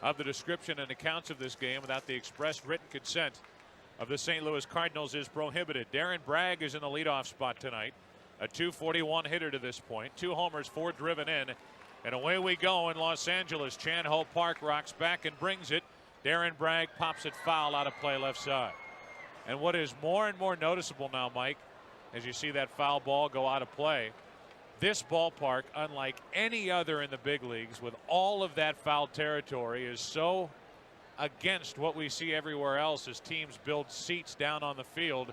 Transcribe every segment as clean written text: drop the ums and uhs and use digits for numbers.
of the description and accounts of this game without the express written consent of the St. Louis Cardinals is prohibited. Darren Bragg is in the leadoff spot tonight. A .241 hitter to this point. 2 homers, 4 driven in. And away we go in Los Angeles. Chan Ho Park rocks back and brings it. Darren Bragg pops it foul out of play left side. And what is more and more noticeable now, Mike, as you see that foul ball go out of play, this ballpark, unlike any other in the big leagues, with all of that foul territory, is so against what we see everywhere else as teams build seats down on the field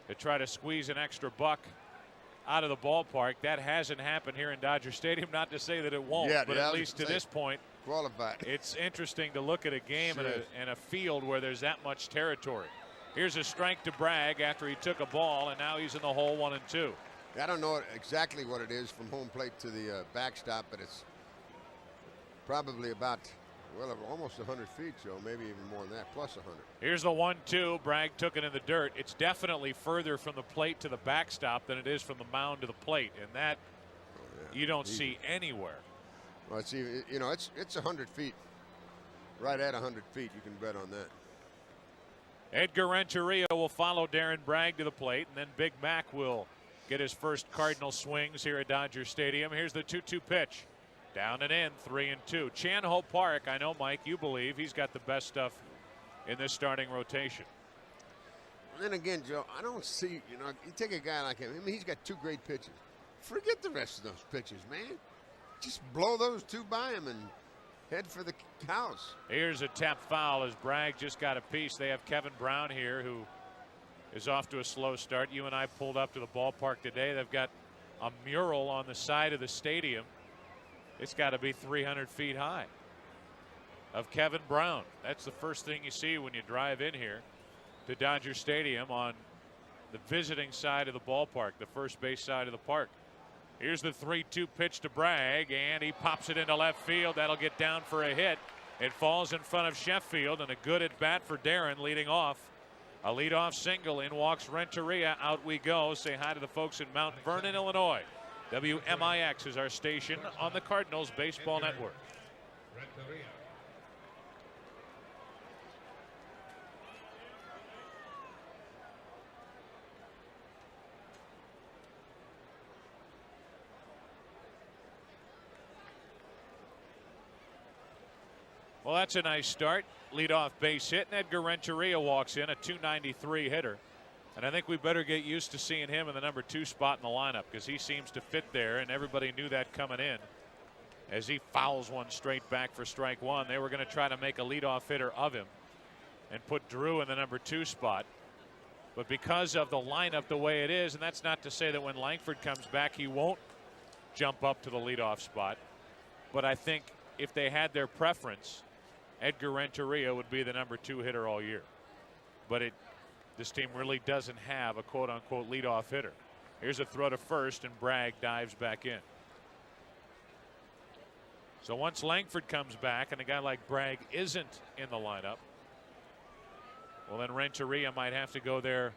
to try to squeeze an extra buck out of the ballpark. That hasn't happened here in Dodger Stadium. Not to say that it won't, but at least to this point, it's interesting to look at a game in a field where there's that much territory. Here's a strike to Bragg after he took a ball, and now he's in the hole 1-2. I don't know exactly what it is from home plate to the backstop, but it's probably about, well, almost 100 feet, so maybe even more than that, plus 100. Here's the 1-2. Bragg took it in the dirt. It's definitely further from the plate to the backstop than it is from the mound to the plate, and that you don't see anywhere. Well, it's even, you know, it's 100 feet, right at 100 feet. You can bet on that. Edgar Renteria will follow Darren Bragg to the plate, and then Big Mac will get his first Cardinal swings here at Dodger Stadium. Here's the 2-2 pitch. Down and in, 3-2. Chan Ho Park, I know, Mike, you believe he's got the best stuff in this starting rotation. And then again, Joe, I don't see, you know, you take a guy like him, I mean, he's got 2 great pitches. Forget the rest of those pitches, man. Just blow those 2 by him and head for the house. Here's a tap foul as Bragg just got a piece. They have Kevin Brown here, who is off to a slow start. You and I pulled up to the ballpark today. They've got a mural on the side of the stadium. It's got to be 300 feet high of Kevin Brown. That's the first thing you see when you drive in here to Dodger Stadium on the visiting side of the ballpark, the first base side of the park. Here's the 3-2 pitch to Bragg, and he pops it into left field. That'll get down for a hit. It falls in front of Sheffield, and a good at bat for Darren leading off. A leadoff single. In walks Renteria. Out we go. Say hi to the folks in Mount Vernon, Illinois. WMIX is our station on the Cardinals Baseball Network. Well, that's a nice start. Leadoff base hit, and Edgar Renteria walks in, a .293 hitter. And I think we better get used to seeing him in the number 2 spot in the lineup, because he seems to fit there, and everybody knew that coming in. As he fouls one straight back for strike 1, they were going to try to make a leadoff hitter of him and put Drew in the number 2 spot. But because of the lineup the way it is, and that's not to say that when Langford comes back he won't jump up to the leadoff spot, but I think if they had their preference, Edgar Renteria would be the number 2 hitter all year. But this team really doesn't have a quote-unquote leadoff hitter. Here's a throw to first, and Bragg dives back in. So once Langford comes back and a guy like Bragg isn't in the lineup, well, then Renteria might have to go there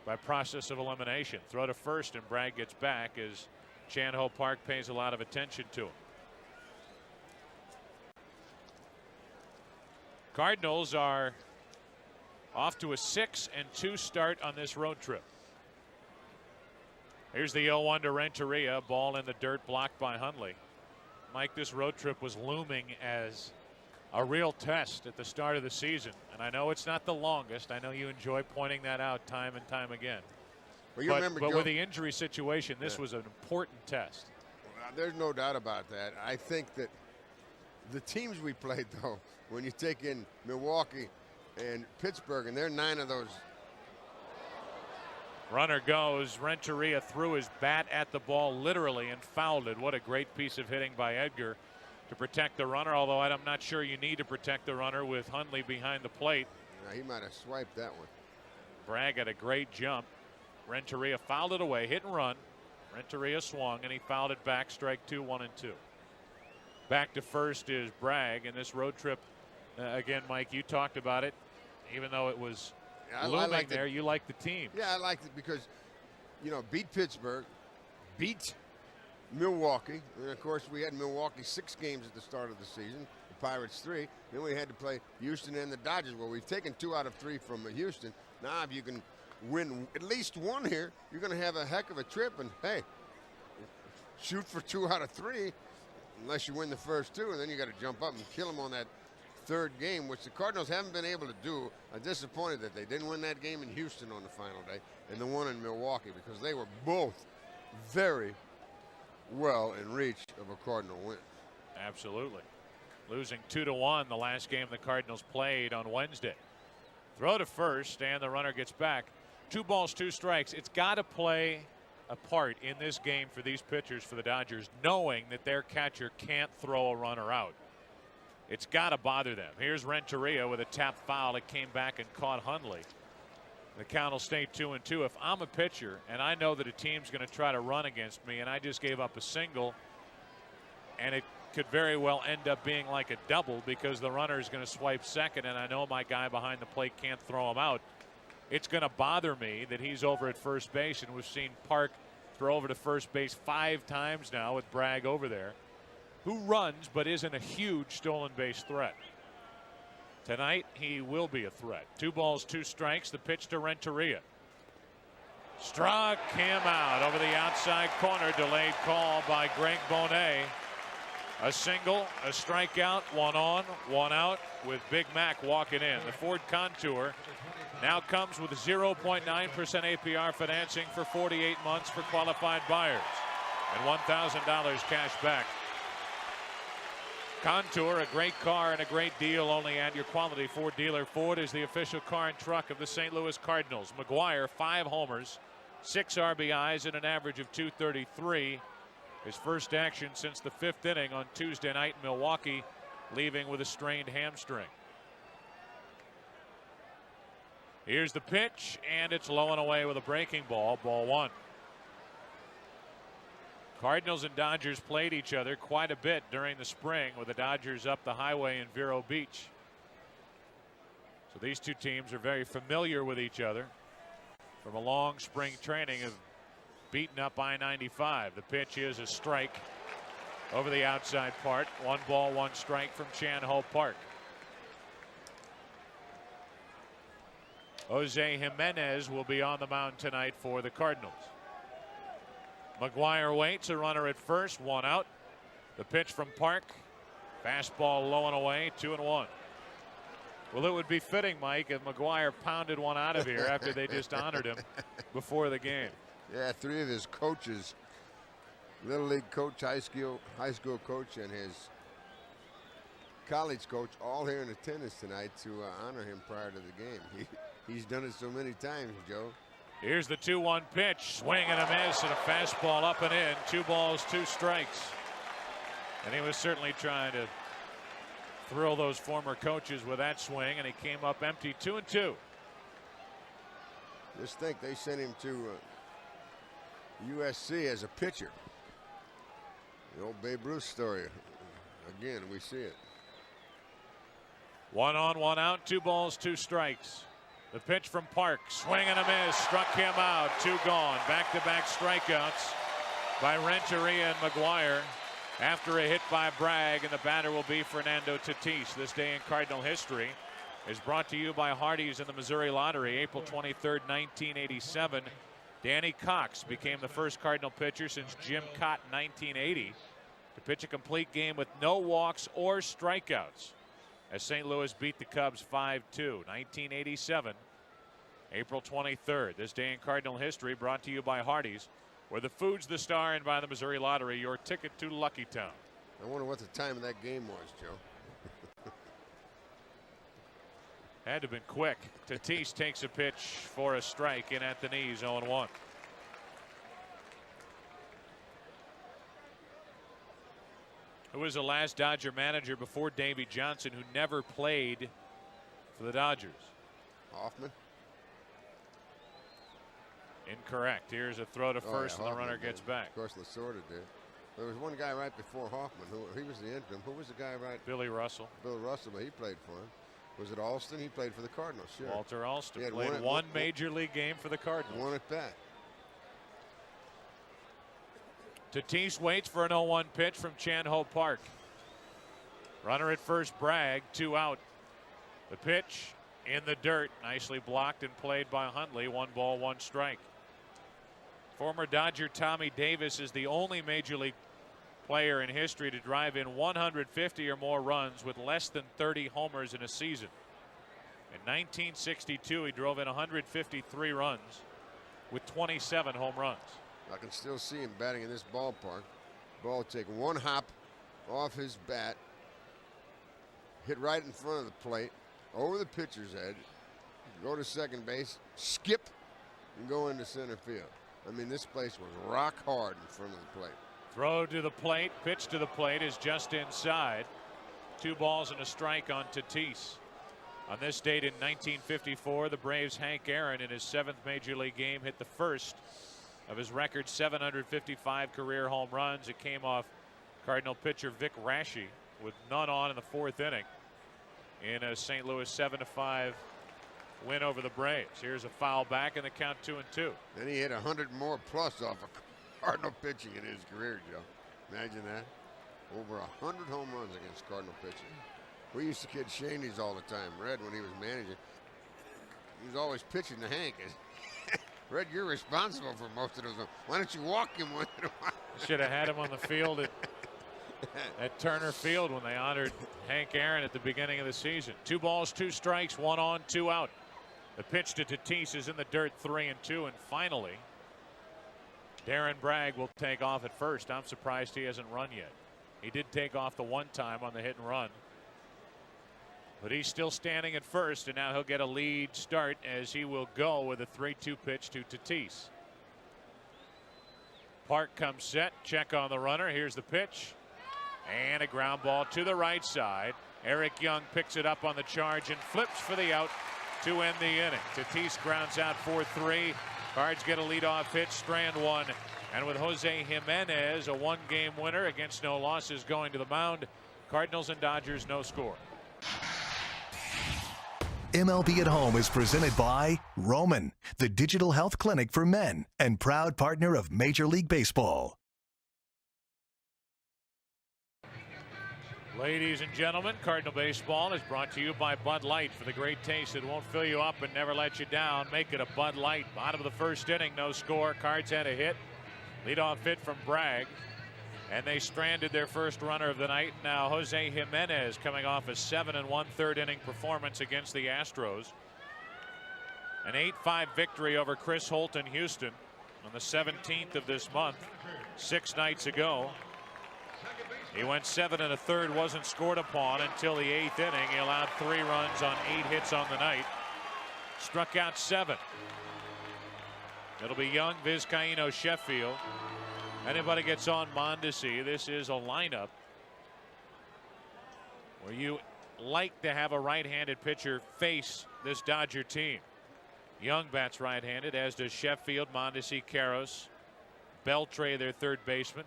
by process of elimination. Throw to first, and Bragg gets back as Chan Ho Park pays a lot of attention to him. Cardinals are off to a 6-2 start on this road trip. Here's the 0-1 to Renteria. Ball in the dirt, blocked by Hundley. Mike, this road trip was looming as a real test at the start of the season. And I know it's not the longest. I know you enjoy pointing that out time and time again. Well, but with the injury situation, this was an important test. There's no doubt about that. I think that the teams we played, though, when you take in Milwaukee and Pittsburgh, and they're 9 of those. Runner goes. Renteria threw his bat at the ball literally and fouled it. What a great piece of hitting by Edgar to protect the runner, although I'm not sure you need to protect the runner with Hundley behind the plate. Yeah, he might have swiped that one. Bragg had a great jump. Renteria fouled it away, hit and run. Renteria swung, and he fouled it back. Strike 2, 1-2. Back to first is Bragg, and this road trip, again, Mike, you talked about it. Even though it was looming there, you like the team. Yeah, I liked it because, you know, beat Pittsburgh, beat Milwaukee, and of course we had Milwaukee 6 games at the start of the season. Pirates 3. Then we had to play Houston and the Dodgers. Well, we've taken 2 out of 3 from Houston. Now, if you can win at least 1 here, you're going to have a heck of a trip. And, hey, shoot for 2 out of 3 unless you win the first 2, and then you got to jump up and kill them on that 3rd game, which the Cardinals haven't been able to do. I'm disappointed that they didn't win that game in Houston on the final day and the one in Milwaukee, because they were both very well in reach of a Cardinal win. Absolutely. Losing 2-1 the last game the Cardinals played on Wednesday. Throw to first, and the runner gets back. 2 balls, 2 strikes. It's got to play a part in this game for these pitchers for the Dodgers, knowing that their catcher can't throw a runner out. It's got to bother them. Here's Renteria with a tap foul. It came back and caught Hundley. The count will stay 2-2. If I'm a pitcher and I know that a team's going to try to run against me and I just gave up a single, and it could very well end up being like a double because the runner is going to swipe second and I know my guy behind the plate can't throw him out, it's going to bother me that he's over at first base. And we've seen Park throw over to first base 5 times now with Bragg over there, who runs but isn't a huge stolen base threat. Tonight he will be a threat. 2 balls, 2 strikes. The pitch to Renteria. Struck him out over the outside corner. Delayed call by Greg Bonet. A single, a strikeout, 1 on, 1 out, with Big Mac walking in. The Ford Contour now comes with 0.9% APR financing for 48 months for qualified buyers and $1,000 cash back. Contour, a great car and a great deal only at your quality Ford dealer. Ford is the official car and truck of the St. Louis Cardinals. McGuire, 5 homers, 6 RBIs, and an average of .233. His first action since the 5th inning on Tuesday night in Milwaukee, leaving with a strained hamstring. Here's the pitch, and it's low and away with a breaking ball. Ball 1. Cardinals and Dodgers played each other quite a bit during the spring, with the Dodgers up the highway in Vero Beach. So these two teams are very familiar with each other from a long spring training of beating up I-95. The pitch is a strike over the outside part. 1 ball, 1 strike from Chan Ho Park. Jose Jimenez will be on the mound tonight for the Cardinals. McGuire waits, a runner at first, 1 out. The pitch from Park. Fastball low and away, 2-1. Well, it would be fitting, Mike, if McGuire pounded one out of here after they just honored him before the game. Yeah, 3 of his coaches, Little League coach, high school coach, and his college coach, all here in attendance tonight to honor him prior to the game. He's done it so many times, Joe. Here's the 2-1 pitch. Swing and a miss, and a fastball up and in. 2 balls, 2 strikes. And he was certainly trying to thrill those former coaches with that swing, and he came up empty. 2-2. Just think, they sent him to USC as a pitcher. The old Babe Ruth story. Again, we see it. 1 on, 1 out. 2 balls, 2 strikes. The pitch from Park. Swing and a miss. Struck him out. 2 gone. Back-to-back strikeouts by Renteria and McGuire after a hit by Bragg, and the batter will be Fernando Tatis. This day in Cardinal history is brought to you by Hardee's in the Missouri Lottery. April 23rd, 1987. Danny Cox became the first Cardinal pitcher since Jim Cott in 1980 to pitch a complete game with no walks or strikeouts, as St. Louis beat the Cubs 5-2. 1987, April 23rd. This day in Cardinal history brought to you by Hardee's, where the food's the star, and by the Missouri Lottery, your ticket to Lucky Town. I wonder what the time of that game was, Joe. Had to have been quick. Tatis takes a pitch for a strike in at the knees, 0-1. Who was the last Dodger manager before Davey Johnson who never played for the Dodgers? Hoffman. Incorrect. Here's a throw to first, and the Hoffman runner gets did. back. Of course, Lasorda did. There was one guy right before Hoffman. He was the interim. Who was the guy right? Billy Russell. Bill Russell, but he played for him. Was it Alston? He played for the Cardinals, sure. Walter Alston had played one major league game for the Cardinals. One at bat. Tatis waits for an 0-1 pitch from Chan Ho Park. Runner at first, Bragg, 2 out. The pitch in the dirt, nicely blocked and played by Huntley. 1 ball, 1 strike. Former Dodger Tommy Davis is the only major league player in history to drive in 150 or more runs with less than 30 homers in a season. In 1962, he drove in 153 runs with 27 home runs. I can still see him batting in this ballpark. Ball take 1 hop off his bat, hit right in front of the plate, over the pitcher's head, go to second base, skip, and go into center field. I mean, this place was rock hard in front of the plate. Throw to the plate, pitch to the plate is just inside. 2 balls and a strike on Tatis. On this date in 1954, the Braves' Hank Aaron, in his 7th major league game, hit the first of his record 755 career home runs. It came off Cardinal pitcher Vic Raschi with none on in the 4th inning in a St. Louis 7-5 win over the Braves. Here's a foul back and the count 2-2. Then he hit 100 more plus off of Cardinal pitching in his career, Joe. Imagine that. Over 100 home runs against Cardinal pitching. We used to kid Shaney's all the time. Red, when he was managing, he was always pitching to Hank. Red, you're responsible for most of those. Why don't you walk him once in a while? Should have had him on the field at Turner Field when they honored Hank Aaron at the beginning of the season. 2 balls, 2 strikes, 1 on, 2 out. The pitch to Tatis is in the dirt, 3-2, and finally, Darren Bragg will take off at first. I'm surprised he hasn't run yet. He did take off the 1 time on the hit and run, but he's still standing at first, and now he'll get a lead start as he will go with a 3-2 pitch to Tatis. Park comes set, check on the runner. Here's the pitch, and a ground ball to the right side. Eric Young picks it up on the charge and flips for the out to end the inning. Tatis grounds out 4-3. Cards get a leadoff hit, strand 1. And with Jose Jimenez, a 1-game winner against no losses, going to the mound, Cardinals and Dodgers no score. MLB at Home is presented by Roman, the digital health clinic for men and proud partner of Major League Baseball. Ladies and gentlemen, Cardinal Baseball is brought to you by Bud Light. For the great taste that won't fill you up and never let you down, make it a Bud Light. Bottom of the 1st inning, no score. Cards had a hit. Leadoff hit from Bragg, and they stranded their first runner of the night. Now Jose Jimenez coming off a 7 1/3 inning performance against the Astros. An 8-5 victory over Chris Holt in Houston on the 17th of this month, 6 nights ago. He went 7 1/3, wasn't scored upon until the 8th inning. He allowed 3 runs on 8 hits on the night. Struck out 7. It'll be Young, Vizcaíno, Sheffield. Anybody gets on Mondesi, this is a lineup where you like to have a right-handed pitcher face this Dodger team. Young bats right-handed, as does Sheffield, Mondesi, Karros, Beltre, their 3rd baseman.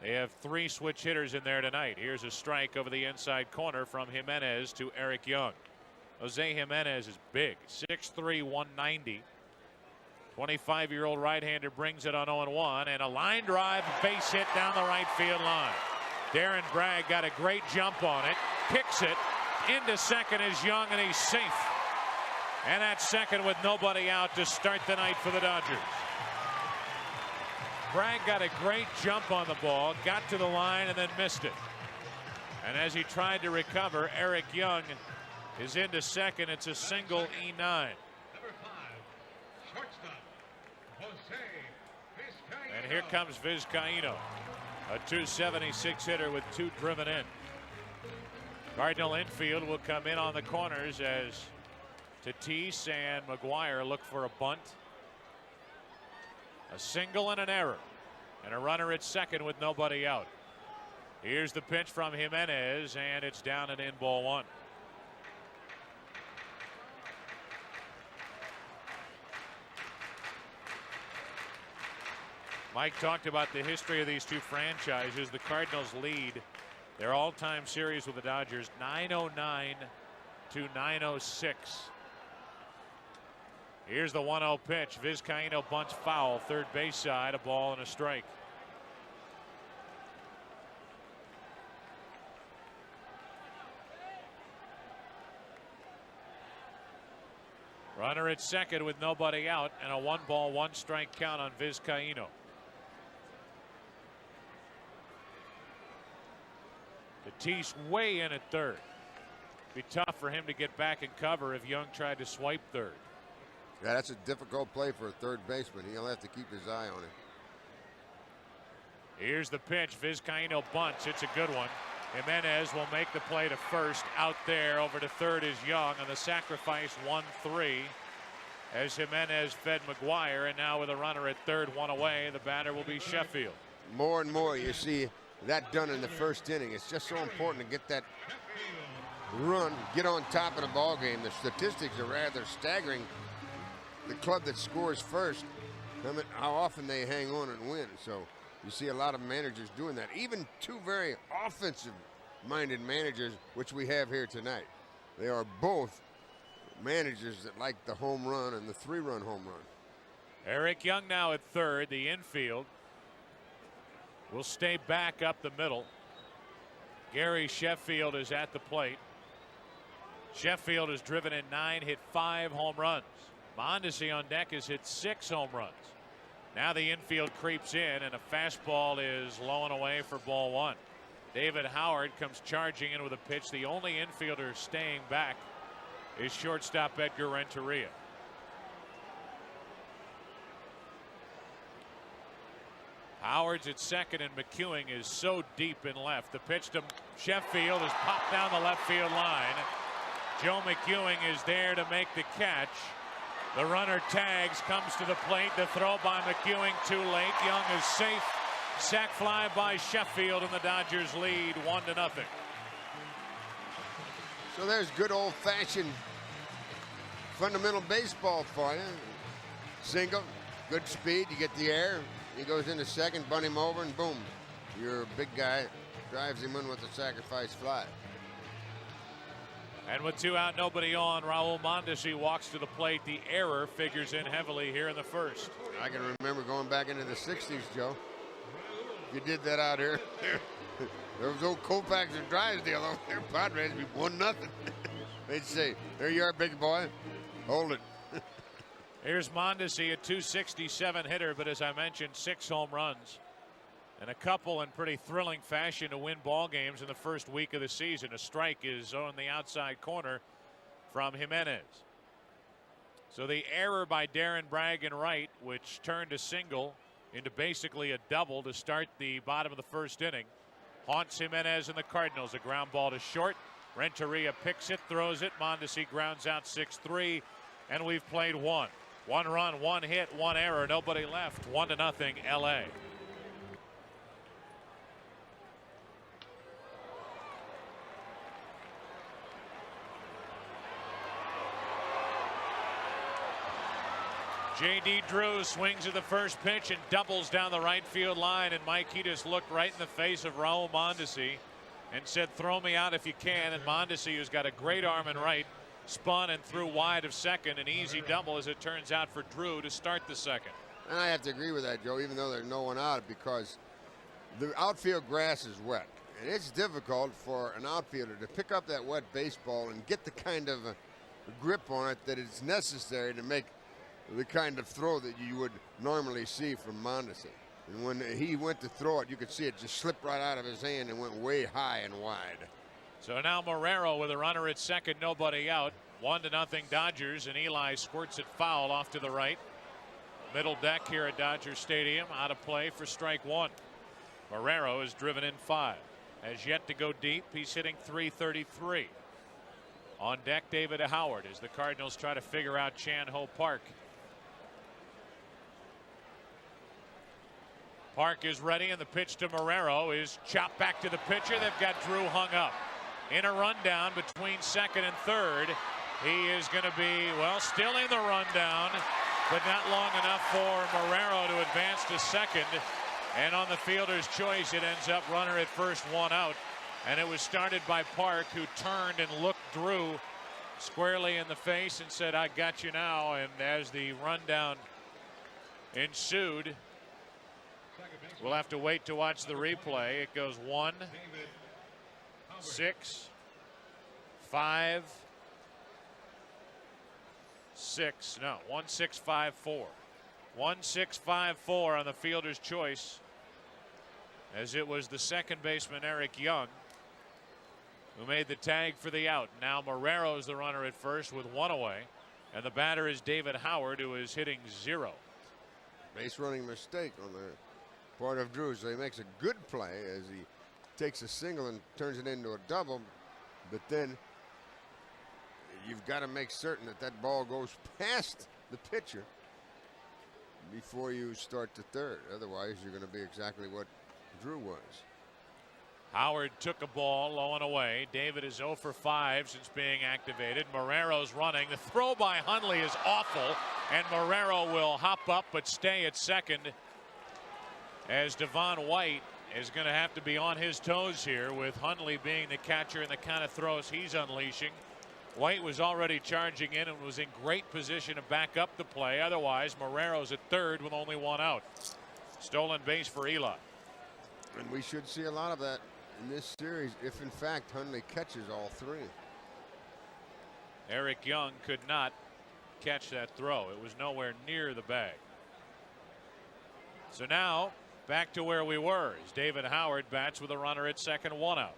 They have 3 switch hitters in there tonight. Here's a strike over the inside corner from Jimenez to Eric Young. Jose Jimenez is big, 6'3", 190. 25-year-old right-hander brings it on 0-1, and a line drive, base hit down the right field line. Darren Bragg got a great jump on it, kicks it into second is Young, and he's safe. And at second with nobody out to start the night for the Dodgers. Bragg got a great jump on the ball, got to the line, and then missed it. And as he tried to recover, Eric Young is into second. It's a single E9. And here comes Vizcaíno, a 276 hitter with 2 driven in. Cardinal infield will come in on the corners as Tatis and McGuire look for a bunt. A single and an error, and a runner at second with nobody out. Here's the pitch from Jimenez, and it's down and in, ball 1. Mike talked about the history of these 2 franchises. The Cardinals lead their all-time series with the Dodgers 909 to 906. Here's the 1-0 pitch. Vizcaíno bunts foul, 3rd base side, a ball and a strike. Runner at second with nobody out, and a 1-ball, 1-strike count on Vizcaino. Tatis way in at third. Be tough for him to get back and cover if Young tried to swipe third. Yeah, that's a difficult play for a third baseman. He'll have to keep his eye on it. Here's the pitch. Vizcaino bunts. It's a good one. Jimenez will make the play to first. Out there, over to third is Young on the sacrifice 1-3 as Jimenez fed McGuire, and now with a runner at third, one away, the batter will be Sheffield. More and more you see that done in the first inning. It's just so important to get that run, get on top of the ball game. The statistics are rather staggering. The club that scores first, how often they hang on and win. So you see a lot of managers doing that. Even two very offensive-minded managers, which we have here tonight. They are both managers that like the home run and the 3-run home run. Eric Young now at third. The infield will stay back up the middle. Gary Sheffield is at the plate. Sheffield has driven in 9, hit 5 home runs. Mondesi on deck has hit 6 home runs. Now the infield creeps in, and a fastball is low and away for ball 1. David Howard comes charging in with a pitch. The only infielder staying back is shortstop Edgar Renteria. Howard's at second, and McEwing is so deep in left. The pitch to Sheffield is popped down the left field line. Joe McEwing is there to make the catch. The runner tags, comes to the plate. The throw by McEwing too late. Young is safe. Sac fly by Sheffield, and the Dodgers lead 1-0. So there's good old-fashioned fundamental baseball for you. Single, good speed, you get the air. He goes into second, bunt him over, and boom. Your big guy drives him in with a sacrifice fly. And with 2 out, nobody on, Raul Mondesi walks to the plate. The error figures in heavily here in the first. I can remember going back into the 60s, Joe. You did that out here. There was old Koufax and Drysdale over there. Padres be 1-0. They'd say, there you are, big boy. Hold it. Here's Mondesi, a 267 hitter, but as I mentioned, 6 home runs. And a couple in pretty thrilling fashion to win ball games in the first week of the season. A strike is on the outside corner from Jimenez. So the error by Darren Bragg in right, which turned a single into basically a double to start the bottom of the first inning, haunts Jimenez and the Cardinals. A ground ball to short. Renteria picks it, throws it. Mondesi grounds out 6-3, and we've played 1. 1 run, 1 hit, 1 error, nobody left. 1-0 LA. J.D. Drew swings at the first pitch and doubles down the right field line, and Mike Hedges looked right in the face of Raul Mondesi and said, throw me out if you can. And Mondesi, who's got a great arm in right, spun and threw wide of second. An easy double, as it turns out, for Drew to start the second. And I have to agree with that, Joe, even though there's no one out, because the outfield grass is wet. And it's difficult for an outfielder to pick up that wet baseball and get the kind of grip on it that is necessary to make the kind of throw that you would normally see from Mondesi. And when he went to throw it, you could see it just slip right out of his hand and went way high and wide. So now Marrero with a runner at second, nobody out. 1-0 Dodgers, and Eli squirts it foul off to the right. Middle deck here at Dodger Stadium, out of play for strike 1. Marrero is driven in 5. Has yet to go deep. He's hitting .333. On deck, David Howard, as the Cardinals try to figure out Chan Ho Park. Park is ready, and the pitch to Marrero is chopped back to the pitcher. They've got Drew hung up. In a rundown between second and third. He is going to be, well, still in the rundown, but not long enough for Marrero to advance to second. And on the fielder's choice, it ends up runner at first, 1 out. And it was started by Park, who turned and looked Drew squarely in the face and said, I got you now. And as the rundown ensued, we'll have to wait to watch the replay. It goes 1, 6, 5, 1654. 1654 on the fielder's choice, as it was the second baseman Eric Young who made the tag for the out. Now Marrero's the runner at first with one away, and the batter is David Howard, who is hitting 0. Base running mistake on the part of Drew. So he makes a good play as he takes a single and turns it into a double, but then you've got to make certain that that ball goes past the pitcher before you start to third. Otherwise, you're going to be exactly what Drew was. Howard took a ball low and away. David is 0 for 5 since being activated. Marrero's running. The throw by Hundley is awful, and Marrero will hop up but stay at second, as Devon White is going to have to be on his toes here, with Hundley being the catcher and the kind of throws he's unleashing. White was already charging in and was in great position to back up the play. Otherwise, Marrero's at third with only one out. Stolen base for Eli. And we should see a lot of that in this series if in fact Hundley catches all three. Eric Young could not catch that throw. It was nowhere near the bag. So now back to where we were as David Howard bats with a runner at second, one out.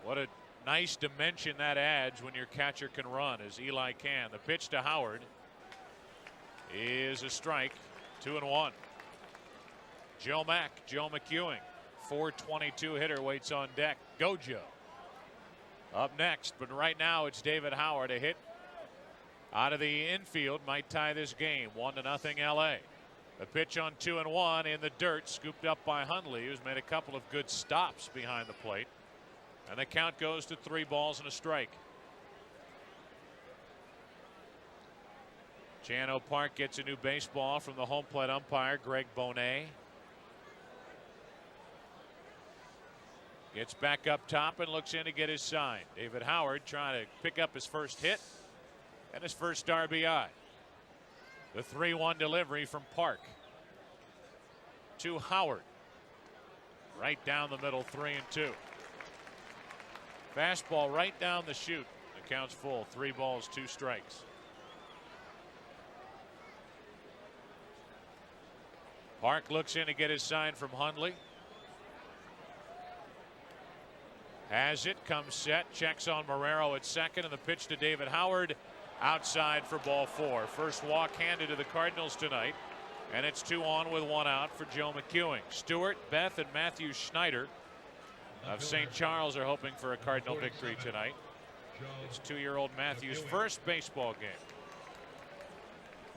What a nice dimension that adds when your catcher can run, as Eli can. The pitch to Howard is a strike. 2-1. Joe McEwing, 422 hitter, waits on deck. Go Joe. Up next, but right now it's David Howard. A hit out of the infield might tie this game. 1-0 LA. The pitch on 2-1 in the dirt, scooped up by Hundley, who's made a couple of good stops behind the plate. And the count goes to 3 balls and a strike. Chano Park gets a new baseball from the home plate umpire, Greg Bonet. Gets back up top and looks in to get his sign. David Howard trying to pick up his first hit and his first RBI. The 3-1 delivery from Park to Howard. Right down the middle, 3-2. Fastball right down the chute. The count's full. 3 balls, 2 strikes. Park looks in to get his sign from Hundley. Has it, comes set, checks on Marrero at second, and the pitch to David Howard outside for ball 4. First walk handed to the Cardinals tonight, and it's 2 on with 1 out for Joe McEwing. Stewart, Beth, and Matthew Schneider of St. Charles are hoping for a Cardinal victory tonight. It's 2-year-old Matthew's first baseball game.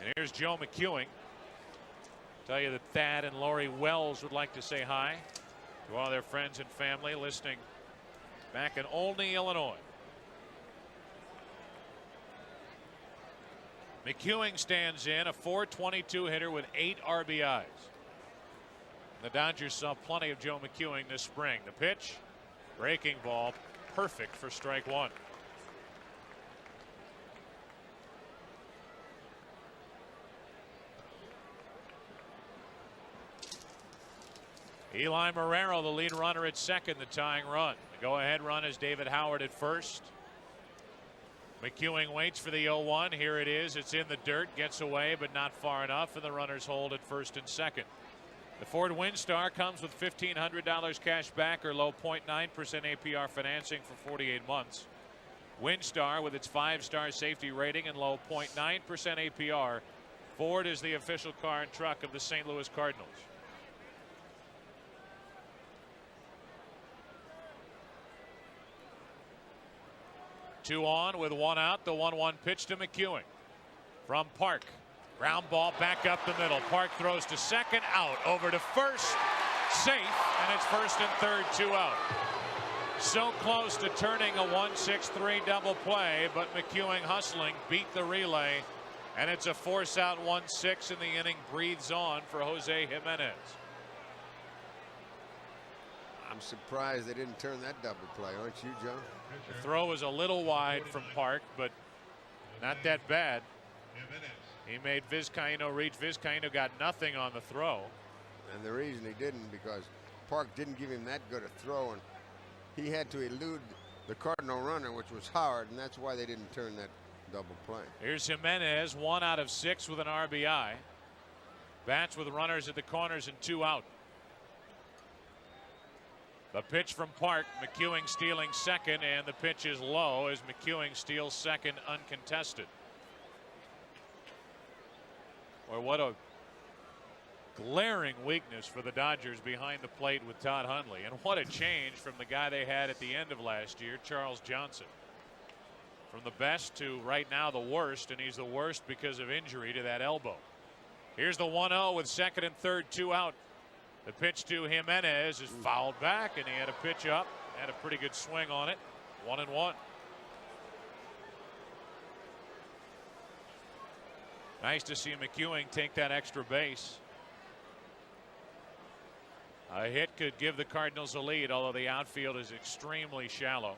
And here's Joe McEwing. Tell you that Thad and Lori Wells would like to say hi to all their friends and family listening back in Olney, Illinois. McEwing stands in, a 422 hitter with 8 RBIs. The Dodgers saw plenty of Joe McEwing this spring. The pitch, breaking ball, perfect for strike 1. Eli Marrero, the lead runner at second, the tying run. The go-ahead run is David Howard at first. McEwing waits for the 0-1. Here it is. It's in the dirt, gets away, but not far enough, and the runners hold at first and second. The Ford Windstar comes with $1,500 cash back or low 0.9% APR financing for 48 months. Windstar, with its 5-star safety rating and low 0.9% APR, Ford is the official car and truck of the St. Louis Cardinals. Two on with 1 out. The 1-1 pitch to McEwing from Park. Ground ball back up the middle. Park throws to second, out. Over to first, safe, and it's first and third, 2 out. So close to turning a 1-6-3 double play, but McEwing hustling beat the relay, and it's a force out 1-6, and the inning breathes on for Jose Jimenez. I'm surprised they didn't turn that double play, aren't you, Joe? The throw was a little wide from Park, but not that bad. He made Vizcaíno reach. Vizcaíno got nothing on the throw. And the reason he didn't, because Park didn't give him that good a throw, and he had to elude the Cardinal runner, which was Howard, and that's why they didn't turn that double play. Here's Jimenez, 1 out of 6 with an RBI. Bats with runners at the corners and 2 out. The pitch from Park, McEwing stealing second, and the pitch is low as McEwing steals second uncontested. Or what a glaring weakness for the Dodgers behind the plate with Todd Hundley, and what a change from the guy they had at the end of last year, Charles Johnson. From the best to right now the worst, and he's the worst because of injury to that elbow. Here's the 1-0 with second and third, 2 out. The pitch to Jimenez is fouled back, and he had a pitch up, had a pretty good swing on it. 1-1. Nice to see McEwing take that extra base. A hit could give the Cardinals a lead, although the outfield is extremely shallow.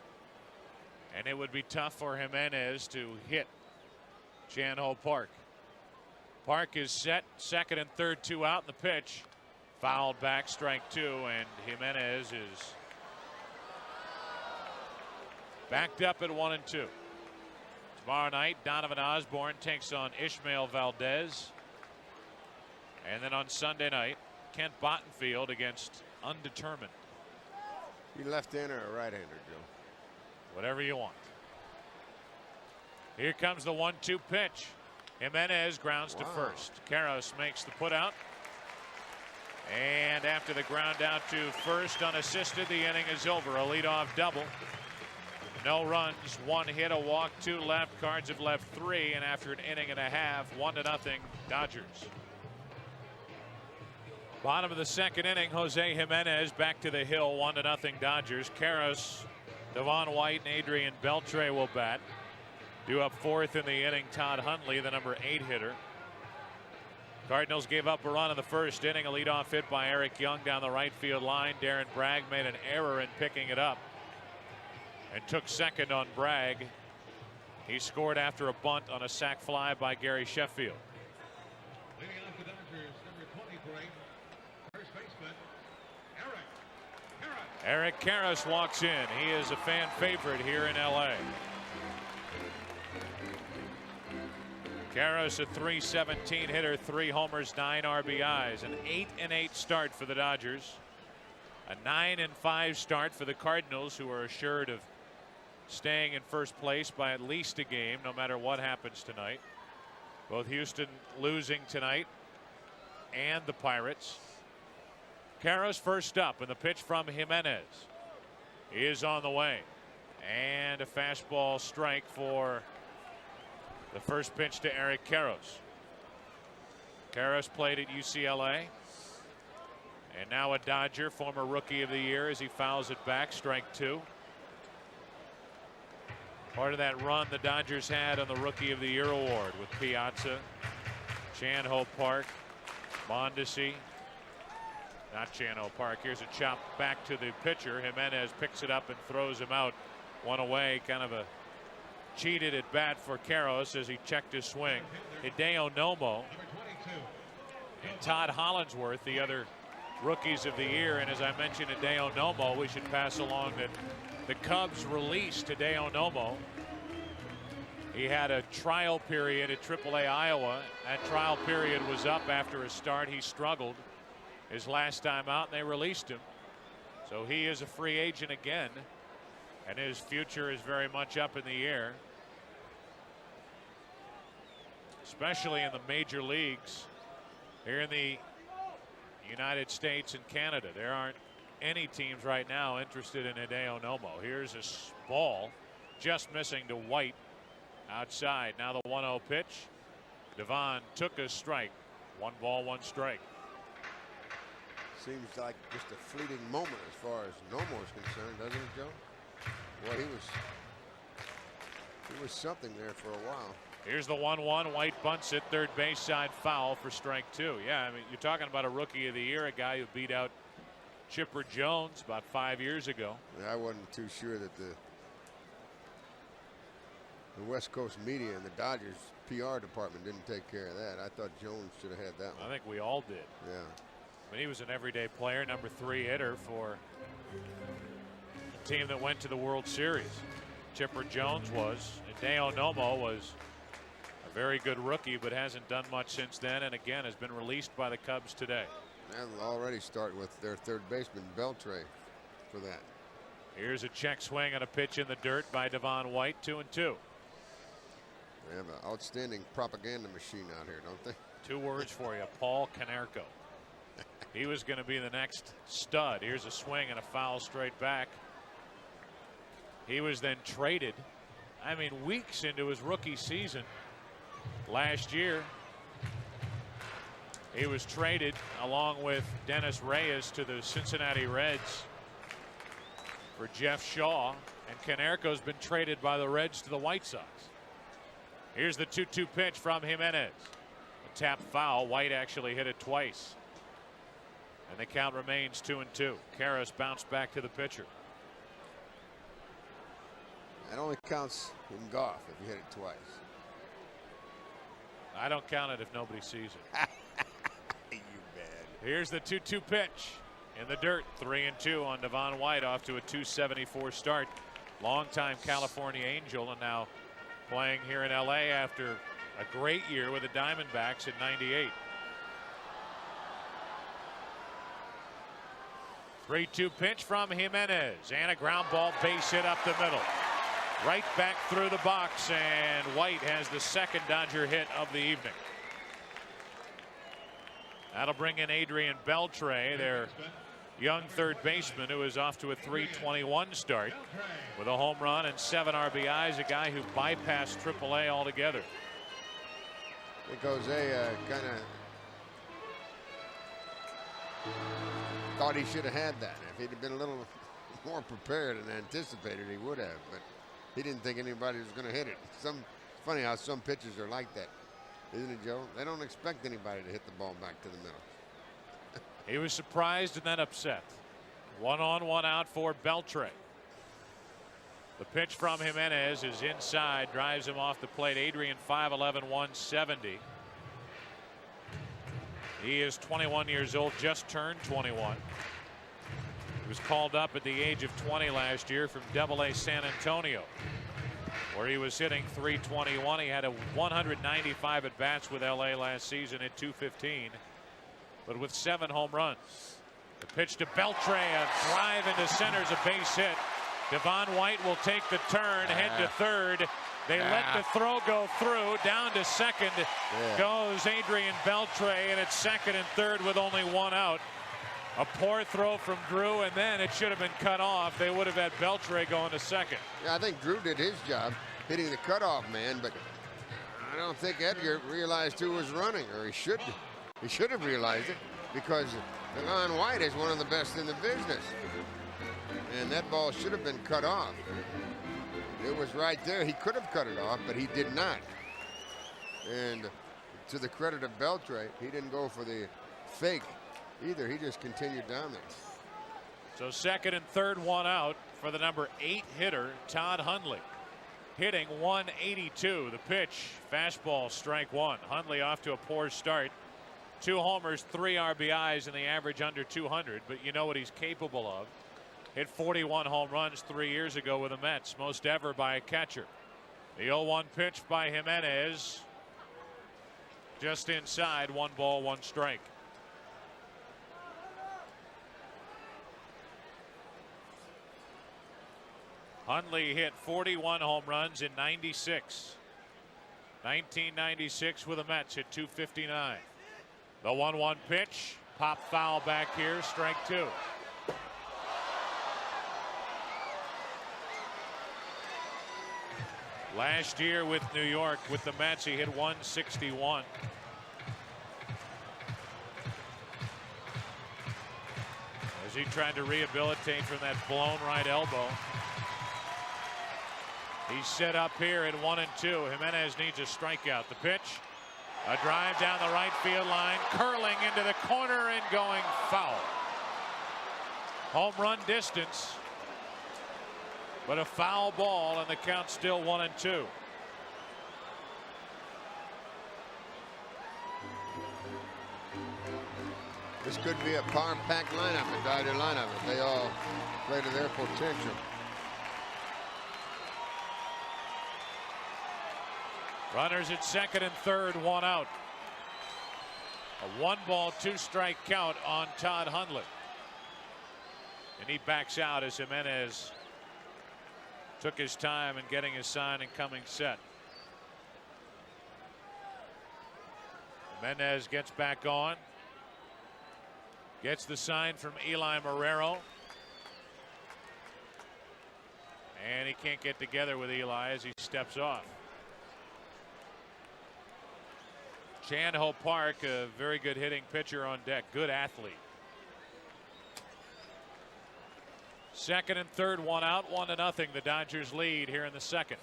And it would be tough for Jimenez to hit Chan-Ho Park. Park is set, second and third, 2 out, in the pitch. Fouled back, strike 2, and Jimenez is backed up at 1-2. Tomorrow night, Donovan Osborne takes on Ishmael Valdez. And then on Sunday night, Kent Bottenfield against Undetermined. You left-hander or right-hander, Joe? Whatever you want. Here comes the 1-2 pitch. Jimenez grounds to first. Karros makes the putout. And after the ground out to first unassisted, the inning is over. A leadoff double. No runs, 1 hit, a walk, 2 left. Cards have left 3, and after an inning and a half, 1-0 Dodgers. Bottom of the second inning, Jose Jimenez back to the hill, 1-0 Dodgers. Karros, Devon White, and Adrian Beltre will bat. Due up fourth in the inning, Todd Hundley, the number 8 hitter. Cardinals gave up a run in the first inning. A leadoff hit by Eric Young down the right field line. Darren Bragg made an error in picking it up and took second on Bragg. He scored after a bunt on a sac fly by Gary Sheffield. Leading off the Dodgers, number 23, first baseman, Eric Karros walks in. He is a fan favorite here in LA. Karros, a .317 hitter, 3 homers, 9 RBIs, an 8-8 start for the Dodgers, a 9-5 start for the Cardinals, who are assured of staying in first place by at least a game, no matter what happens tonight. Both Houston losing tonight and the Pirates. Karros first up, and the pitch from Jimenez is on the way, and a fastball strike for the first pitch to Eric Karros. Karros played at UCLA and now a Dodger, former Rookie of the Year, as he fouls it back, strike 2. Part of that run the Dodgers had on the Rookie of the Year award with Piazza, Chan-Ho Park, Mondesi. Not Chan-Ho Park. Here's a chop back to the pitcher. Jimenez picks it up and throws him out. 1 away, kind of a cheated at bat for Karros as he checked his swing. Hideo Nomo and Todd Hollinsworth, the other Rookies of the Year. And as I mentioned, Hideo Nomo, we should pass along that the Cubs released Hideo Nomo. He had a trial period at AAA Iowa. That trial period was up after a start. He struggled his last time out, and they released him. So he is a free agent again, and his future is very much up in the air, especially in the major leagues here in the United States and Canada. There aren't any teams right now interested in Hideo Nomo. Here's a ball just missing to White outside. Now the 1-0 pitch. Devon took a strike. 1 ball, 1 strike. Seems like just a fleeting moment as far as Nomo is concerned, doesn't it, Joe? Well, he was something there for a while. Here's the 1-1. White bunts it, third base side foul for strike 2. Yeah, I mean, you're talking about a Rookie of the Year, a guy who beat out Chipper Jones about 5 years ago. I wasn't too sure that the West Coast media and the Dodgers PR department didn't take care of that. I thought Jones should have had that one. I think we all did. Yeah. But he was an everyday player, number 3 hitter for a team that went to the World Series. Chipper Jones was. Hideo Nomo was a very good rookie, but hasn't done much since then, and again has been released by the Cubs today. They'll already start with their third baseman Beltre for that. Here's a check swing and a pitch in the dirt by Devon White, 2-2. They have an outstanding propaganda machine out here, don't they? 2 words for you, Paul Konerko. He was going to be the next stud. Here's a swing and a foul straight back. He was then traded, I mean, weeks into his rookie season last year. He was traded along with Dennis Reyes to the Cincinnati Reds for Jeff Shaw, and Konerko's been traded by the Reds to the White Sox. Here's the 2-2 pitch from Jimenez. A tap foul. White actually hit it twice. And the count remains 2-2. Karras bounced back to the pitcher. That only counts in golf if you hit it twice. I don't count it if nobody sees it. You bad. Here's the 2-2 pitch in the dirt. 3-2 on Devon White, off to a 274 start. Longtime California Angel, and now playing here in LA after a great year with the Diamondbacks in '98. 3-2 pitch from Jimenez, and a ground ball base hit up the middle. Right back through the box, and White has the second Dodger hit of the evening. That'll bring in Adrian Beltre, their young third baseman, who is off to a 321 start with a home run and 7 RBIs, a guy who bypassed AAA altogether. I think Jose kind of thought he should have had that. If he'd have been a little more prepared and anticipated, he would have, but he didn't think anybody was going to hit it. It's funny how some pitchers are like that, isn't it, Joe? They don't expect anybody to hit the ball back to the middle. He was surprised and then upset. 1 on, 1 out for Beltre. The pitch from Jimenez is inside, drives him off the plate. Adrian 5'11", 170. He is 21 years old, just turned 21. He was called up at the age of 20 last year from AA San Antonio, where he was hitting .321. He had a 195 at bats with LA last season at .215, but with 7 home runs. The pitch to Beltre, a drive into center is a base hit. Devon White will take the turn, head to third. They let the throw go through. Down to second goes Adrian Beltre, and it's second and third with only 1 out. A poor throw from Drew, and then it should have been cut off. They would have had Beltre going to second. Yeah, I think Drew did his job hitting the cutoff man, but I don't think Edgar realized who was running, or he should have realized it, because Devon White is one of the best in the business. And that ball should have been cut off. It was right there. He could have cut it off, but he did not. And to the credit of Beltre, he didn't go for the fake either. He just continued down there. So second and third, 1 out for the number 8 hitter, Todd Hundley. Hitting .182. The pitch, fastball, strike 1. Hundley off to a poor start. 2 homers, 3 RBIs, and the average under 200. But you know what he's capable of. Hit 41 home runs 3 years ago with the Mets, most ever by a catcher. The 0-1 pitch by Jimenez. Just inside, 1 ball, 1 strike. Hundley hit 41 home runs in '96. 1996 with the Mets at .259. The 1-1 pitch, pop foul back here, strike 2. Last year with New York, with the Mets, he hit .161. As he tried to rehabilitate from that blown right elbow. He's set up here at 1-2. Jimenez needs a strikeout. The pitch, a drive down the right field line, curling into the corner and going foul. Home run distance, but a foul ball, and the count still 1-2. This could be a power-packed lineup, a Dodger lineup, if they all play to their potential. Runners at second and third, 1 out. A 1-ball, 2-strike count on Todd Hundley. And he backs out as Jimenez took his time in getting his sign and coming set. Jimenez gets back on. Gets the sign from Eli Marrero. And he can't get together with Eli as he steps off. Chan-Ho Park, a very good hitting pitcher on deck. Good athlete. Second and third, 1 out, 1-0. The Dodgers lead here in the second.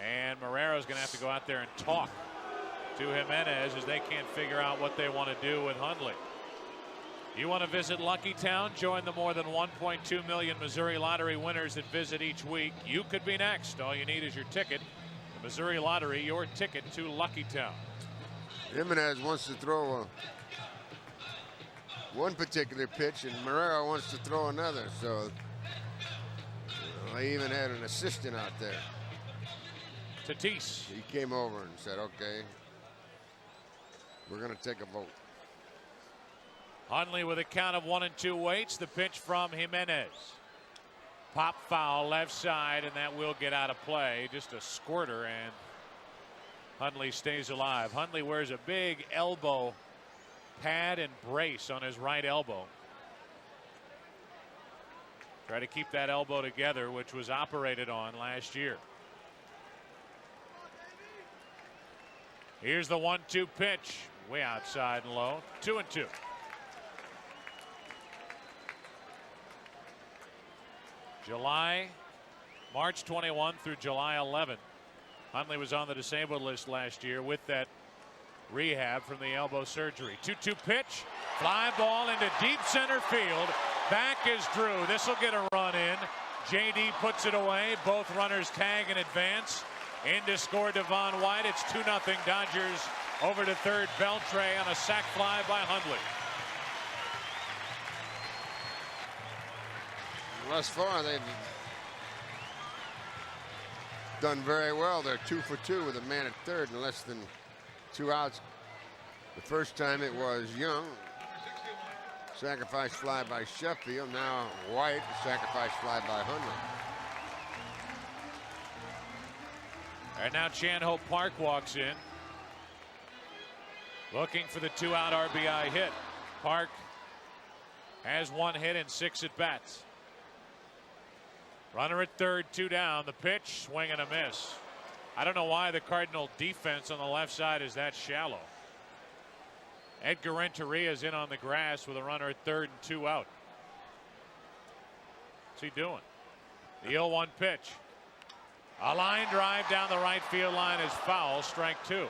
And Marrero's going to have to go out there and talk to Jimenez as they can't figure out what they want to do with Hundley. You want to visit Lucky Town? Join the more than 1.2 million Missouri Lottery winners that visit each week. You could be next. All you need is your ticket. The Missouri Lottery, your ticket to Lucky Town. Jimenez wants to throw one particular pitch, and Marrero wants to throw another. So I even had an assistant out there. Tatis. He came over and said, "Okay, we're going to take a vote." Hundley with a count of 1-2 waits. The pitch from Jimenez. Pop foul left side, and that will get out of play. Just a squirter, and Hundley stays alive. Hundley wears a big elbow pad and brace on his right elbow. Try to keep that elbow together, which was operated on last year. Here's the 1-2 pitch. Way outside and low. 2-2. March 21 through July 11. Hundley was on the disabled list last year with that rehab from the elbow surgery. 2-2 pitch. Fly ball into deep center field. Back is Drew. This will get a run in. JD puts it away. Both runners tag and advance. In to score Devon White. It's 2-0 Dodgers over to third. Beltre on a sac fly by Hundley. Thus far, they've done very well. They're 2 for 2 with a man at third and less than 2 outs. The first time it was Young. Sacrifice fly by Sheffield. Now White, sacrifice fly by Hundley. And now Chan-Ho Park walks in, looking for the 2-out RBI hit. Park has 1 hit and 6 at bats. Runner at third, 2 down. The pitch, swing and a miss. I don't know why the Cardinal defense on the left side is that shallow. Edgar Renteria is in on the grass with a runner at third and 2 out. What's he doing? The 0-1 pitch. A line drive down the right field line is foul. Strike 2.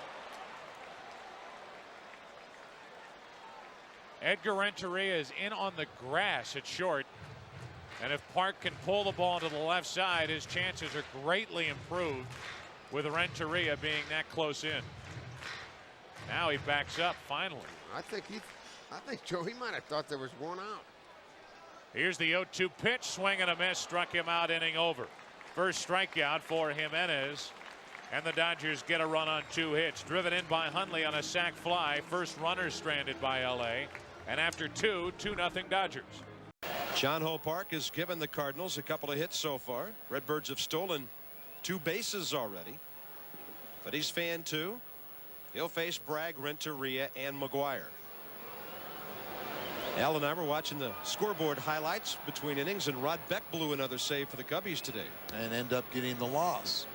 Edgar Renteria is in on the grass at short. And if Park can pull the ball to the left side, his chances are greatly improved with Renteria being that close in. Now he backs up finally. I think Joe, he might have thought there was 1 out. Here's the 0-2 pitch. Swing and a miss. Struck him out, inning over. First strikeout for Jimenez. And the Dodgers get a run on 2 hits. Driven in by Hundley on a sac fly. First runner stranded by LA. And after 2, 2-0 Dodgers. Chan-Ho Park has given the Cardinals a couple of hits so far. Redbirds have stolen 2 bases already. But he's fan 2. He'll face Bragg, Renteria, and McGuire. Al and I were watching the scoreboard highlights between innings, and Rod Beck blew another save for the Cubbies today. And end up getting the loss.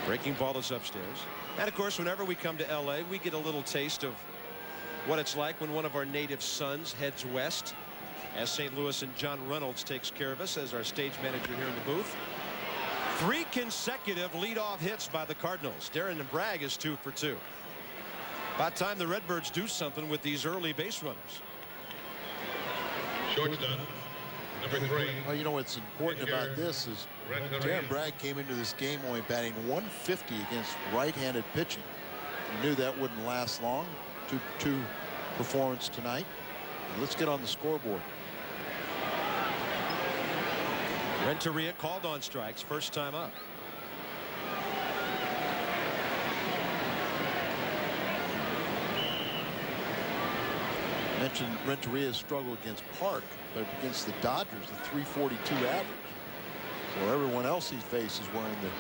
Breaking ball is upstairs. And of course, whenever we come to LA, we get a little taste of what it's like when one of our native sons heads west, as St. Louis, and John Reynolds takes care of us as our stage manager here in the booth. 3 consecutive leadoff hits by the Cardinals. Darren Bragg is 2 for 2. About time the Redbirds do something with these early base runners. Shortstop, number 3. Well, you know what's important about this is Darren Bragg came into this game only batting 150 against right-handed pitching. He knew that wouldn't last long. 2-2 performance tonight. Let's get on the scoreboard. Renteria called on strikes first time up. Mentioned Renteria's struggle against Park, but against the Dodgers, the 342 average. So everyone else he faces wearing the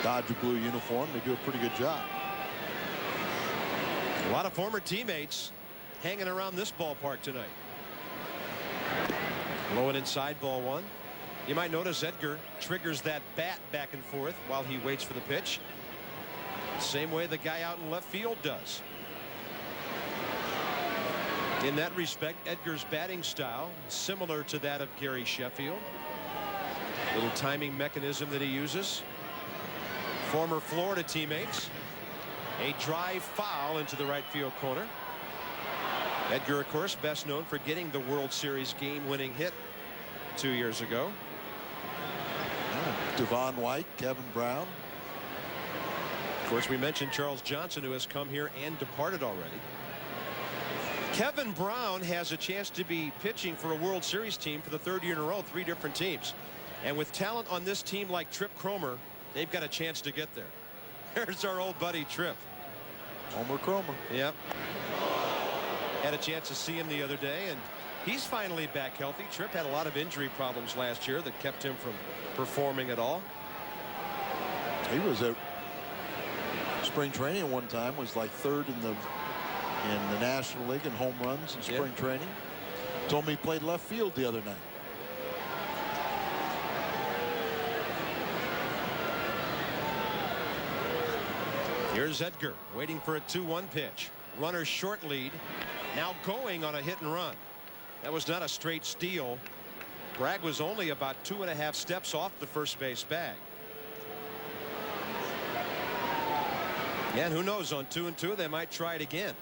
Dodger blue uniform, they do a pretty good job. A lot of former teammates hanging around this ballpark tonight. Low and inside, ball one. You might notice Edgar triggers that bat back and forth while he waits for the pitch. Same way the guy out in left field does. In that respect, Edgar's batting style similar to that of Gary Sheffield. Little timing mechanism that he uses. Former Florida teammates. A drive foul into the right field corner. Edgar, of course, best known for getting the World Series game-winning hit 2 years ago. Devon White, Kevin Brown. Of course, we mentioned Charles Johnson, who has come here and departed already. Kevin Brown has a chance to be pitching for a World Series team for the third year in a row, 3 different teams. And with talent on this team like Trip Cromer, they've got a chance to get there. There's our old buddy Trip. Homer Cromer. Yep. Had a chance to see him the other day, and he's finally back healthy. Trip had a lot of injury problems last year that kept him from performing at all. He was at spring training one time, was like third in the National League in home runs in spring training. Told me he played left field the other night. Here's Edgar waiting for a 2-1 pitch. Runner short lead. Now going on a hit and run. That was not a straight steal. Bragg was only about 2.5 steps off the first base bag. And who knows, on 2-2 they might try it again.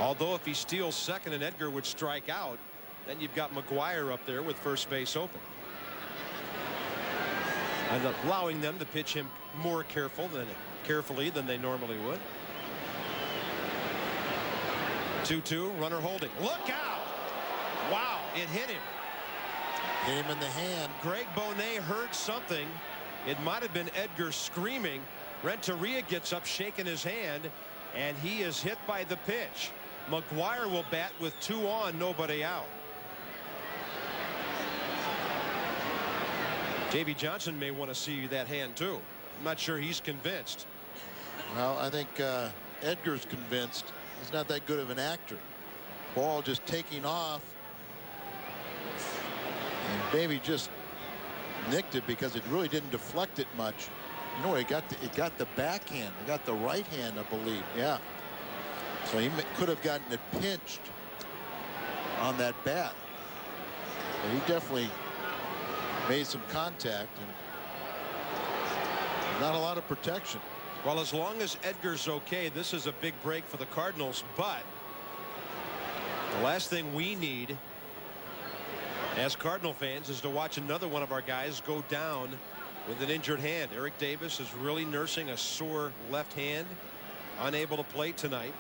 Although if he steals second and Edgar would strike out, then you've got McGuire up there with first base open. And allowing them to pitch him more carefully than they normally would. 2-2, runner holding. Look out! Wow, it hit him. Hit him in the hand. Greg Bonet heard something. It might have been Edgar screaming. Renteria gets up shaking his hand, and he is hit by the pitch. McGuire will bat with 2 on, nobody out. Davey Johnson may want to see that hand too. I'm not sure he's convinced. Well, I think Edgar's convinced. He's not that good of an actor. Ball just taking off, and maybe just nicked it because it really didn't deflect it much. You know, it got the backhand. It got the right hand, I believe. Yeah. So he could have gotten it pinched on that bat. But he definitely made some contact and not a lot of protection. Well, as long as Edgar's okay, this is a big break for the Cardinals. But the last thing we need as Cardinal fans is to watch another one of our guys go down with an injured hand. Eric Davis is really nursing a sore left hand, unable to play tonight.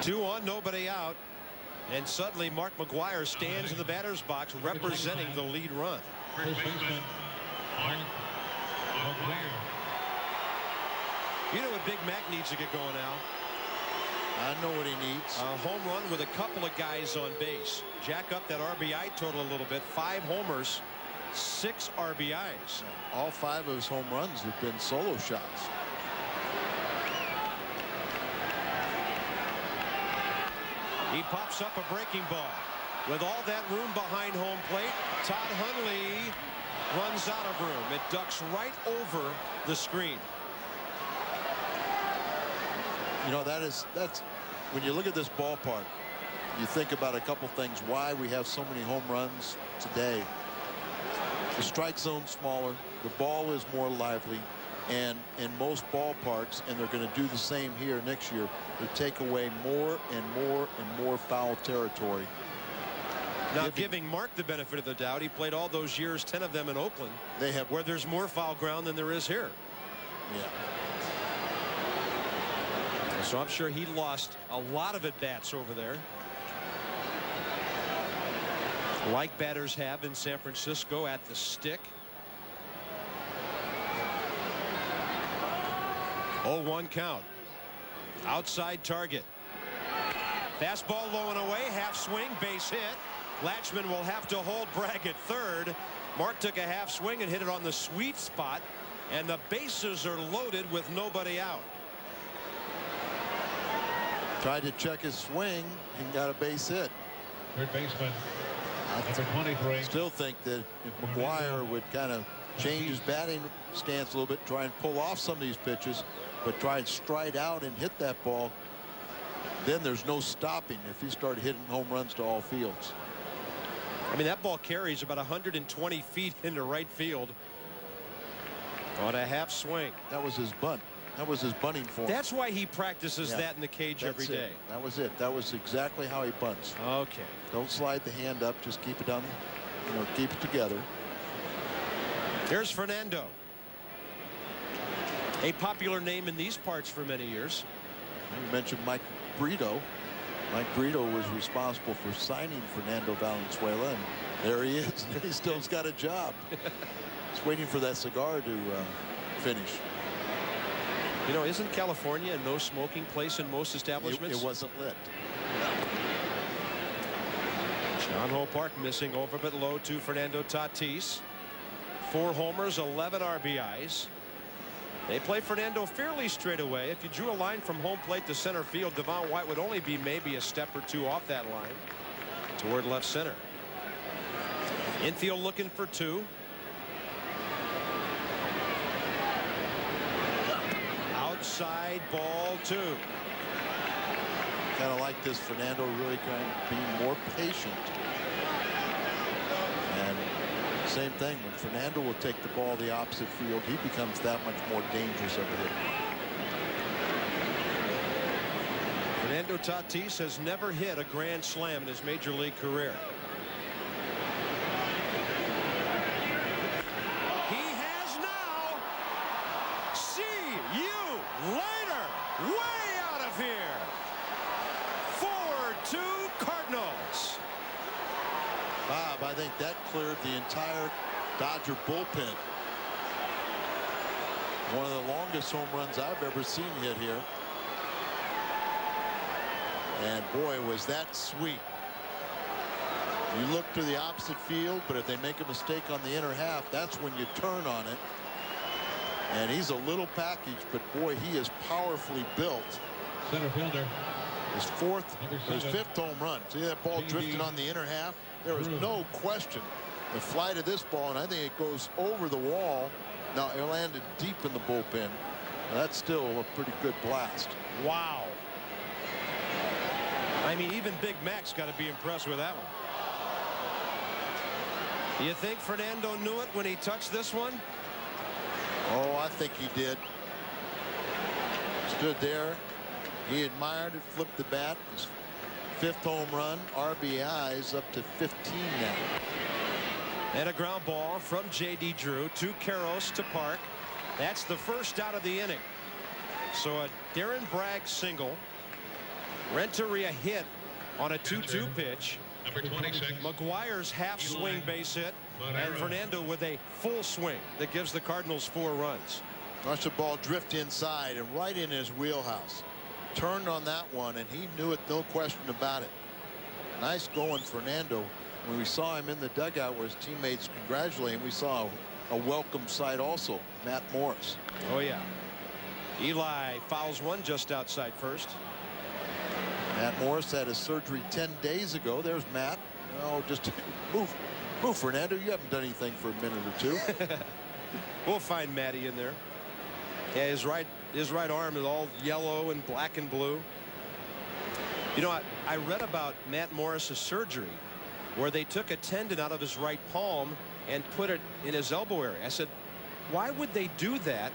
Two on, nobody out. And suddenly Mark McGuire stands in the batter's box representing the lead run. You know what Big Mac needs to get going now? I know what he needs. A home run with a couple of guys on base. Jack up that RBI total a little bit. 5 homers, 6 RBIs. All 5 of his home runs have been solo shots. He pops up a breaking ball. With all that room behind home plate, Todd Hundley runs out of room. It ducks right over the screen. You know, that's when you look at this ballpark, you think about a couple things. Why we have so many home runs today. The strike zone's smaller. The ball is more lively. And in most ballparks, and they're going to do the same here next year, they take away more and more and more foul territory. Now giving Mark the benefit of the doubt, he played all those years, 10 of them in Oakland, where there's more foul ground than there is here. Yeah. So I'm sure he lost a lot of at-bats over there, like batters have in San Francisco at the stick. 0-1 count. Outside target. Fastball low and away, half swing, base hit. Latchman will have to hold Bragg at third. Mark took a half swing and hit it on the sweet spot, and the bases are loaded with nobody out. Tried to check his swing and got a base hit. Third baseman, number 23. Still think that if McGuire would kind of change his batting stance a little bit, try and pull off some of these pitches, but try and stride out and hit that ball, then there's no stopping if he started hitting home runs to all fields. I mean, that ball carries about 120 feet into right field on a half swing. That was his bunt. That was his bunting form. That's why he practices that in the cage every day. That was it. That was exactly how he bunts. Okay. Don't slide the hand up. Just keep it down. Keep it together. Here's Fernando. A popular name in these parts for many years. You mentioned Mike Brito. Mike Brito was responsible for signing Fernando Valenzuela, and there he is. He still's got a job. He's waiting for that cigar to finish. You know, isn't California a no smoking place in most establishments? It wasn't lit. John Hole Park missing over but low to Fernando Tatis. 4 homers, 11 RBIs. They play Fernando fairly straight away. If you drew a line from home plate to center field, Devon White would only be maybe a step or two off that line toward left center. Infield looking for 2. Outside ball 2. Kind of like this, Fernando really kind of being more patient. And same thing, when Fernando will take the ball the opposite field, he becomes that much more dangerous of a hitter. Fernando Tatis has never hit a grand slam in his major league career. He has now. See you later. Way out of here. 4-2 Cardinals. Bob, I think that cleared the entire Dodger bullpen. One of the longest home runs I've ever seen hit here. And boy, was that sweet. You look to the opposite field, but if they make a mistake on the inner half, that's when you turn on it. And he's a little package, but boy, he is powerfully built. Center fielder. His 5th home run. See that ball drifting on the inner half? There was no question the flight of this ball, and I think it goes over the wall. Now it landed deep in the bullpen. That's still a pretty good blast. Wow. I mean, even Big Mac's got to be impressed with that one. Do you think Fernando knew it when he touched this one? Oh, I think he did. Stood there. He admired it, flipped the bat. His 5th home run, RBIs up to 15 now. And a ground ball from J.D. Drew to Karros to Park. That's the first out of the inning. So a Darren Bragg single. Renteria hit on a 2-2 pitch. Number 26. McGuire's half swing base hit. And Fernando with a full swing that gives the Cardinals 4 runs. Watch the ball drift inside and right in his wheelhouse. Turned on that one, and he knew it, no question about it. Nice going, Fernando. When we saw him in the dugout where his teammates congratulated him, we saw a welcome sight also. Matt Morris. Oh, yeah. Eli fouls one just outside first. Matt Morris had his surgery 10 days ago. There's Matt. Oh, just move, Fernando. You haven't done anything for a minute or 2. We'll find Matty in there. Yeah, his right arm is all yellow and black and blue. You know, I read about Matt Morris's surgery where they took a tendon out of his right palm and put it in his elbow area. I said, why would they do that?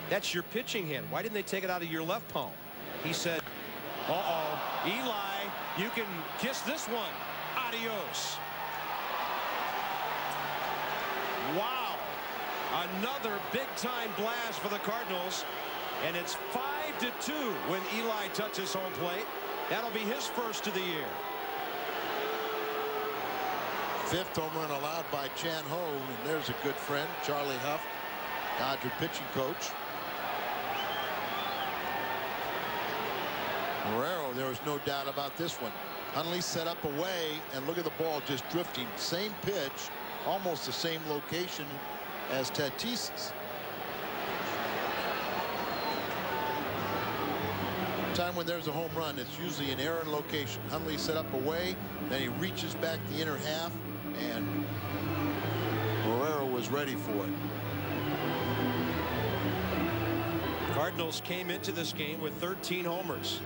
That's your pitching hand. Why didn't they take it out of your left palm? He said, uh-oh, Eli, you can kiss this one. Adios. Wow. Another big-time blast for the Cardinals. And it's 5-2 when Eli touches home plate. That'll be his first of the year. 5th home run allowed by Chan Ho, and there's a good friend, Charlie Huff, Dodger pitching coach. Guerrero, there was no doubt about this one. Hundley set up away, and look at the ball just drifting. Same pitch, almost the same location as Tatis's. Time when there's a home run, it's usually an error in location. Hundley set up away, then he reaches back the inner half, and Guerrero was ready for it. Cardinals came into this game with 13 homers.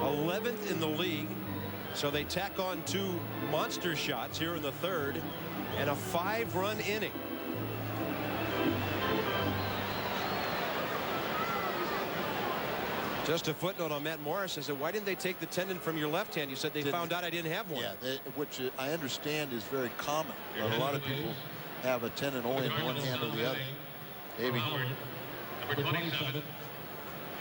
11th in the league. So they tack on 2 monster shots here in the 3rd and a 5-run inning. Just a footnote on Matt Morris. I said, why didn't they take the tendon from your left hand? You said they found out I didn't have one. Yeah, which I understand is very common. But a lot of people have a tendon only in one hand or the other. Maybe. Number 27,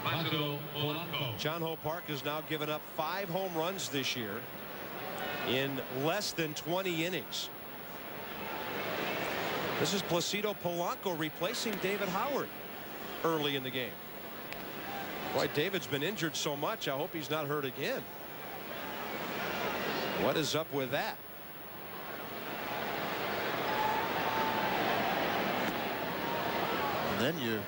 Placido Polanco. John Ho Park has now given up 5 home runs this year in less than 20 innings. This is Placido Polanco replacing David Howard early in the game. Boy, David's been injured so much. I hope he's not hurt again. What is up with that? And then you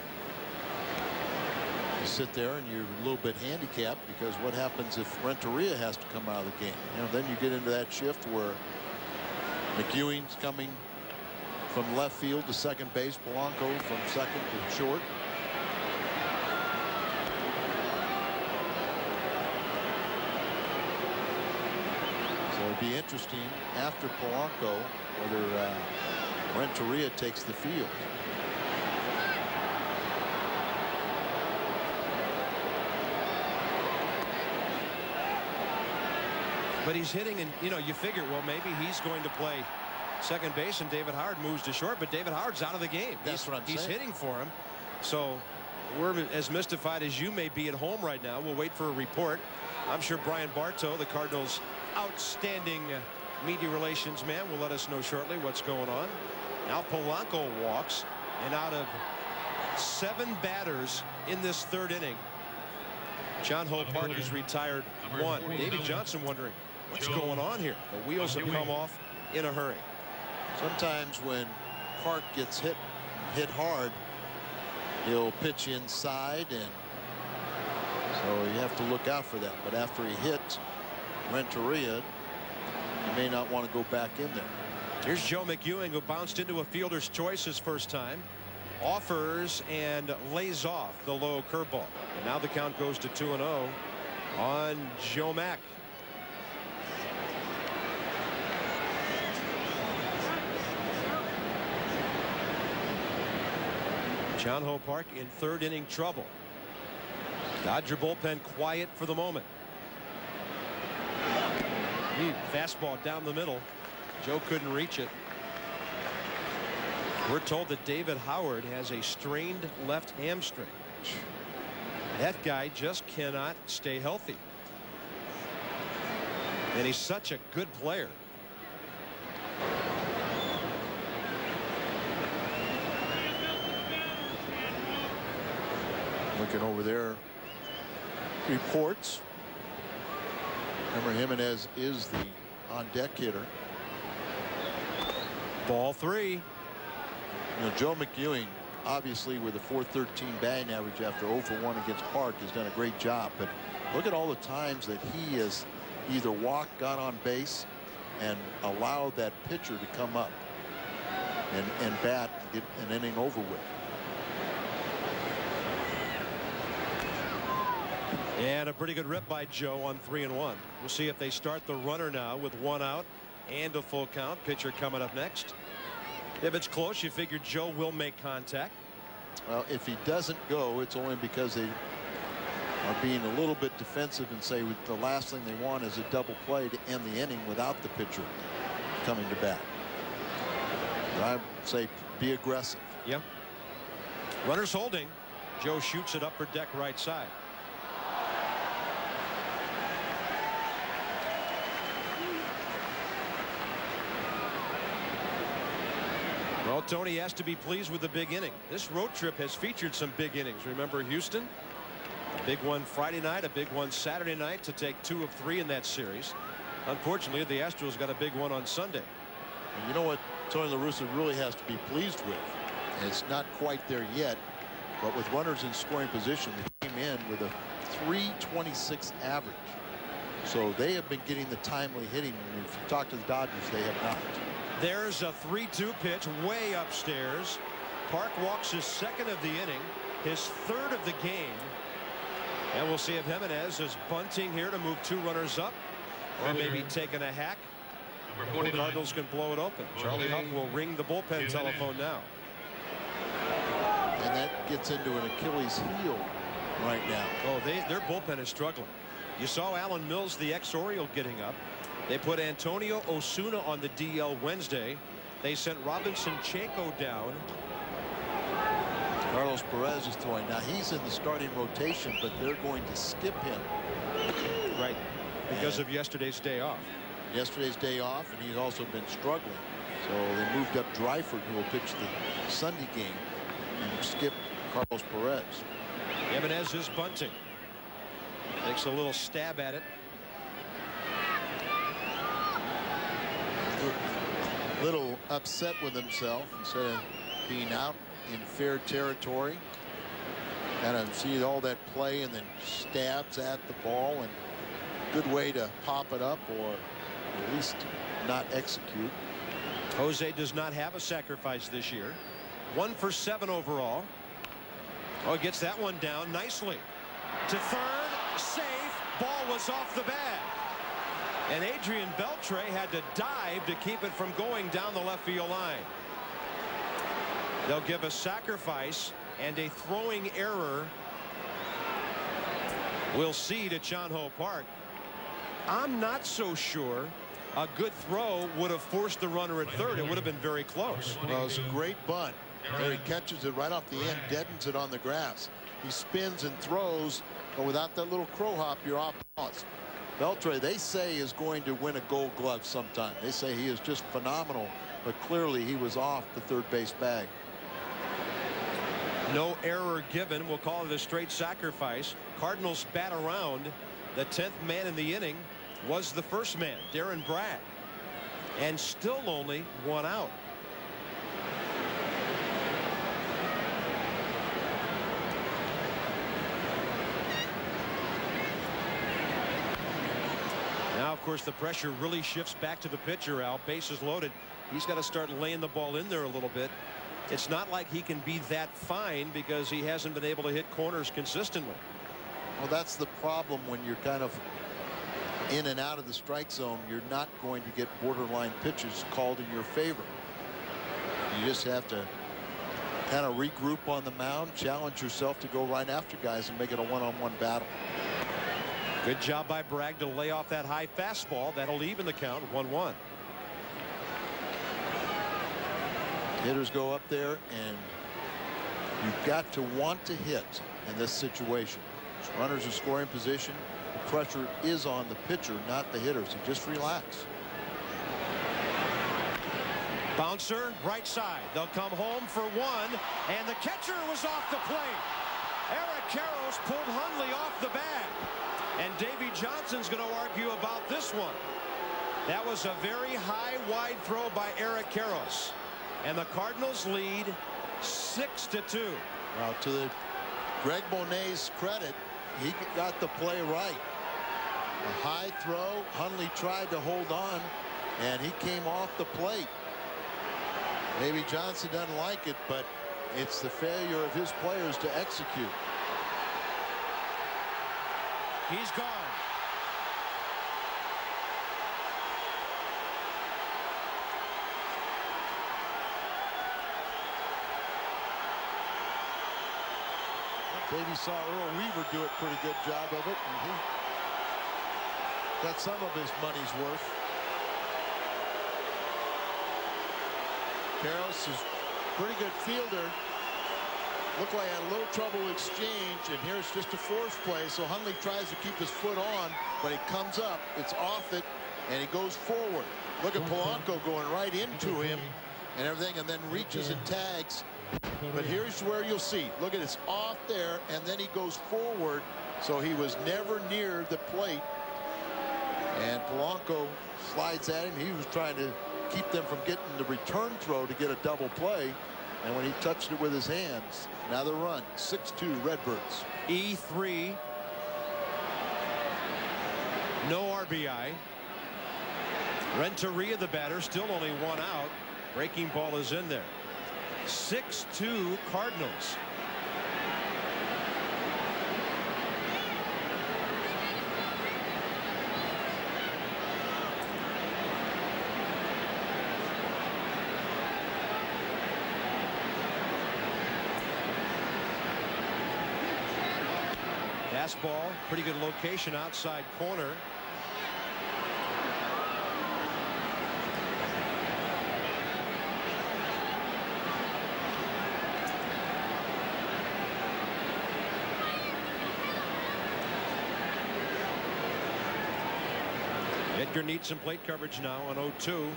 sit there and you're a little bit handicapped, because what happens if Renteria has to come out of the game? You know, then you get into that shift where McEwing's coming from left field to second base, Polanco from second to short. So it'd be interesting after Polanco whether Renteria takes the field. But he's hitting, and you know, you figure, well, maybe he's going to play second base and David Howard moves to short, but David Howard's out of the game. That's what I'm saying. He's hitting for him. So we're as mystified as you may be at home right now. We'll wait for a report. I'm sure Brian Bartow, the Cardinals' outstanding media relations man, will let us know shortly what's going on. Now Polanco walks, and out of 7 batters in this 3rd inning, John Ho Park is retired 1. David Johnson wondering what's going on here. The wheels have come off in a hurry. Sometimes when Park gets hit hard, he'll pitch inside, and so you have to look out for that. But after he hits Renteria, you may not want to go back in there. Here's Joe McEwing, who bounced into a fielder's choice his first time. Offers and lays off the low curveball. And now the count goes to 2-0 on Joe Mack. John Ho Park in 3rd inning trouble. Dodger bullpen quiet for the moment. Fastball down the middle. Joe couldn't reach it. We're told that David Howard has a strained left hamstring. That guy just cannot stay healthy. And he's such a good player. Looking over there, reports. Remember, Jimenez is the on-deck hitter. Ball 3. You know, Joe McEwing, obviously with a .413 batting average after 0 for 1 against Park, has done a great job. But look at all the times that he has either walked, got on base, and allowed that pitcher to come up and bat, get an inning over with. And a pretty good rip by Joe on 3-1. We'll see if they start the runner now with 1 out and a full count. Pitcher coming up next. If it's close, you figure Joe will make contact. Well, if he doesn't go, it's only because they are being a little bit defensive and say the last thing they want is a double play to end the inning without the pitcher coming to bat. I'd say be aggressive. Yep. Runners holding. Joe shoots it upper deck right side. Well, Tony has to be pleased with the big inning. This road trip has featured some big innings. Remember Houston? A big one Friday night, a big one Saturday night to take 2 of 3 in that series. Unfortunately, the Astros got a big one on Sunday. And you know what Tony La Russa really has to be pleased with? And it's not quite there yet, but with runners in scoring position, they came in with a .326 average. So they have been getting the timely hitting. And if you talk to the Dodgers, they have not. There's a 3-2 pitch way upstairs. Park walks his second of the inning, his third of the game. And we'll see if Jimenez is bunting here to move 2 runners up, or maybe taking a hack. The Cardinals can blow it open. Charlie Huff will ring the bullpen telephone now. And that gets into an Achilles heel right now. Oh, their bullpen is struggling. You saw Alan Mills, the ex-Oriole, getting up. They put Antonio Osuna on the DL Wednesday. They sent Robinson Chanko down. Carlos Perez is throwing. Now he's in the starting rotation, but they're going to skip him. Right. Because of yesterday's day off. Yesterday's day off, and he's also been struggling. So they moved up Dryford, who will pitch the Sunday game, and skip Carlos Perez. Jimenez is bunting. Takes a little stab at it. Little upset with himself instead of being out in fair territory. Kind of see all that play and then stabs at the ball, and good way to pop it up or at least not execute. Jose does not have a sacrifice this year. 1 for 7 overall. Oh, gets that one down nicely. To third, safe. Ball was off the bat. And Adrian Beltre had to dive to keep it from going down the left field line. They'll give a sacrifice and a throwing error. We'll see to Chan-Ho Park. I'm not so sure a good throw would have forced the runner at third. It would have been very close. Well, it's a great bunt. There he catches it right off the end, deadens it on the grass. He spins and throws, but without that little crow hop, you're off balance. Beltre, they say, is going to win a Gold Glove sometime. They say he is just phenomenal, but clearly he was off the third base bag. No error given. We'll call it a straight sacrifice. Cardinals bat around. The 10th man in the inning was the first man, Darren Bragg, and still only 1 out. Now, of course, the pressure really shifts back to the pitcher. Al, bases loaded. He's got to start laying the ball in there a little bit. It's not like he can be that fine because he hasn't been able to hit corners consistently. Well, that's the problem when you're kind of in and out of the strike zone. You're not going to get borderline pitches called in your favor. You just have to kind of regroup on the mound, challenge yourself to go right after guys and make it a one-on-one battle. Good job by Bragg to lay off that high fastball. That'll even the count 1-1. Hitters go up there, and you've got to want to hit in this situation. Runners are scoring position. The pressure is on the pitcher, not the hitter, so just relax. Bouncer right side. They'll come home for 1, and the catcher was off the plate. Eric Karros pulled Hundley off the bag, and Davy Johnson's going to argue about this one. That was a very high wide throw by Eric Karros, and the Cardinals lead 6-2. Well, to the Greg Bonet's credit, he got the play right. A high throw. Hundley tried to hold on, and he came off the plate. Maybe Johnson doesn't like it, but it's the failure of his players to execute. He's gone. Davey saw Earl Weaver do a pretty good job of it, and he got some of his money's worth. Karras is a pretty good fielder. Looked like he had a little trouble with exchange, and here's just a force play. So Hundley tries to keep his foot on, but he comes up, it's off it, and he goes forward. Look at Polanco going right into him and everything, and then reaches and tags. But here's where you'll see. Look at it's off there, and then he goes forward. So he was never near the plate. And Polanco slides at him. He was trying to keep them from getting the return throw to get a double play. And when he touched it with his hands, another run. 6-2 Redbirds. E3. No RBI. Renteria, the batter, still only one out. Breaking ball is in there. 6-2 Cardinals. Fastball, pretty good location outside corner. Edgar needs some plate coverage now on 0-2.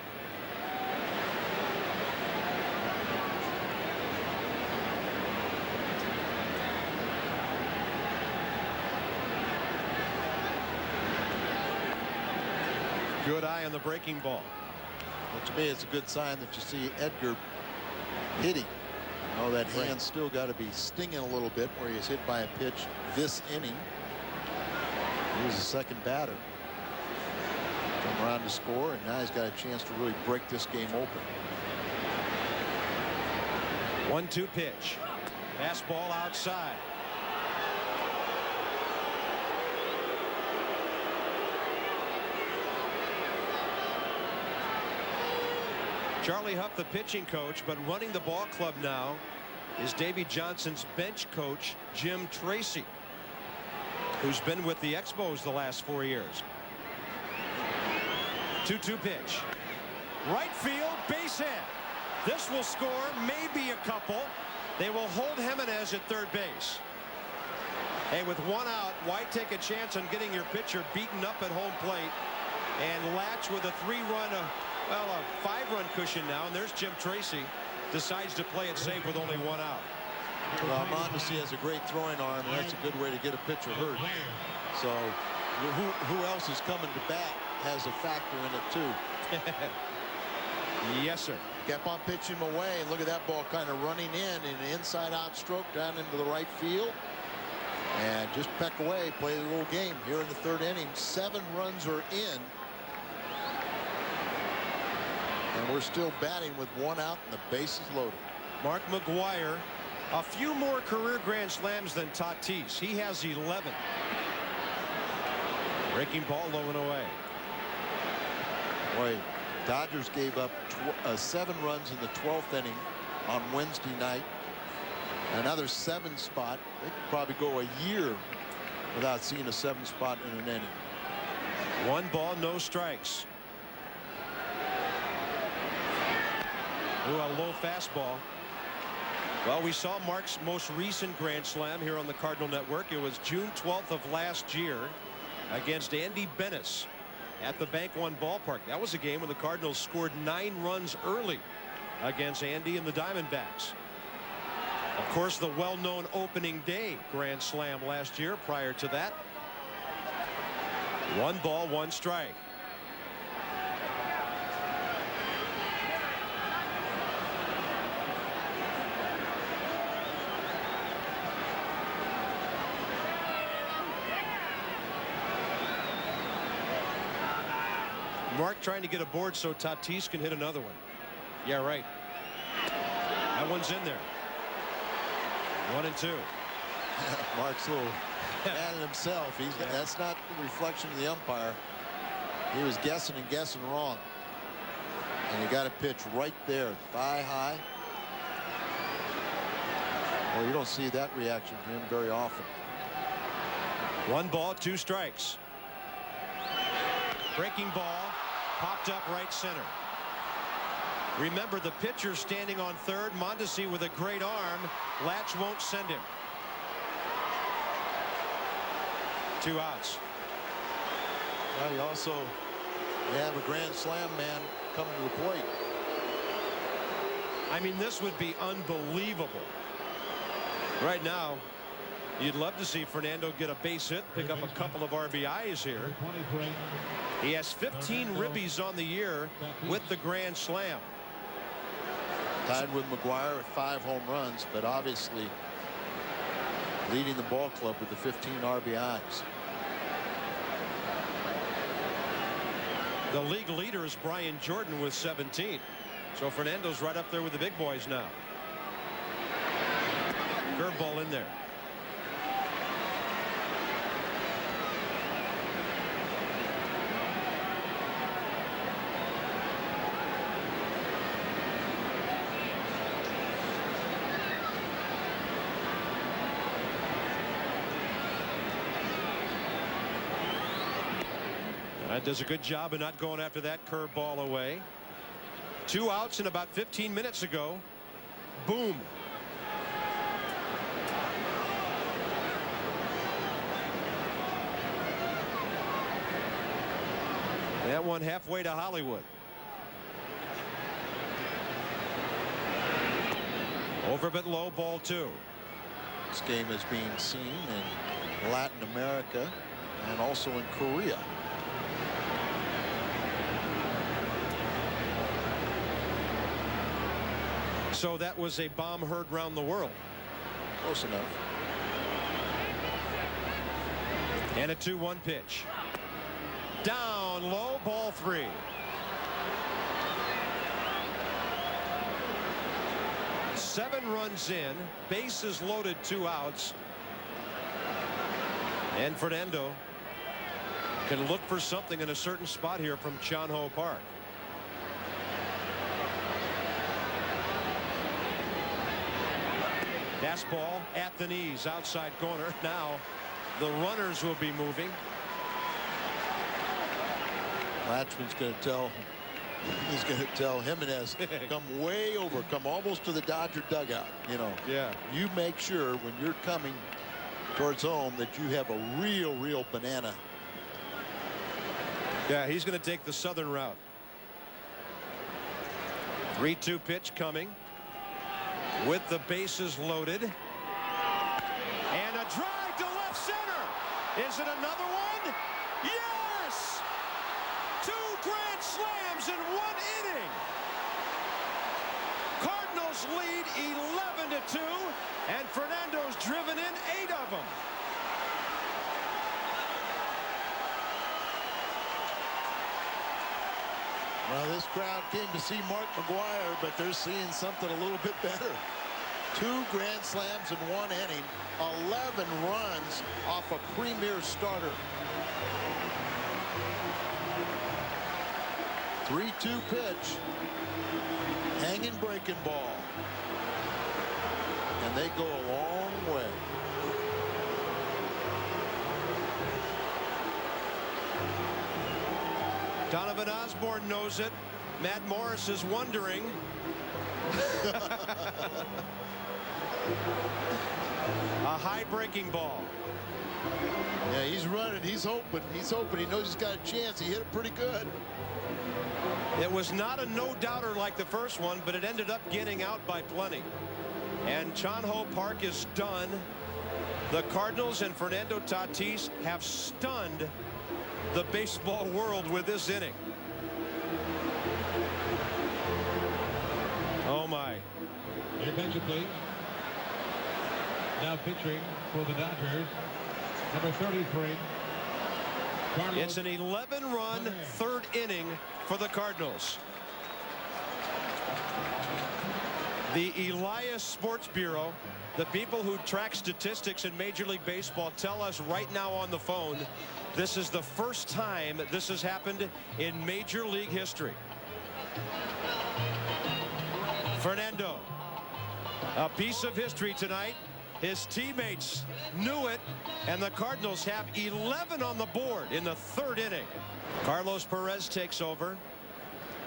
Good eye on the breaking ball. Well, to me, it's a good sign that you see Edgar hitting. Oh, that hand's still got to be stinging a little bit where he's hit by a pitch this inning. He was the second batter. Come around to score, and now he's got a chance to really break this game open. 1-2 pitch. Fastball outside. Charlie Huff, the pitching coach, but running the ball club now is Davey Johnson's bench coach, Jim Tracy, who's been with the Expos the last 4 years. 2-2 pitch. Right field, base hit. This will score maybe a couple. They will hold Jimenez at third base. Hey, with one out, why take a chance on getting your pitcher beaten up at home plate and latch with a 3-run, well, a 5-run cushion now, and there's Jim Tracy. Decides to play it safe with only one out. Well, Mondesi has a great throwing arm, and that's a good way to get a pitcher hurt. So who else is coming to bat has a factor in it too. Yes, sir. Kept on pitching him away, and look at that ball kind of running in an inside-out stroke down into the right field. And just peck away, play the little game here in the third inning. 7 runs are in. And we're still batting with 1 out and the bases loaded. Mark McGwire, a few more career grand slams than Tatis. He has 11. Breaking ball low and away. Boy, Dodgers gave up 7 runs in the 12th inning on Wednesday night. Another 7 spot. They could probably go a year without seeing a 7 spot in an inning. 1 ball, no strikes. Ooh, a low fastball. Well, we saw Mark's most recent grand slam here on the Cardinal Network. It was June 12th of last year against Andy Bennis at the Bank One ballpark. That was a game when the Cardinals scored 9 runs early against Andy and the Diamondbacks. Of course, the well-known opening day grand slam last year. Prior to that, 1 ball, 1 strike. Mark trying to get aboard so Tatis can hit another one. Yeah, right. That one's in there. 1-2. Mark's a little mad at himself. That's not the reflection of the umpire. He was guessing and guessing wrong. And he got a pitch right there, thigh high. Well, you don't see that reaction from him very often. 1 ball, 2 strikes. Breaking ball, popped up right center. Remember, the pitcher standing on third. Mondesi with a great arm. Latch won't send him. 2 outs. Well, you also have a grand slam man coming to the plate. I mean, this would be unbelievable. Right now, you'd love to see Fernando get a base hit, pick up a couple of RBIs here. He has 15 ribbies on the year with the grand slam. Tied with McGuire at 5 home runs, but obviously leading the ball club with the 15 RBIs. The league leader is Brian Jordan with 17. So Fernando's right up there with the big boys now. Curveball in there. That does a good job of not going after that curveball away. 2 outs in about 15 minutes ago. Boom. That one halfway to Hollywood. Over but low, ball 2. This game is being seen in Latin America and also in Korea. So that was a bomb heard round the world. Close enough. And a 2-1 pitch. Down low, ball 3. Seven runs in, bases loaded, 2 outs. And Fernando can look for something in a certain spot here from Chan Ho Park. Fastball at the knees, outside corner. Now the runners will be moving. Latchman's going to tell, he's going to tell Jimenez, come way over, come almost to the Dodger dugout. You know, Yeah. you make sure when you're coming towards home that you have a real banana. Yeah, he's going to take the southern route. 3-2 pitch coming with the bases loaded. And a drive to left center. Is it another one? Yes! 2 grand slams in 1 inning. Cardinals lead 11-2, and Fernando's driven in 8 of them. Well, this crowd came to see Mark McGuire, but they're seeing something a little bit better. 2 grand slams in 1 inning, 11 runs off a premier starter. 3-2 pitch, hanging breaking ball, and they go a long way. Donovan Osborne knows it. Matt Morris is wondering. A high breaking ball. Yeah, he's running. He's hoping. He knows he's got a chance. He hit it pretty good. It was not a no-doubter like the first one, but it ended up getting out by plenty. And Chan Ho Park is done. The Cardinals and Fernando Tatis have stunned the baseball world with this inning. Oh my. Attention, please. Now pitching for the Dodgers, number 33. Carlos. It's an 11-run third inning for the Cardinals. The Elias Sports Bureau, the people who track statistics in Major League Baseball, tell us right now on the phone this is the first time this has happened in Major League history. Fernando, a piece of history tonight. His teammates knew it, and the Cardinals have 11 on the board in the third inning. Carlos Perez takes over.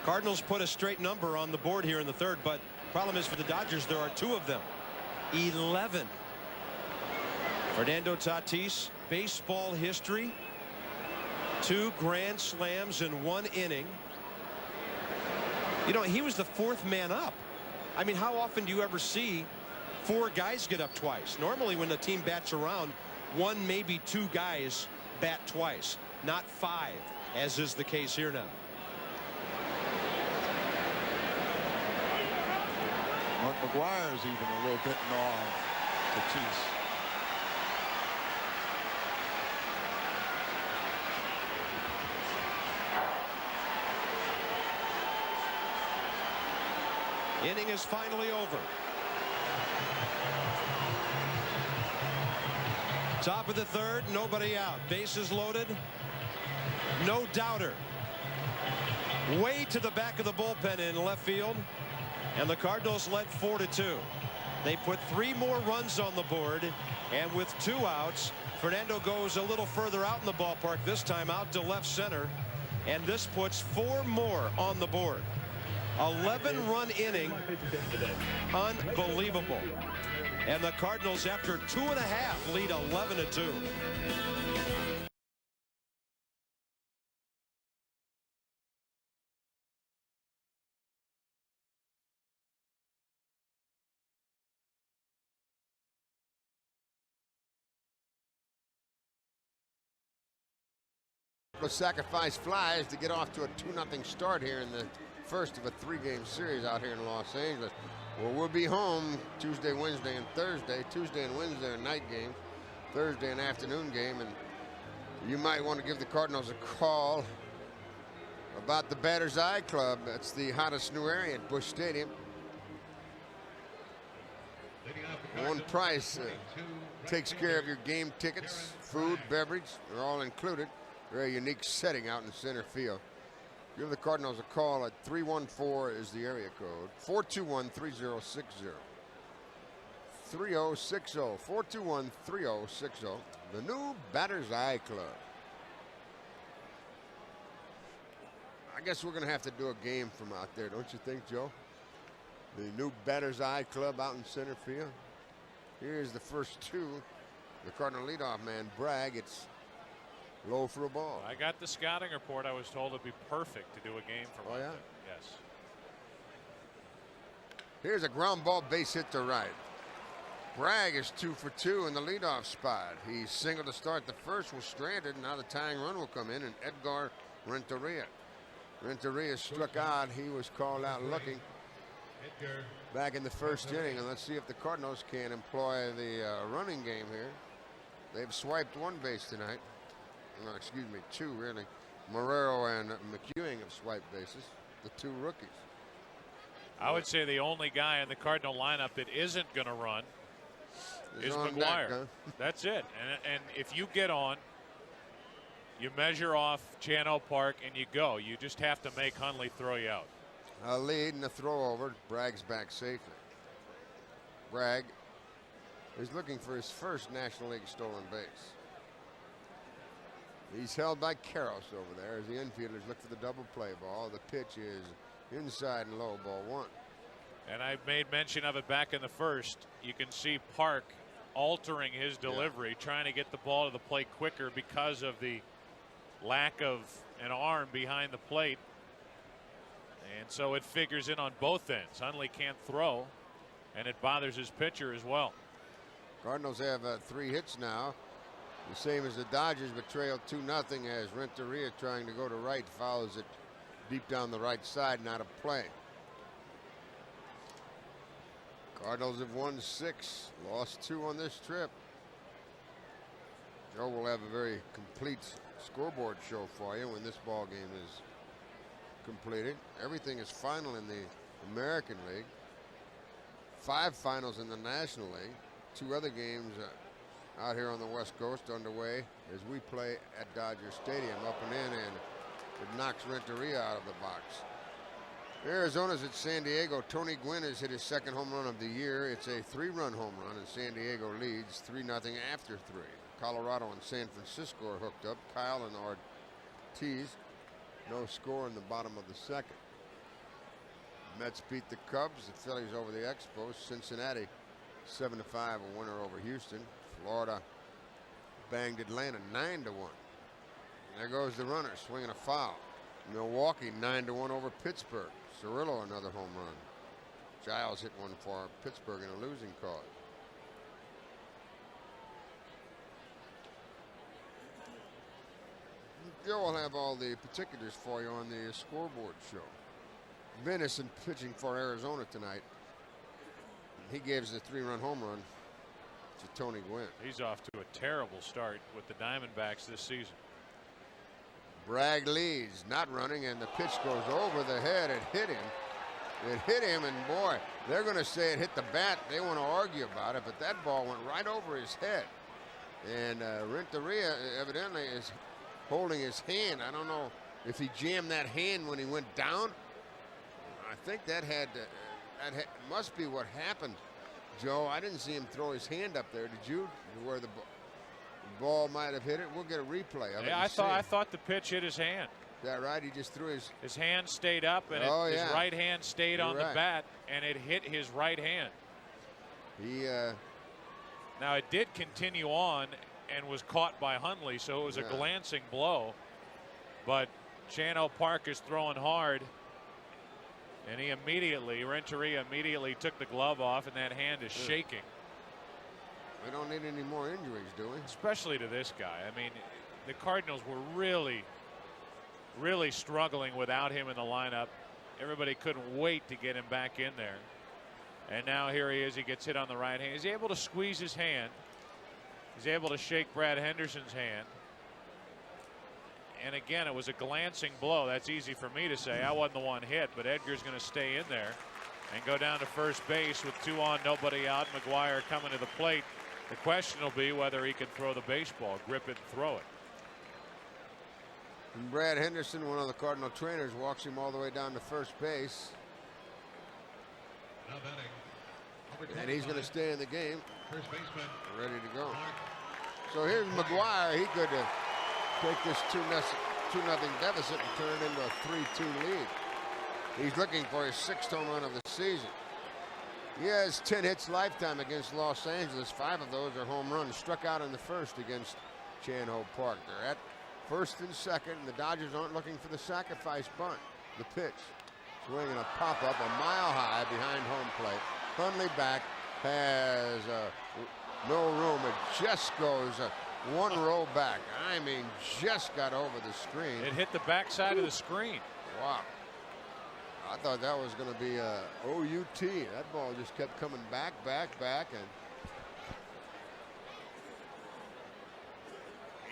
Cardinals put a straight number on the board here in the third, but problem is for the Dodgers, there are 2 of them. 11. Fernando Tatis, baseball history, 2 grand slams in 1 inning. You know, he was the 4th man up. I mean, how often do you ever see 4 guys get up twice? Normally when the team bats around, 1, maybe 2 guys bat twice, not 5, as is the case here now. Mark McGuire's even a little bit in awe of Tatis. Inning is finally over. Top of the third, nobody out. Bases loaded. No doubter. Way to the back of the bullpen in left field. And the Cardinals led 4-2. They put 3 more runs on the board. And with 2 outs, Fernando goes a little further out in the ballpark, this time out to left center. And this puts 4 more on the board. 11-run inning. Unbelievable. And the Cardinals, after 2.5, lead 11-2. Sacrifice flies to get off to a 2-0 start here in the first of a 3-game series out here in Los Angeles. Well, we'll be home Tuesday, Wednesday, and Thursday. Tuesday and Wednesday are night games. Thursday an afternoon game, and you might want to give the Cardinals a call about the Batter's Eye Club. That's the hottest new area at Busch Stadium. One price takes care of your game tickets, food, beverage. They're all included. Very unique setting out in center field. Give the Cardinals a call at 314 is the area code. 421-3060. 3060. 421-3060. The new Batter's Eye Club. I guess we're going to have to do a game from out there, don't you think, Joe? The new Batter's Eye Club out in center field. Here's the first 2. The Cardinal leadoff man, Bragg. It's low for a ball. I got the scouting report. I was told it'd be perfect to do a game from out there. Yes. Here's a ground ball base hit to right. Bragg is 2 for 2 in the leadoff spot. He singled to start the first, was stranded. Now the tying run will come in, and Edgar Renteria. Renteria struck out. He was called out looking back in the first inning. And let's see if the Cardinals can employ the running game here. They've swiped 1 base tonight. No, excuse me, 2 really. Marrero and McEwing have swiped bases, the 2 rookies. I would say the only guy in the Cardinal lineup that isn't going to run is McGuire. Huh? That's it. And if you get on, you measure off Chano Park and you go. You just have to make Hundley throw you out. A lead and a throw over. Bragg's back safely. Bragg is looking for his first National League stolen base. He's held by Karros over there as the infielders look for the double play ball. The pitch is inside and low, ball 1. And I made mention of it back in the first. You can see Park altering his delivery, trying to get the ball to the plate quicker because of the lack of an arm behind the plate. And so it figures in on both ends. Hundley can't throw, and it bothers his pitcher as well. Cardinals have 3 hits now. The same as the Dodgers, but trailed 2-0 as Renteria, trying to go to right, fouls it deep down the right side, not a play. Cardinals have won 6, lost 2 on this trip. Joe will have a very complete scoreboard show for you when this ball game is completed. Everything is final in the American League. 5 finals in the National League. 2 other games out here on the West Coast underway as we play at Dodger Stadium. Up and in, and it knocks Renteria out of the box. Arizona's at San Diego. Tony Gwynn has hit his 2nd home run of the year. It's a 3-run home run, and San Diego leads 3-0 after 3. Colorado and San Francisco are hooked up. Kyle and Ortiz, no score in the bottom of the 2nd. Mets beat the Cubs. The Phillies over the Expos. Cincinnati 7-5, a winner over Houston. Florida banged Atlanta 9-1. There goes the runner swinging a foul. Milwaukee 9-1 over Pittsburgh. Cirillo another home run. Giles hit one for Pittsburgh in a losing cause. Joe will have all the particulars for you on the scoreboard show. Venison pitching for Arizona tonight. He gives the 3-run home run to Tony Gwynn. He's off to a terrible start with the Diamondbacks this season. Bragg leads, not running, and the pitch goes over the head. It hit him. It hit him, and boy, they're going to say it hit the bat. They want to argue about it, but that ball went right over his head. And Renteria evidently is holding his hand. I don't know if he jammed that hand when he went down. I think that must be what happened, Joe. I didn't see him throw his hand up there. Did you? Where the ball might have hit it. We'll get a replay of it. Yeah, I thought the pitch hit his hand. Is that right? He just threw his hand stayed up, and his right hand stayed on the bat, and it hit his right hand. Now it did continue on and was caught by Hundley, so it was a glancing blow. But Chano Park is throwing hard, and Renteria immediately took the glove off, and that hand is shaking. We don't need any more injuries, do we? Especially to this guy. I mean, the Cardinals were really struggling without him in the lineup. Everybody couldn't wait to get him back in there. And now here he is. He gets hit on the right hand. He's able to squeeze his hand. He's able to shake Brad Henderson's hand. And again, it was a glancing blow. That's easy for me to say. I wasn't the one hit, but Edgar's going to stay in there and go down to first base with 2 on, nobody out. McGuire coming to the plate. The question will be whether he can throw the baseball, grip it, and throw it. And Brad Henderson, one of the Cardinal trainers, walks him all the way down to first base. Now batting. And he's going to stay in the game. First baseman. Ready to go. So here's McGuire. He could take this 2-0 deficit and turn it into a 3-2 lead. He's looking for his 6th home run of the season. He has 10 hits lifetime against Los Angeles. 5 of those are home runs. Struck out in the first against Chan-Ho Park. They're at first and second, and the Dodgers aren't looking for the sacrifice bunt. The pitch. Swinging a pop-up a mile high behind home plate. Hundley back, has no room. It just goes 1 row back. I mean, just got over the screen. It hit the backside of the screen. Wow. I thought that was going to be a OUT. That ball just kept coming back, and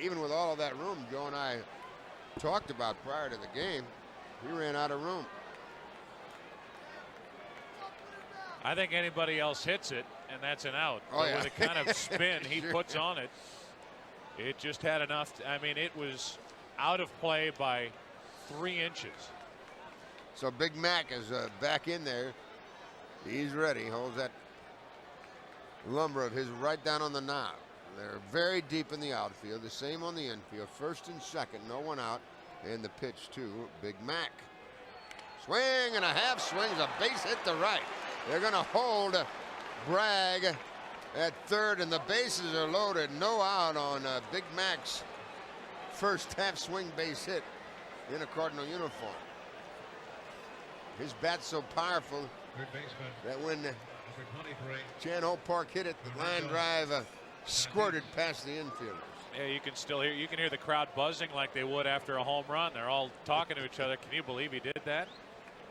even with all of that room Joe and I talked about prior to the game, he ran out of room. I think anybody else hits it, and that's an out. Oh, but yeah. with the kind of spin he Sure. puts on it, it just had enough. I mean, it was out of play by 3 inches. So Big Mac is back in there. He's ready. Holds that lumber of his right down on the knob. They're very deep in the outfield. The same on the infield. First and second. No one out. And the pitch to Big Mac. Swing and a half. Swings a base hit to right. They're going to hold Bragg at third, and the bases are loaded. No out on Big Mac's first half swing base hit in a Cardinal uniform. His bat's so powerful Third baseman. that when Number 23. Chan-Ho Park hit it, the line drive squirted past the infielders. Yeah, you can still hear the crowd buzzing like they would after a home run. They're all talking to each other. Can you believe he did that?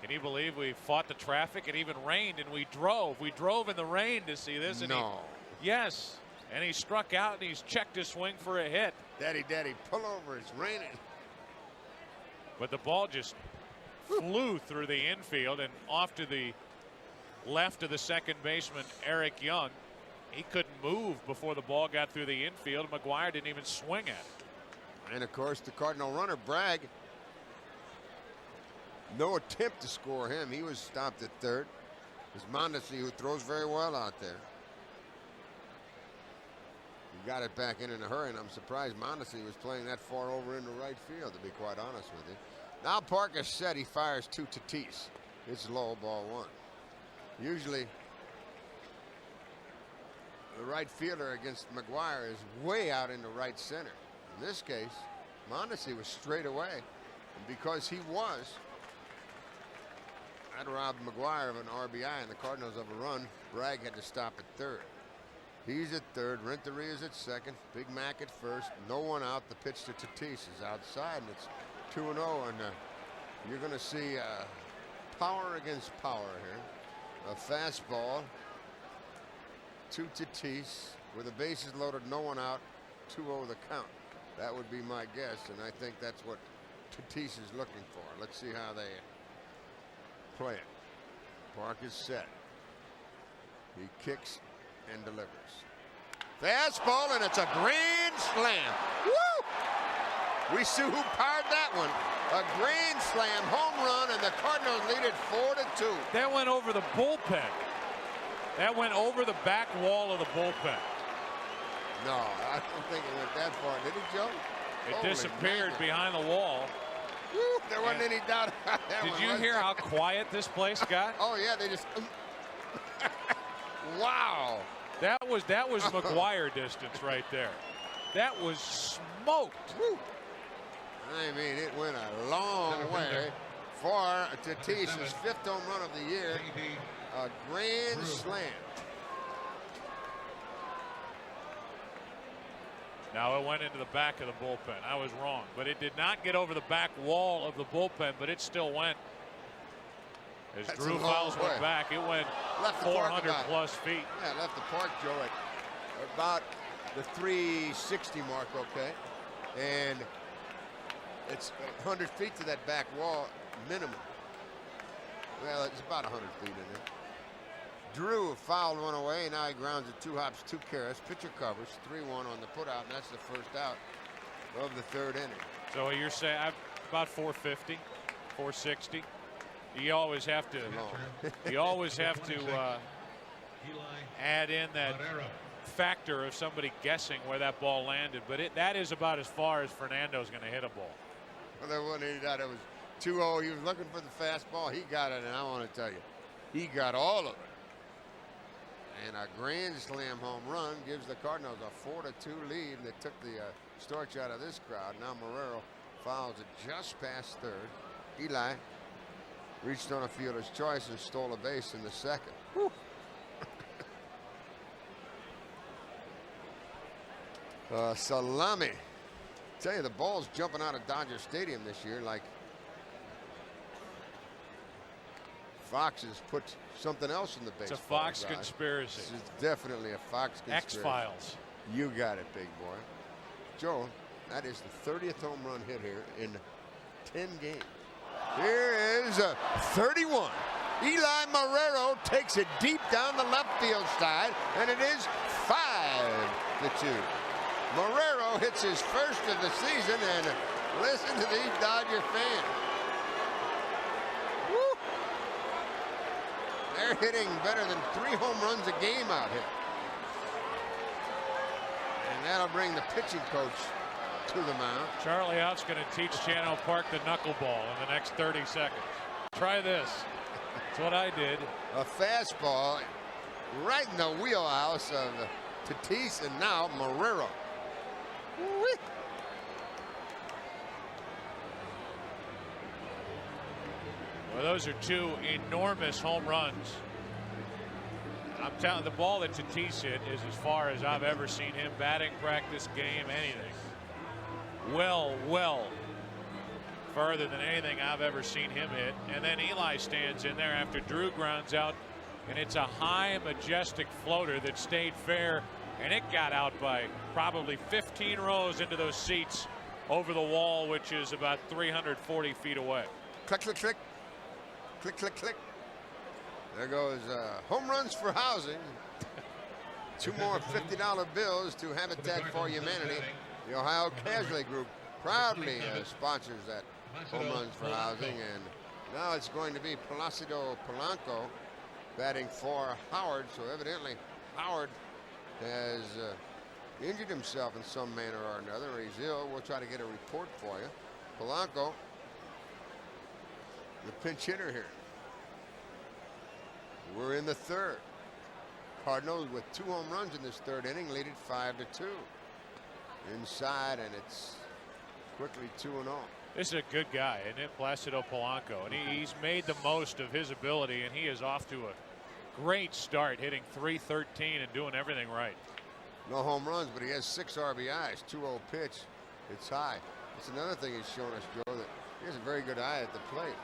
Can you believe we fought the traffic? It even rained, and we drove. We drove in the rain to see this. And No. Yes, and he struck out, and he's checked his swing for a hit. Daddy, pull over. It's raining. But the ball just flew through the infield and off to the left of the second baseman, Eric Young. He couldn't move before the ball got through the infield. McGuire didn't even swing at it. And, of course, the Cardinal runner, Bragg, no attempt to score him. He was stopped at third. It's Mondesi, who throws very well out there. He got it back in a hurry, and I'm surprised Mondesi was playing that far over into right field, to be quite honest with you. Now Park is set. He fires 2 Tatis. It's low, ball one. Usually the right fielder against McGuire is way out into right center. In this case, Mondesi was straight away. And because he was, that robbed McGuire of an RBI and the Cardinals of a run. Bragg had to stop at third. He's at third. Renteria's at second. Big Mac at first. No one out. The pitch to Tatis is outside, and it's 2-0. And you're going to see power against power here. A fastball to Tatis with the bases loaded, no one out. 2-0 the count. That would be my guess, and I think that's what Tatis is looking for. Let's see how they play it. Park is set. He kicks and delivers. Fastball, and it's a grand slam. Woo! We see who powered that one. A grand slam home run, and the Cardinals lead it 4-2. That went over the bullpen. That went over the back wall of the bullpen. No, I don't think it went that far, did it, Joe? It Holy disappeared man. behind the wall. Woo, there wasn't any doubt about that. Did one, you was hear there? how quiet this place got? Oh yeah, they just. Wow. That was McGuire distance right there. That was smoked. Woo. I mean, it went a long way for Tatis' fifth home run of the year. A grand slam. Now it went into the back of the bullpen. I was wrong, but it did not get over the back wall of the bullpen, but it still went. As That's Drew a long Fowles way. went back, it went Left the park 400 about- plus feet. Yeah, left the park, Joe, at about the 360 mark, okay? And it's 100 feet to that back wall minimum. Well, it's about 100 feet in there. Drew fouled one away. Now he grounds it 2 hops, 2 carrots. Pitcher covers 3-1 on the putout, and that's the first out of the third inning. So you're saying about 450, 460. You always have to. You always have to add in that factor of somebody guessing where that ball landed. But that is about as far as Fernando's going to hit a ball. Well, there wasn't any doubt. It was 2-0. He was looking for the fastball. He got it, and I want to tell you, he got all of it. And a grand slam home run gives the Cardinals a 4-2 lead. They took the starch out of this crowd. Now Marrero fouls it just past third. Eli reached on a fielder's choice and stole a base in the second. Salami. Tell you, the ball's jumping out of Dodger Stadium this year like Fox has put something else in the baseball. It's a Fox guys. conspiracy. This is definitely a Fox conspiracy. X-Files. You got it, big boy. Joe, that is the 30th home run hit here in 10 games. Here is a 31. Eli Marrero takes it deep down the left field side, and it is 5-2. Marrero hits his first of the season, and listen to these Dodger fans. Woo. They're hitting better than 3 home runs a game out here. And that'll bring the pitching coach to the mound. Charlie Out's going to teach Chano Park the knuckleball in the next 30 seconds. Try this. That's what I did. A fastball right in the wheelhouse of Tatis, and now Marrero. Woo-wee. Well, those are 2 enormous home runs. I'm telling you, the ball that Tatis hit is as far as I've ever seen him. Batting practice, game, anything. Well further than anything I've ever seen him hit. And then Eli stands in there after Drew grounds out, and it's a high, majestic floater that stayed fair, and it got out by probably 15 rows into those seats over the wall, which is about 340 feet away. Click, click, click. Click, click, click. There goes home runs for housing. 2 more $50 bills to Habitat for Humanity. The Ohio Casualty Group proudly sponsors that home runs for housing. And now it's going to be Placido Polanco batting for Howard. So evidently Howard has injured himself in some manner or another. He's ill. We'll try to get a report for you. Polanco, the pinch hitter here. We're in the third. Cardinals with 2 home runs in this third inning, lead it 5-2. Inside, and it's quickly 2-0. This is a good guy, isn't it, Placido Polanco? And he's made the most of his ability, and he is off to a great start, hitting .313 and doing everything right. No home runs, but he has 6 RBIs, 2-0 pitch. It's high. That's another thing he's shown us, Joe, that he has a very good eye at the plate.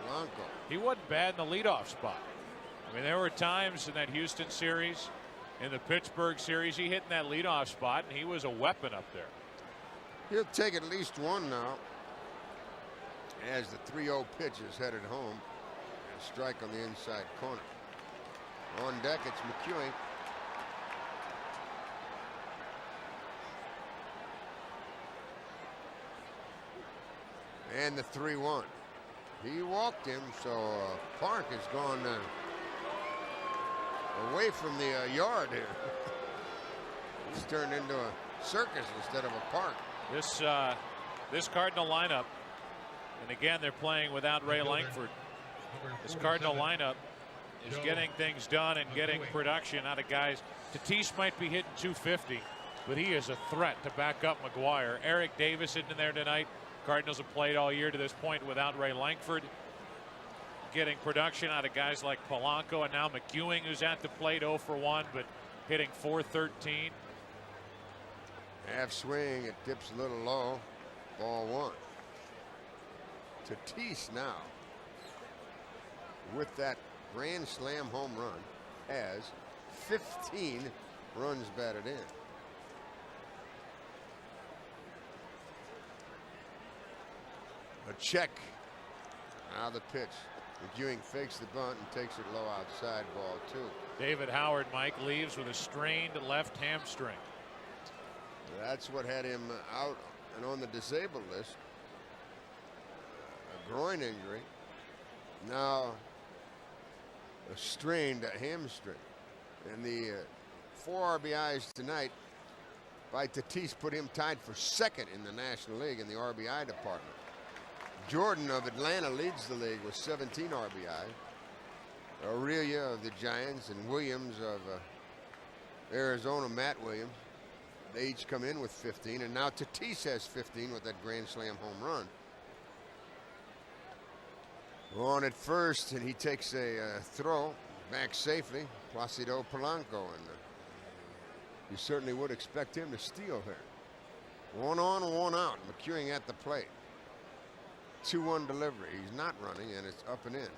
Polanco. He wasn't bad in the leadoff spot. I mean, there were times in that Houston series, in the Pittsburgh series, he hit in that leadoff spot, and he was a weapon up there. He'll take at least one now as the 3-0 pitch is headed home. A strike on the inside corner. On deck, it's McEwing. And the 3-1. He walked him, so Park has gone away from the yard here. He's turned into a circus instead of a park. This Cardinal lineup, and again they're playing without Ray Langford. This Cardinal lineup is getting things done and getting production out of guys. Tatis might be hitting .250, but he is a threat to back up McGuire. Eric Davis isn't in there tonight. Cardinals have played all year to this point without Ray Langford. Getting production out of guys like Polanco, and now McEwing, who's at the plate 0 for 1, but hitting .413. Half swing, it dips a little low. Ball 1. Tatis now, with that grand slam home run, has 15 runs batted in. A check. Now the pitch. McEwing fakes the bunt and takes it low outside, ball 2. David Howard, Mike, leaves with a strained left hamstring. That's what had him out and on the disabled list. A groin injury. Now a strained hamstring. And the 4 RBIs tonight by Tatis put him tied for 2nd in the National League in the RBI department. Jordan of Atlanta leads the league with 17 RBI. Aurelia of the Giants and Williams of Arizona, Matt Williams, they each come in with 15, and now Tatis has 15 with that grand slam home run. On at first, and he takes a throw back safely. Placido Polanco, and you certainly would expect him to steal here. 1 on, 1 out. McEwing at the plate. 2-1 delivery. He's not running, and it's up and in.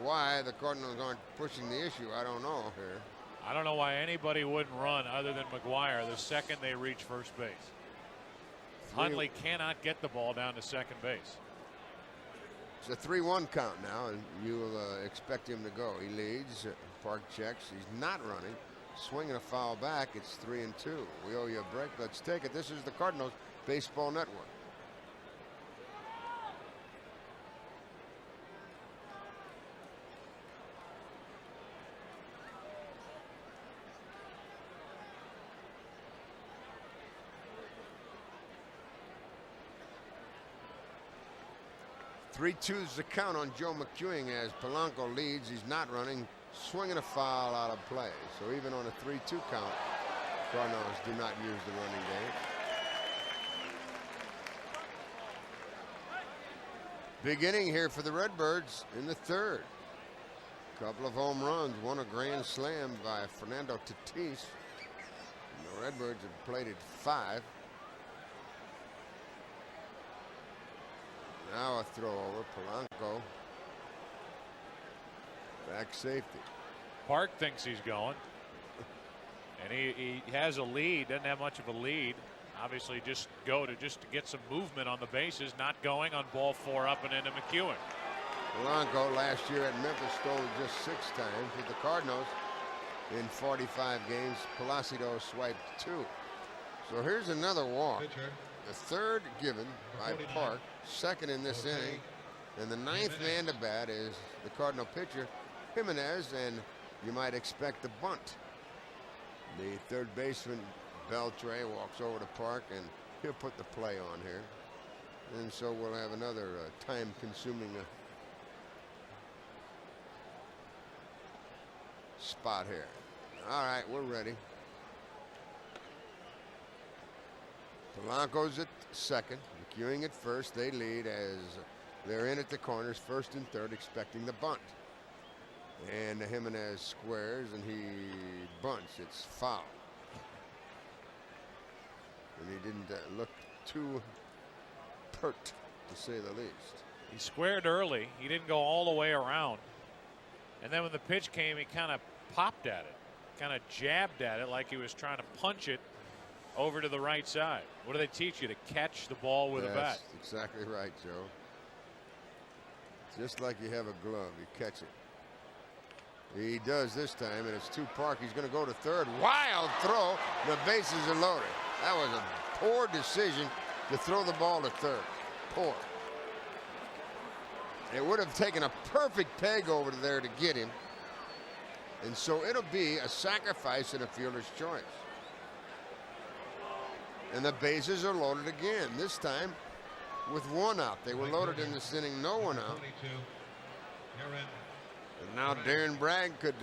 Why the Cardinals aren't pushing the issue, I don't know here. I don't know why anybody wouldn't run other than McGuire the second they reach first base. Hundley cannot get the ball down to second base. It's a 3-1 count now, and you'll expect him to go. He leads. Park checks. He's not running. Swinging a foul back. It's 3-2. We owe you a break. Let's take it. This is the Cardinals Baseball Network. Three-2's the count on Joe McEwing as Polanco leads. He's not running, swinging a foul out of play. So even on a 3-2 count, Cardinals do not use the running game. Beginning here for the Redbirds in the third. Couple of home runs, one a grand slam by Fernando Tatis. The Redbirds have played it 5. Now a throw over. Polanco. Back safety. Park thinks he's going. And he has a lead, doesn't have much of a lead. Obviously just to get some movement on the bases, not going on ball 4 up and into McEwing. Polanco last year at Memphis stole just 6 times. With the Cardinals in 45 games, Placido swiped 2. So here's another walk. The third given by Park, 2nd in this inning, and the 9th man to bat is the Cardinal pitcher Jimenez, and you might expect a bunt. The third baseman Beltre walks over to Park, and he'll put the play on here, and so we'll have another time-consuming spot here. All right, we're ready. Polanco's at second, McEwing at first. They lead as they're in at the corners, first and third, expecting the bunt. And Jimenez squares, and he bunts. It's foul. And he didn't look too pert, to say the least. He squared early. He didn't go all the way around. And then when the pitch came, he kind of popped at it, kind of jabbed at it like he was trying to punch it over to the right side. What do they teach you? To catch the ball with a bat. That's exactly right, Joe. Just like you have a glove, you catch it. He does this time, and it's 2 Park. He's going to go to third. Wild throw. The bases are loaded. That was a poor decision to throw the ball to third. Poor. It would have taken a perfect peg over there to get him. And so it'll be a sacrifice and a fielder's choice. And the bases are loaded again, this time with 1 out. They were loaded in this inning, no 1 out. And now Darren Bragg could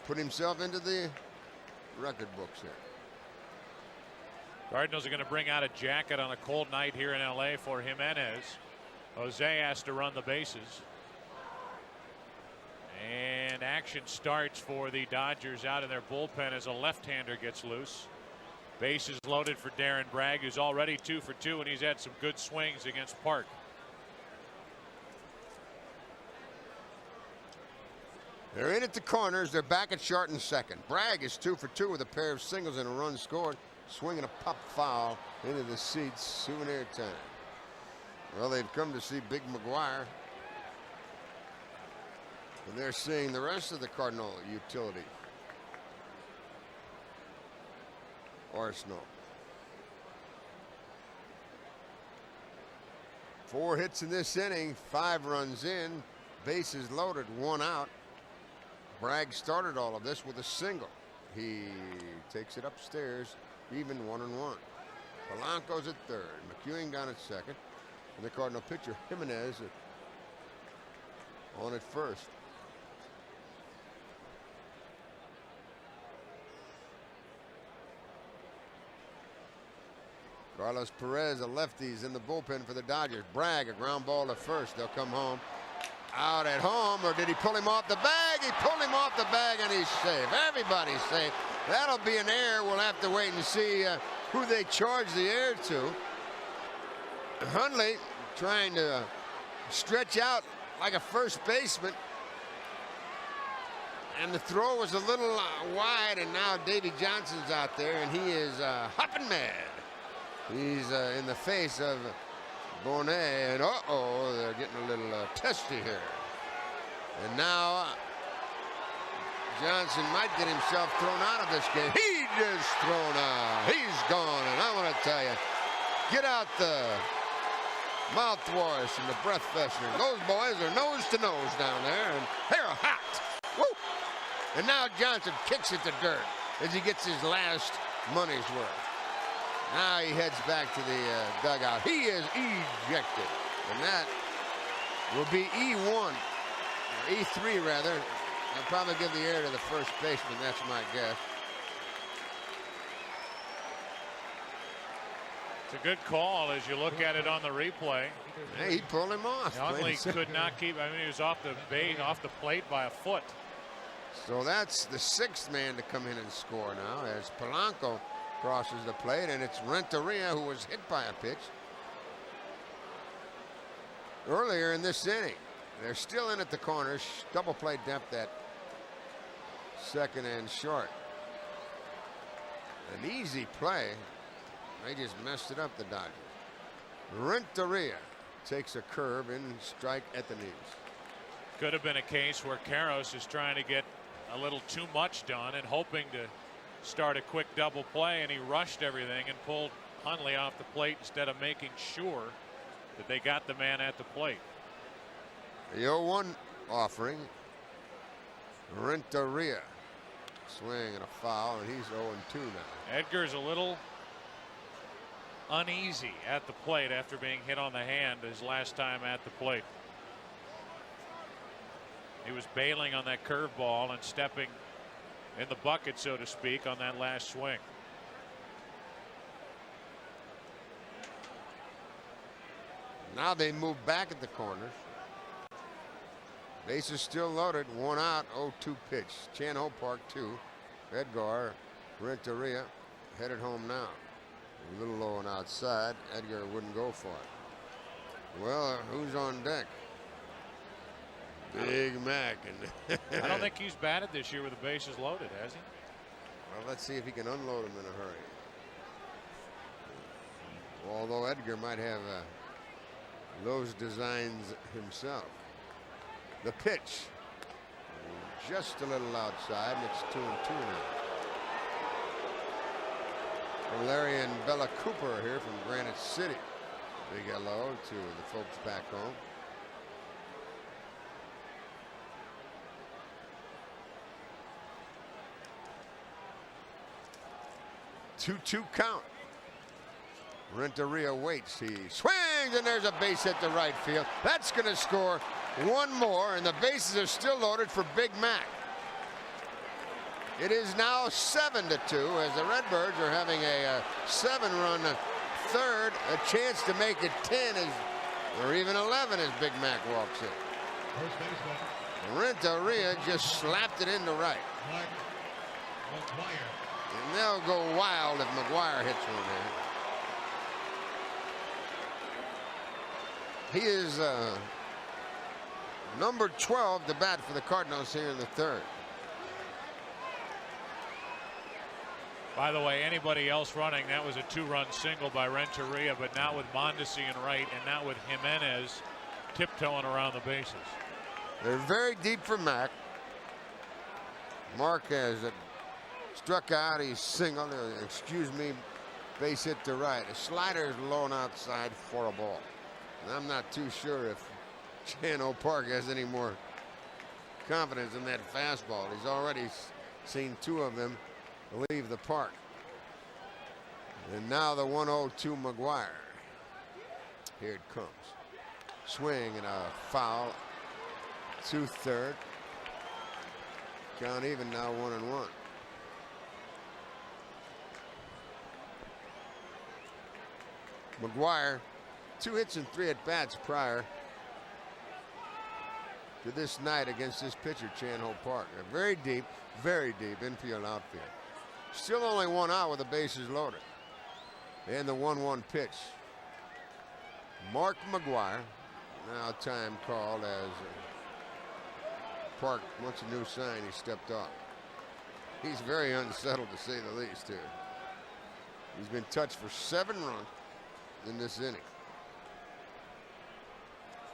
put himself into the record books here. Cardinals are going to bring out a jacket on a cold night here in LA for Jimenez. Jose has to run the bases. And action starts for the Dodgers out in their bullpen as a left-hander gets loose. Bases loaded for Darren Bragg, who's already 2 for 2, and he's had some good swings against Park. They're in at the corners. They're back at short and second. Bragg is 2 for 2 with a pair of singles and a run scored. Swinging a pop foul into the seats. Souvenir time. Well, they've come to see Big McGuire. And they're seeing the rest of the Cardinal utility arsenal. 4 hits in this inning, 5 runs in, bases loaded, 1 out. Bragg started all of this with a single. He takes it upstairs, even 1-1. Polanco's at third, McEwing down at second, and the Cardinal pitcher Jimenez on at first. Carlos Perez, a lefty's in the bullpen for the Dodgers. Bragg, a ground ball to first. They'll come home. Out at home, or did he pull him off the bag? He pulled him off the bag, and he's safe. Everybody's safe. That'll be an error. We'll have to wait and see who they charge the error to. Hundley trying to stretch out like a first baseman. And the throw was a little wide, and now Davy Johnson's out there, and he is hopping mad. He's in the face of Bonet, and uh-oh, they're getting a little testy here. And now Johnson might get himself thrown out of this game. He just thrown out. He's gone, and I want to tell you, get out the mouthwash and the breath freshener. Those boys are nose to nose down there, and they're hot. Woo! And now Johnson kicks at the dirt as he gets his last money's worth. Now he heads back to the dugout. He is ejected. And that will be E1, or E3 rather. They'll probably give the air to the first baseman, that's my guess. It's a good call as you look at it on the replay. Hey, he pulled him off. Hundley could not keep, I mean, he was off the plate by a foot. So that's the 6th man to come in and score now as Polanco crosses the plate, and it's Renteria who was hit by a pitch earlier in this inning. They're still in at the corners, double play depth at second and short. An easy play. They just messed it up, the Dodgers. Renteria takes a curve and strike at the knees. Could have been a case where Karros is trying to get a little too much done and hoping to start a quick double play, and he rushed everything and pulled Hundley off the plate instead of making sure that they got the man at the plate. The 0-1 offering. Renteria swing and a foul, and he's 0-2 now. Edgar's a little uneasy at the plate after being hit on the hand his last time at the plate. He was bailing on that curveball and stepping in the bucket, so to speak, on that last swing. Now they move back at the corners. Bases still loaded. 1 out. 0-2 pitch. Chan Ho Park 2. Edgar Renteria headed home now. A little low and outside. Edgar wouldn't go for it. Well, who's on deck? Big Mac. And I don't think he's batted this year with the bases loaded, has he? Well, let's see if he can unload them in a hurry. Although Edgar might have those designs himself. The pitch. Just a little outside, and it's 2-2 now. Larry and Bella Cooper here from Granite City. Big hello to the folks back home. Two count. Renteria waits. He swings, and there's a base hit to right field. That's going to score one more, and the bases are still loaded for Big Mac. It is now 7-2 as the Redbirds are having a 7-run third. A chance to make it 10 or even 11 as Big Mac walks in. First baseman, Renteria just slapped it into right. McGuire. And they'll go wild if McGuire hits one there. He is number 12 to bat for the Cardinals here in the third. By the way, anybody else running, that was a 2-run single by Renteria, but now with Mondesi in right and now with Jimenez tiptoeing around the bases. They're very deep for Mac. Marquez struck out. He's singled. Excuse me, base hit to right. A slider is low and outside for a ball. And I'm not too sure if Chan Ho Park has any more confidence in that fastball. He's already seen 2 of them leave the park. And now the 1-0-2 McGuire. Here it comes. Swing and a foul. 2-3. Count even now, 1-1. McGuire, 2 hits and 3 at bats prior to this night against this pitcher, Chan Ho Park. A very deep infield outfield. Still only 1 out with the bases loaded. And the 1-1 pitch. Mark McGuire. Now time called as Park wants a new sign. He stepped off. He's very unsettled, to say the least here. He's been touched for 7 runs in this inning.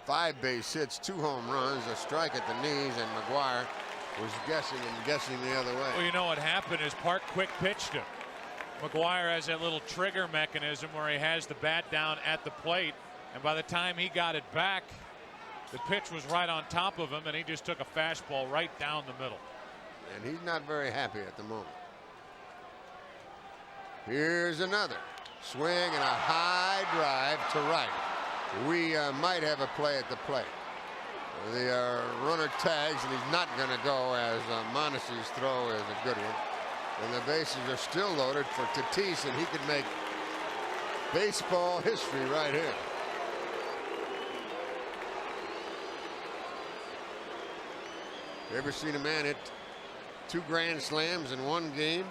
5 base hits, 2 home runs, a strike at the knees, and McGuire was guessing the other way. Well, you know what happened is Park quick pitched him. McGuire has that little trigger mechanism where he has the bat down at the plate, and by the time he got it back, the pitch was right on top of him, and he just took a fastball right down the middle. And he's not very happy at the moment. Here's another swing and a high drive to right. We might have a play at the plate. The runner tags, and he's not going to go, as Mondesi's throw is a good one. And the bases are still loaded for Tatis, and he could make baseball history right here. You ever seen a man hit 2 grand slams in 1 game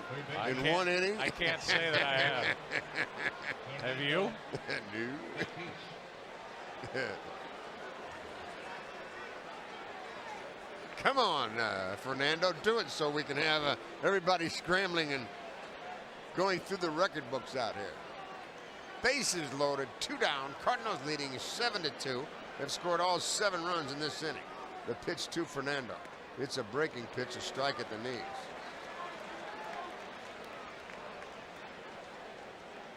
in 1 inning? I can't say that I have. Have you? No. Come on, Fernando, do it so we can have everybody scrambling and going through the record books out here. Bases loaded, 2 down. Cardinals leading 7-2. They've scored all 7 runs in this inning. The pitch to Fernando. It's a breaking pitch, a strike at the knees.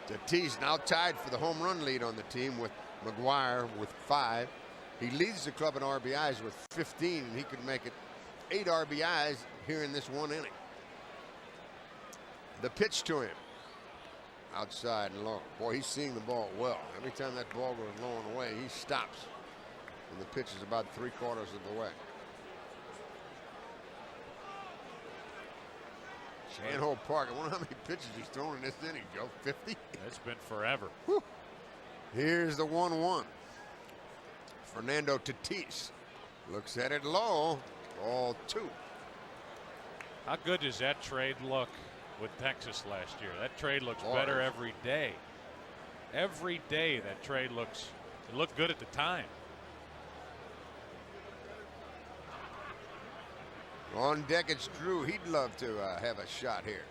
Tatis now tied for the home run lead on the team with McGuire with 5. He leads the club in RBIs with 15, and he could make it 8 RBIs here in this 1 inning. The pitch to him. Outside and low. Boy, he's seeing the ball well. Every time that ball goes low and away, he stops. And the pitch is about 3/4 of the way. Chan-Ho Park. I wonder how many pitches he's thrown in this inning, Joe. 50? It's been forever. Whew. Here's the 1-1. Fernando Tatis looks at it low. Ball 2. How good does that trade look with Texas last year? That trade looks Large. better every day. Every day that trade looks, it looked good at the time. On deck, it's Drew. He'd love to have a shot here.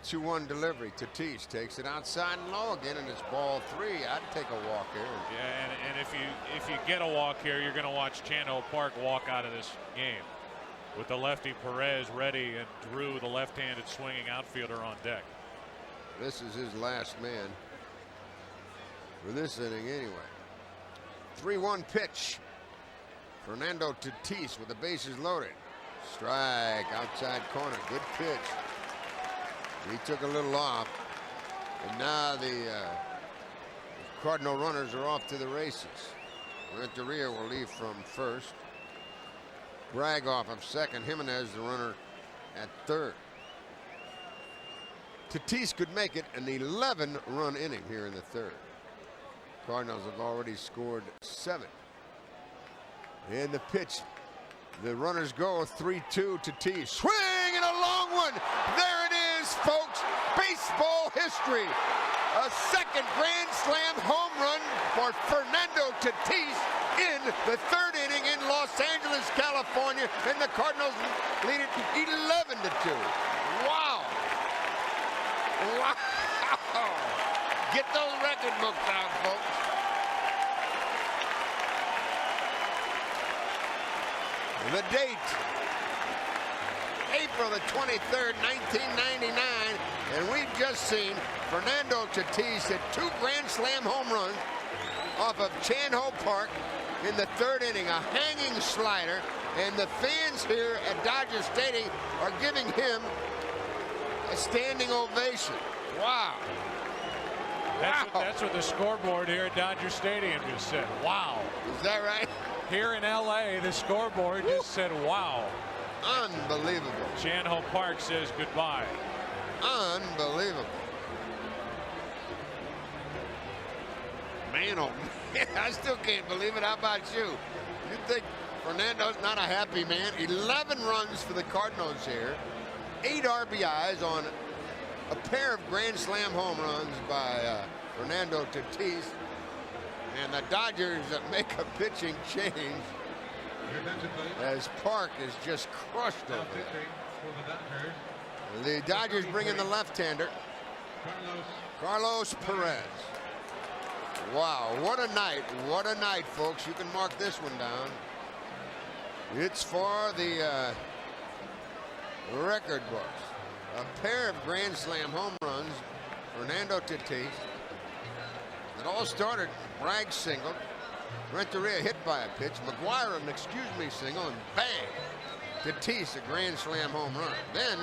2-1 delivery. Tatis takes it outside and low again, and it's ball 3. I'd take a walk here. Yeah, and if you get a walk here, you're going to watch Chan-Ho Park walk out of this game with the lefty Perez ready and Drew, the left-handed swinging outfielder, on deck. This is his last man for this inning anyway. 3-1 pitch. Fernando Tatis with the bases loaded. Strike outside corner. Good pitch. He took a little off. And now the Cardinal runners are off to the races. Renteria will leave from first. Bragg off of second. Jimenez the runner at third. Tatis could make it an 11-run inning here in the third. Cardinals have already scored 7. And the pitch. The runners go 3-2. Tatis. Swing and a long one. There it is, folks. Baseball history. A second Grand Slam home run for Fernando Tatis in the third inning in Los Angeles, California. And the Cardinals lead it 11-2. Wow. Wow. Get those record books out, folks. The date, April the 23rd, 1999, and we've just seen Fernando Tatis hit 2 Grand Slam home runs off of Chan-Ho Park in the third inning, a hanging slider, and the fans here at Dodger Stadium are giving him a standing ovation. Wow. That's what the scoreboard here at Dodger Stadium just said. Wow. Is that right? Here in LA, the scoreboard just said wow. Unbelievable. Chan-Ho Park says goodbye. Unbelievable. Man, oh man, I still can't believe it. How about you? You think Fernando's not a happy man? 11 runs for the Cardinals here. 8 RBIs on a pair of Grand Slam home runs by Fernando Tatis. And the Dodgers make a pitching change as Park is just crushed over there. The Dodgers bring in the left-hander, Carlos Perez. Wow, what a night, folks. You can mark this one down. It's for the record books. A pair of Grand Slam home runs, Fernando Tatis. It all started, Bragg single, Renteria hit by a pitch, McGuire an excuse-me single, and bang, Tatis a Grand Slam home run. Then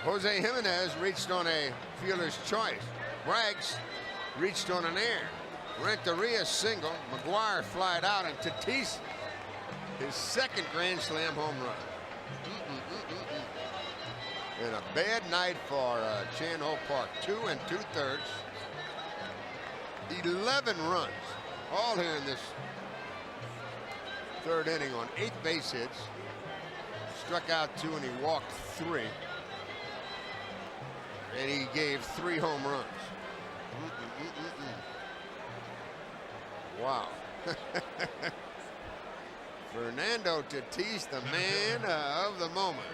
Jose Jimenez reached on a fielder's choice. Bragg's reached on an error. Renteria single, McGuire flied out, and Tatis his second Grand Slam home run. And a bad night for Chan-Ho Park. 2 2/3. 11 runs, all here in this third inning on 8 base hits. Struck out 2 and he walked 3. And he gave 3 home runs. Wow. Fernando Tatis, the man of the moment.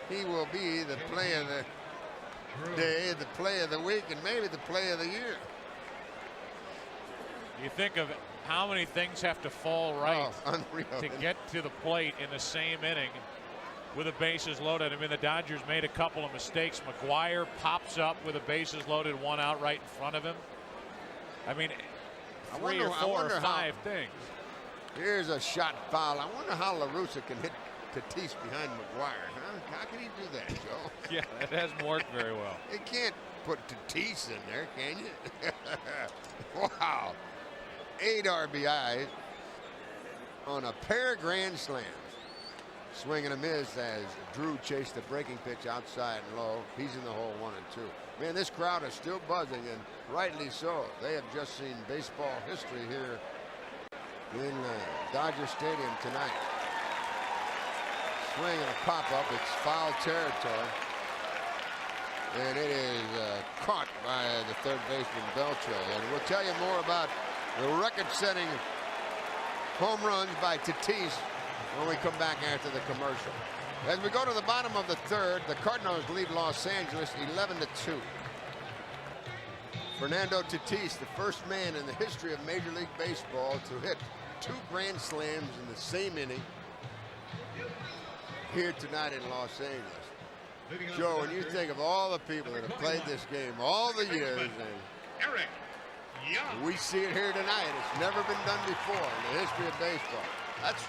He will be the play of the day, the play of the week, and maybe the play of the year. You think of how many things have to fall right to get to the plate in the same inning with the bases loaded. I mean, the Dodgers made a couple of mistakes. McGuire pops up with the bases loaded, 1 out right in front of him. I mean, 3 or 4 or 5 things. Here's a shot foul. I wonder how La Russa can hit Tatis behind McGuire, huh? How can he do that, Joe? Yeah, it hasn't worked very well. You can't put Tatis in there, can you? Wow. 8 RBIs on a pair of Grand Slams. Swing and a miss as Drew chased the breaking pitch outside and low. He's in the hole 1-2. Man, this crowd is still buzzing, and rightly so. They have just seen baseball history here in Dodger Stadium tonight. Swing and a pop-up. It's foul territory. And it is caught by the third baseman, Beltre. And we'll tell you more about the record-setting home runs by Tatis when we come back after the commercial. As we go to the bottom of the third, the Cardinals lead Los Angeles 11-2. Fernando Tatis, the first man in the history of Major League Baseball to hit 2 grand slams in the same inning here tonight in Los Angeles. Joe, when you think of all the people that have played this game all the years, and we see it here tonight, it's never been done before in the history of baseball. That's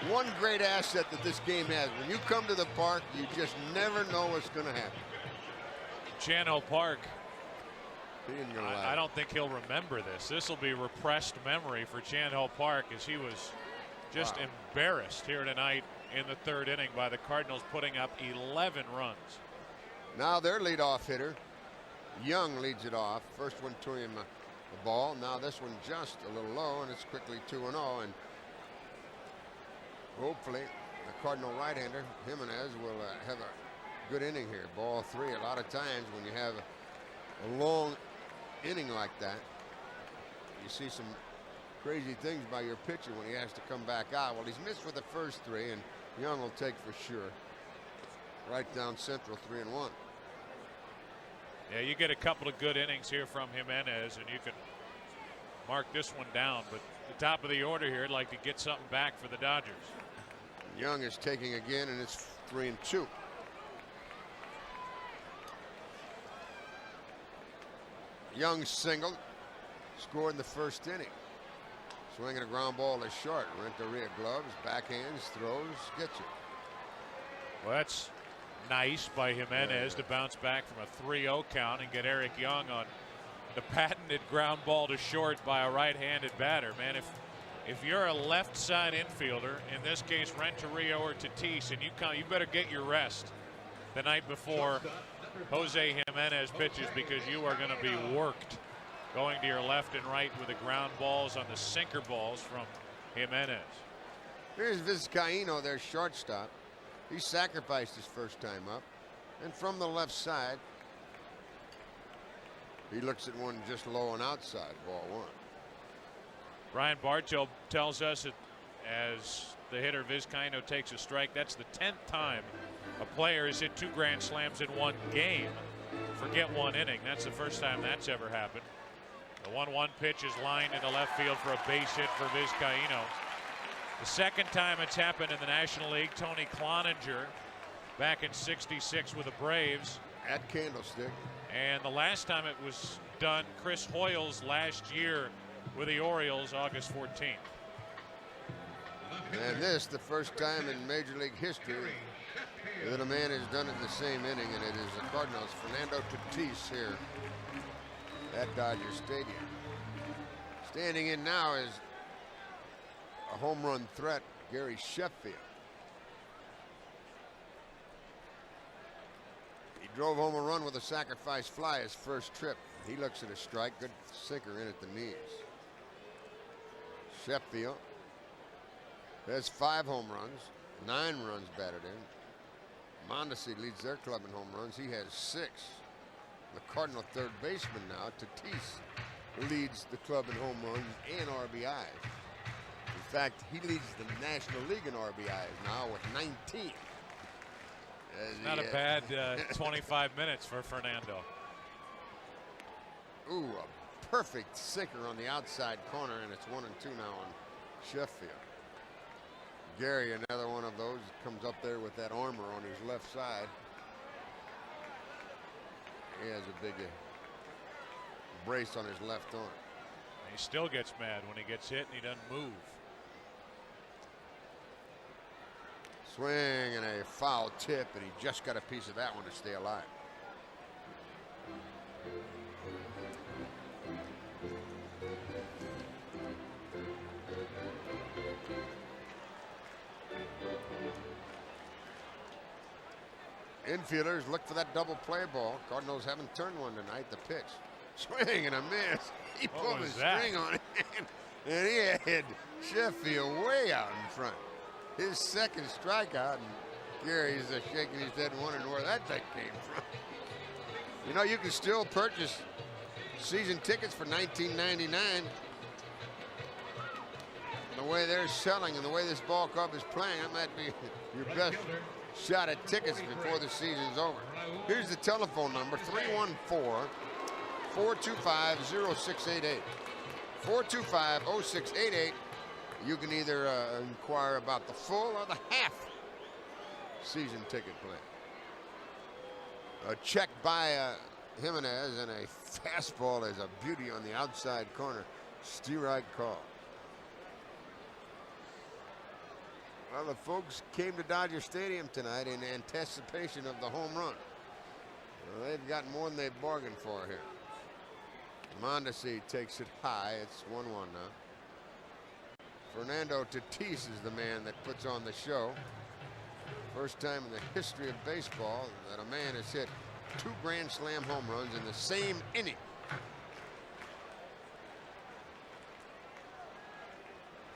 one great asset that this game has. When you come to the park, you just never know what's going to happen. Chan Ho Park. I I don't think he'll remember this. This will be repressed memory for Chan Ho Park, as he was just embarrassed here tonight in the third inning by the Cardinals putting up 11 runs. Now their leadoff hitter, Young, leads it off. First one to him, the ball. Now this one just a little low, and it's quickly 2-0. And hopefully the Cardinal right-hander, Jimenez, will have a good inning here. Ball 3. A lot of times when you have a long inning like that, you see some crazy things by your pitcher when he has to come back out. Well, he's missed with the first 3, and Young will take for sure. Right down central, 3-1. Yeah, you get a couple of good innings here from Jimenez, and you can mark this one down. But the top of the order here, I'd like to get something back for the Dodgers. Young is taking again, and it's 3-2. Young singled, scored in the first inning. Swinging a ground ball is short. Renteria gloves, backhands, throws, gets it. Well, that's nice by Jimenez to bounce back from a 3-0 count and get Eric Young on the patented ground ball to short by a right-handed batter. Man, if you're a left side infielder, in this case Renteria or Tatis, and you better get your rest the night before Jose Jimenez pitches, because you are going to be worked going to your left and right with the ground balls on the sinker balls from Jimenez. Here's Vizcaíno, their shortstop. He sacrificed his first time up, and from the left side he looks at one just low and outside, ball 1. Brian Bartow tells us that as the hitter Vizcaíno takes a strike, that's the 10th time a player has hit 2 grand slams in one game. Forget one inning. That's the first time that's ever happened. The 1-1 pitch is lined into left field for a base hit for Vizcaíno. The second time it's happened in the National League, Tony Cloninger back in '66 with the Braves. At Candlestick. And the last time it was done, Chris Hoyles last year with the Orioles, August 14th. And this, the first time in Major League history that a man has done it in the same inning, and it is the Cardinals. Fernando Tatis here at Dodger Stadium. Standing in now is a home run threat, Gary Sheffield. He drove home a run with a sacrifice fly his first trip. He looks at a strike. Good sinker in at the knees. Sheffield has 5 home runs, 9 runs batted in. Mondesi leads their club in home runs. He has 6. The Cardinal third baseman now, Tatis, leads the club in home runs and RBIs. In fact, he leads the National League in RBIs now with 19. Not a bad 25 minutes for Fernando. Ooh, a perfect sinker on the outside corner, and it's 1-2 now on Sheffield. Gary, another one of those, comes up there with that armor on his left side. He has a big brace on his left arm. He still gets mad when he gets hit and he doesn't move. Swing and a foul tip, and he just got a piece of that one to stay alive. infielders look for that double play ball. Cardinals haven't turned one tonight. The pitch. Swing and a miss. He pulled his string on it. And he had Sheffield way out in front. His second strikeout. And Gary's shaking his head and wondering where that thing came from. You know, you can still purchase season tickets for $19.99. The way they're selling and the way this ball club is playing, that might be your best shot at tickets before the season's over. Here's the telephone number, 314-425-0688. 425-0688. You can either inquire about the full or the half season ticket plan. A check by Jimenez and a fastball is a beauty on the outside corner. Steerite call. Well, the folks came to Dodger Stadium tonight in anticipation of the home run. Well, they've got more than they bargained for here. Mondesi takes it high. It's 1-1 now. Fernando Tatis is the man that puts on the show. First time in the history of baseball that a man has hit 2 grand slam home runs in the same inning.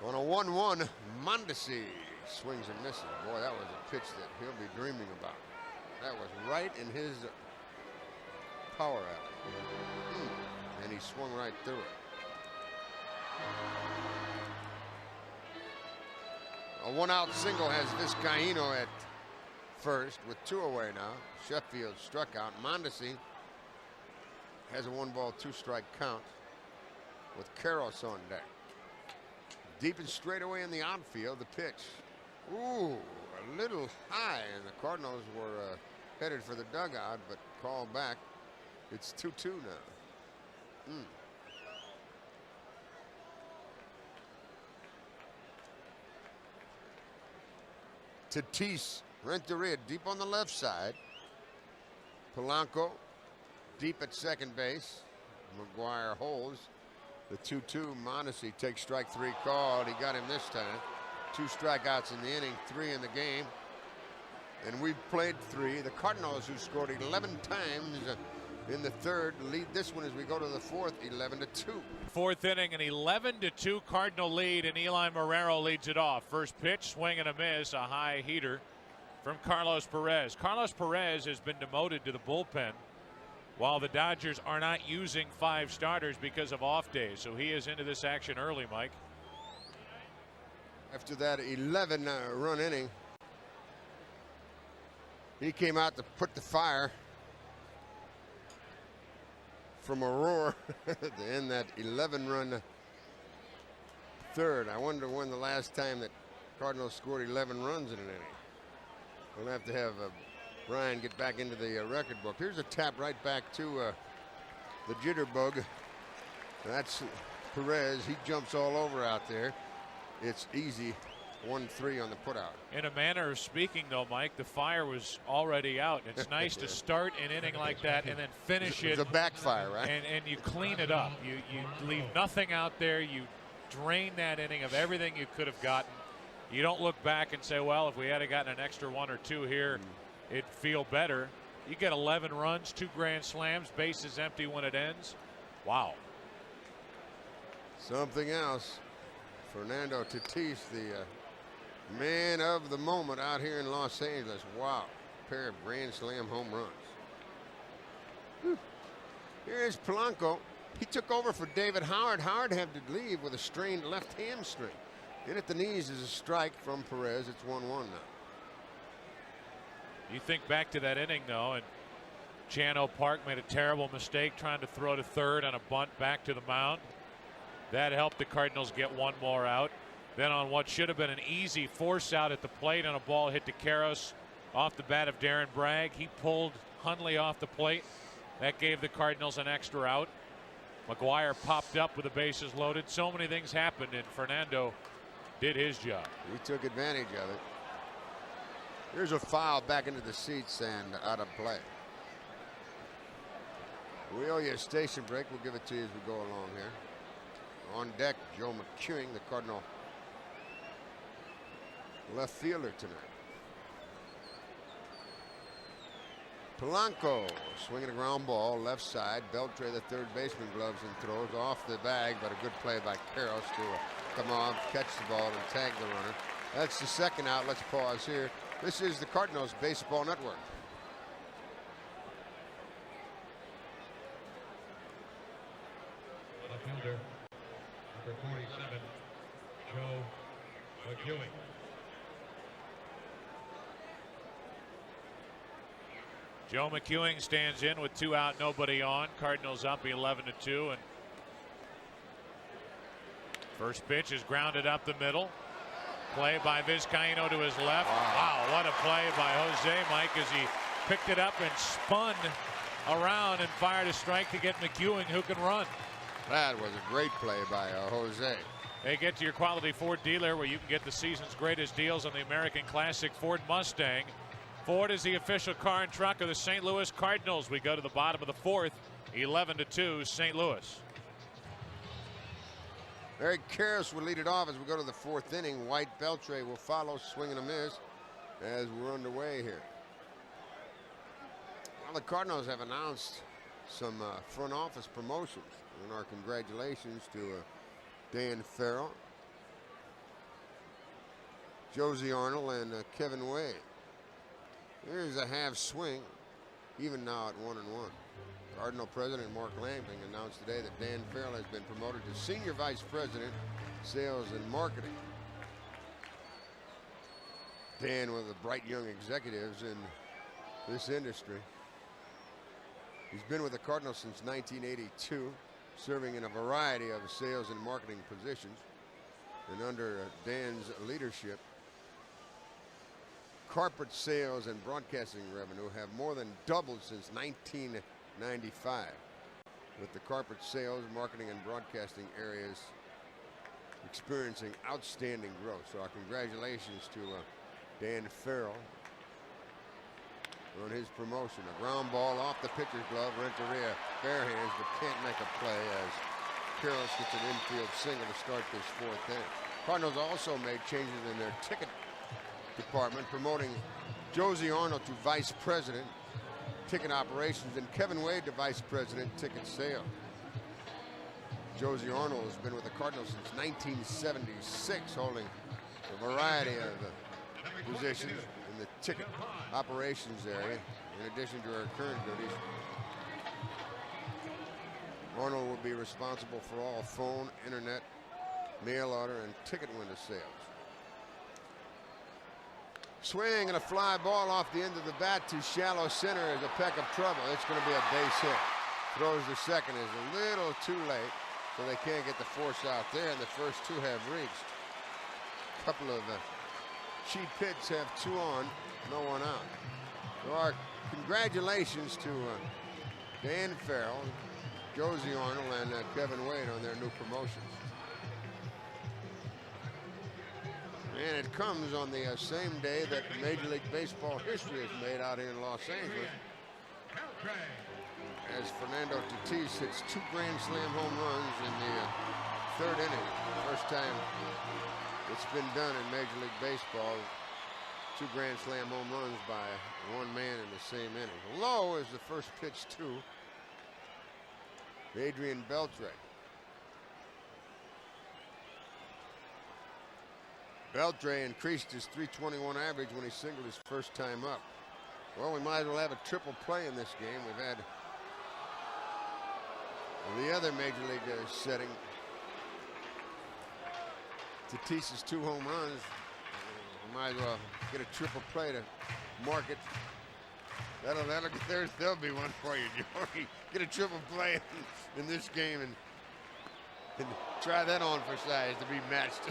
On a 1-1, Mondesi swings and misses. Boy, that was a pitch that he'll be dreaming about. That was right in his power alley. And he swung right through it. A 1-out single has Vizcaíno at first with 2 away now. Sheffield struck out. Mondesi has a 1-ball, 2-strike count with Karros on deck. Deep and straight away in the outfield, the pitch. Ooh, a little high, and the Cardinals were headed for the dugout, but called back. It's 2-2 now. Tatis, Renteria deep on the left side. Polanco deep at second base. McGuire holds. The 2-2. Mondesi takes strike 3 called. He got him this time. 2 strikeouts in the inning, 3 in the game. And we've played 3. The Cardinals, who scored 11 times in the third, lead this one as we go to the fourth, 11-2. Fourth inning, an 11-2 Cardinal lead, and Eli Marrero leads it off. First pitch, swing and a miss, a high heater from Carlos Perez. Carlos Perez has been demoted to the bullpen while the Dodgers are not using 5 starters because of off days. So he is into this action early, Mike. After that 11-run inning, he came out to put the fire from a roar to end that 11-run third. I wonder when the last time that Cardinals scored 11 runs in an inning. We'll have to have Brian get back into the record book. Here's a tap right back to the jitterbug. That's Perez. He jumps all over out there. It's easy. 1-3 on the putout. In a manner of speaking, though, Mike, the fire was already out. It's nice to start an inning like that and then finish it. It's a backfire, right? And you clean it up. You leave nothing out there. You drain that inning of everything you could have gotten. You don't look back and say, well, if we had gotten an extra 1 or 2 here, it'd feel better. You get 11 runs, 2 grand slams, bases empty when it ends. Wow. Something else. Fernando Tatis, the man of the moment out here in Los Angeles. Wow. Pair of grand slam home runs. Whew. Here's Polanco. He took over for David Howard. Howard had to leave with a strained left hamstring. In at the knees is a strike from Perez. It's 1-1 now. You think back to that inning, though, and Chano Park made a terrible mistake trying to throw to third on a bunt back to the mound. That helped the Cardinals get 1 more out. Then on what should have been an easy force out at the plate on a ball hit to Karros off the bat of Darren Bragg. He pulled Hundley off the plate. That gave the Cardinals an extra out. McGuire popped up with the bases loaded. So many things happened, and Fernando did his job. He took advantage of it. Here's a foul back into the seats and out of play. We owe you a station break. We'll give it to you as we go along here. On deck, Joe McEwing, the Cardinal left fielder tonight. Polanco swinging a ground ball left side. Beltre, the third baseman, gloves and throws off the bag, but a good play by Karros to come on, catch the ball, and tag the runner. That's the second out. Let's pause here. This is the Cardinals Baseball Network. Left fielder, number 47, Joe McEwing. Joe McEwing stands in with 2 out, nobody on. Cardinals up 11-2, and first pitch is grounded up the middle. Play by Vizcaino to his left. Wow, what a play by Jose, Mike, as he picked it up and spun around and fired a strike to get McEwing, who can run. That was a great play by Jose. Hey, get to your quality Ford dealer where you can get the season's greatest deals on the American Classic Ford Mustang. Ford is the official car and truck of the St. Louis Cardinals. We go to the bottom of the fourth, 11-2 St. Louis. Eric Karros will lead it off as we go to the fourth inning. White Beltre will follow, swing and a miss as we're underway here. Well, the Cardinals have announced some front office promotions, and our congratulations to Dan Farrell, Josie Arnold, and Kevin Wade. Here's a half swing, even now at 1-1. Cardinal President Mark Lamping announced today that Dan Farrell has been promoted to Senior Vice President, Sales and Marketing. Dan, one of the bright young executives in this industry. He's been with the Cardinals since 1982, serving in a variety of sales and marketing positions. And under Dan's leadership, corporate sales and broadcasting revenue have more than doubled since 1995, with the corporate sales, marketing, and broadcasting areas experiencing outstanding growth. So our congratulations to Dan Farrell on his promotion. A ground ball off the pitcher's glove. Renteria bare hands, but can't make a play as Karros gets an infield single to start this fourth inning. Cardinals also made changes in their ticket department, promoting Josie Arnold to Vice President, Ticket Operations, and Kevin Wade to Vice President, Ticket Sales. Josie Arnold has been with the Cardinals since 1976, holding a variety of positions in the ticket operations area, in addition to her current duties. Arnold will be responsible for all phone, internet, mail order, and ticket window sales. Swing and a fly ball off the end of the bat to shallow center is a peck of trouble. It's going to be a base hit. Throws the second is a little too late, so they can't get the force out there, and the first two have reached. A couple of cheap hits have 2 on, no one out. So our congratulations to Dan Farrell, Josie Arnold, and Kevin Wade on their new promotions. And it comes on the same day that Major League Baseball history is made out here in Los Angeles, as Fernando Tatis hits 2 Grand Slam home runs in the 3rd inning. First time it's been done in Major League Baseball. 2 Grand Slam home runs by one man in the same inning. Low is the first pitch to Adrian Beltre. Beltre increased his .321 average when he singled his first time up. Well, we might as well have a triple play in this game. We've had the other Major League setting. Tatis's 2 home runs. We might as well get a triple play to mark it. There'll be one for you, Joey. Get a triple play in this game and try that on for size to be matched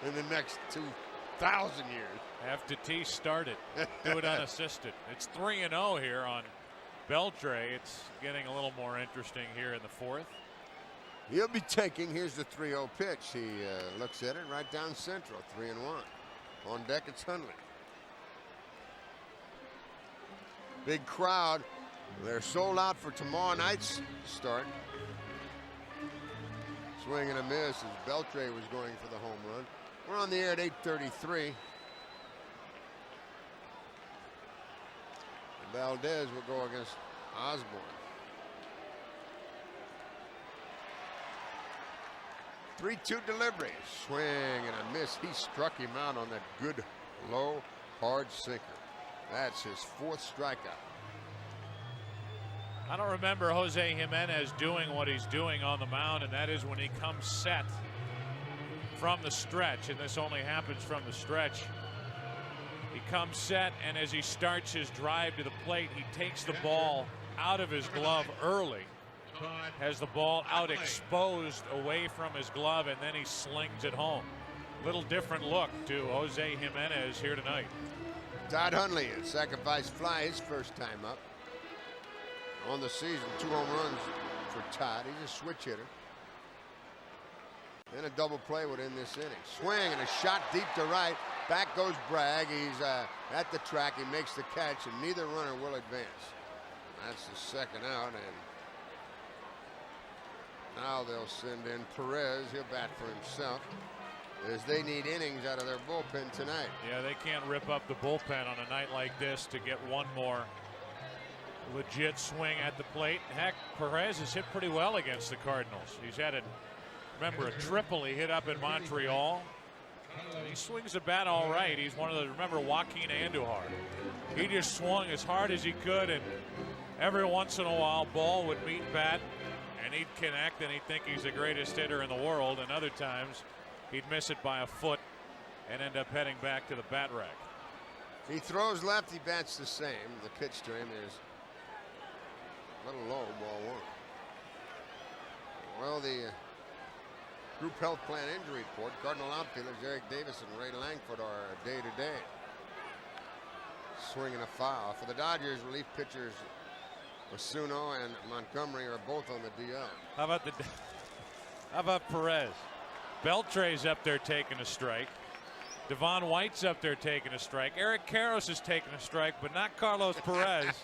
in the next 2,000 years. Have Tatis start it. Do it unassisted. It's 3-0 here on Beltre. It's getting a little more interesting here in the fourth. He'll be taking, here's the 3-0 pitch. He looks at it right down central, 3-1. On deck, it's Hundley. Big crowd. They're sold out for tomorrow night's start. Swing and a miss as Beltre was going for the home run. We're on the air at 8:33. Valdez will go against Osborne. 3-2 delivery. Swing and a miss. He struck him out on that good, low, hard sinker. That's his 4th strikeout. I don't remember Jose Jimenez doing what he's doing on the mound, and that is when he comes set from the stretch, and this only happens from the stretch. He comes set, and as he starts his drive to the plate, he takes the ball out of his glove early, has the ball out exposed away from his glove, and then he slings it home. Little different look to Jose Jimenez here tonight. Todd Hundley, a sacrifice fly, his first time up on the season. 2 home runs for Todd. He's a switch hitter. And a double play would end this inning. Swing and a shot deep to right. Back goes Bragg. He's at the track. He makes the catch, and neither runner will advance. That's the second out, and now they'll send in Perez. He'll bat for himself, as they need innings out of their bullpen tonight. Yeah, they can't rip up the bullpen on a night like this to get one more legit swing at the plate. Heck, Perez has hit pretty well against the Cardinals. He's had remember a triple he hit up in Montreal. He swings the bat all right. He's one of the, remember Joaquin Andujar. He just swung as hard as he could, and every once in a while ball would meet bat and he'd connect, and he'd think he's the greatest hitter in the world, and other times he'd miss it by a foot and end up heading back to the bat rack. He throws left, he bats the same. The pitch to him is a little low, ball 1. Well, the group health plan injury report, Cardinal outfielders Eric Davis and Ray Langford are day-to-day. Swinging a foul. For the Dodgers, relief pitchers Osuna and Montgomery are both on the DL. How about Perez? Beltre's up there taking a strike. Devon White's up there taking a strike. Eric Karros is taking a strike, but not Carlos Perez.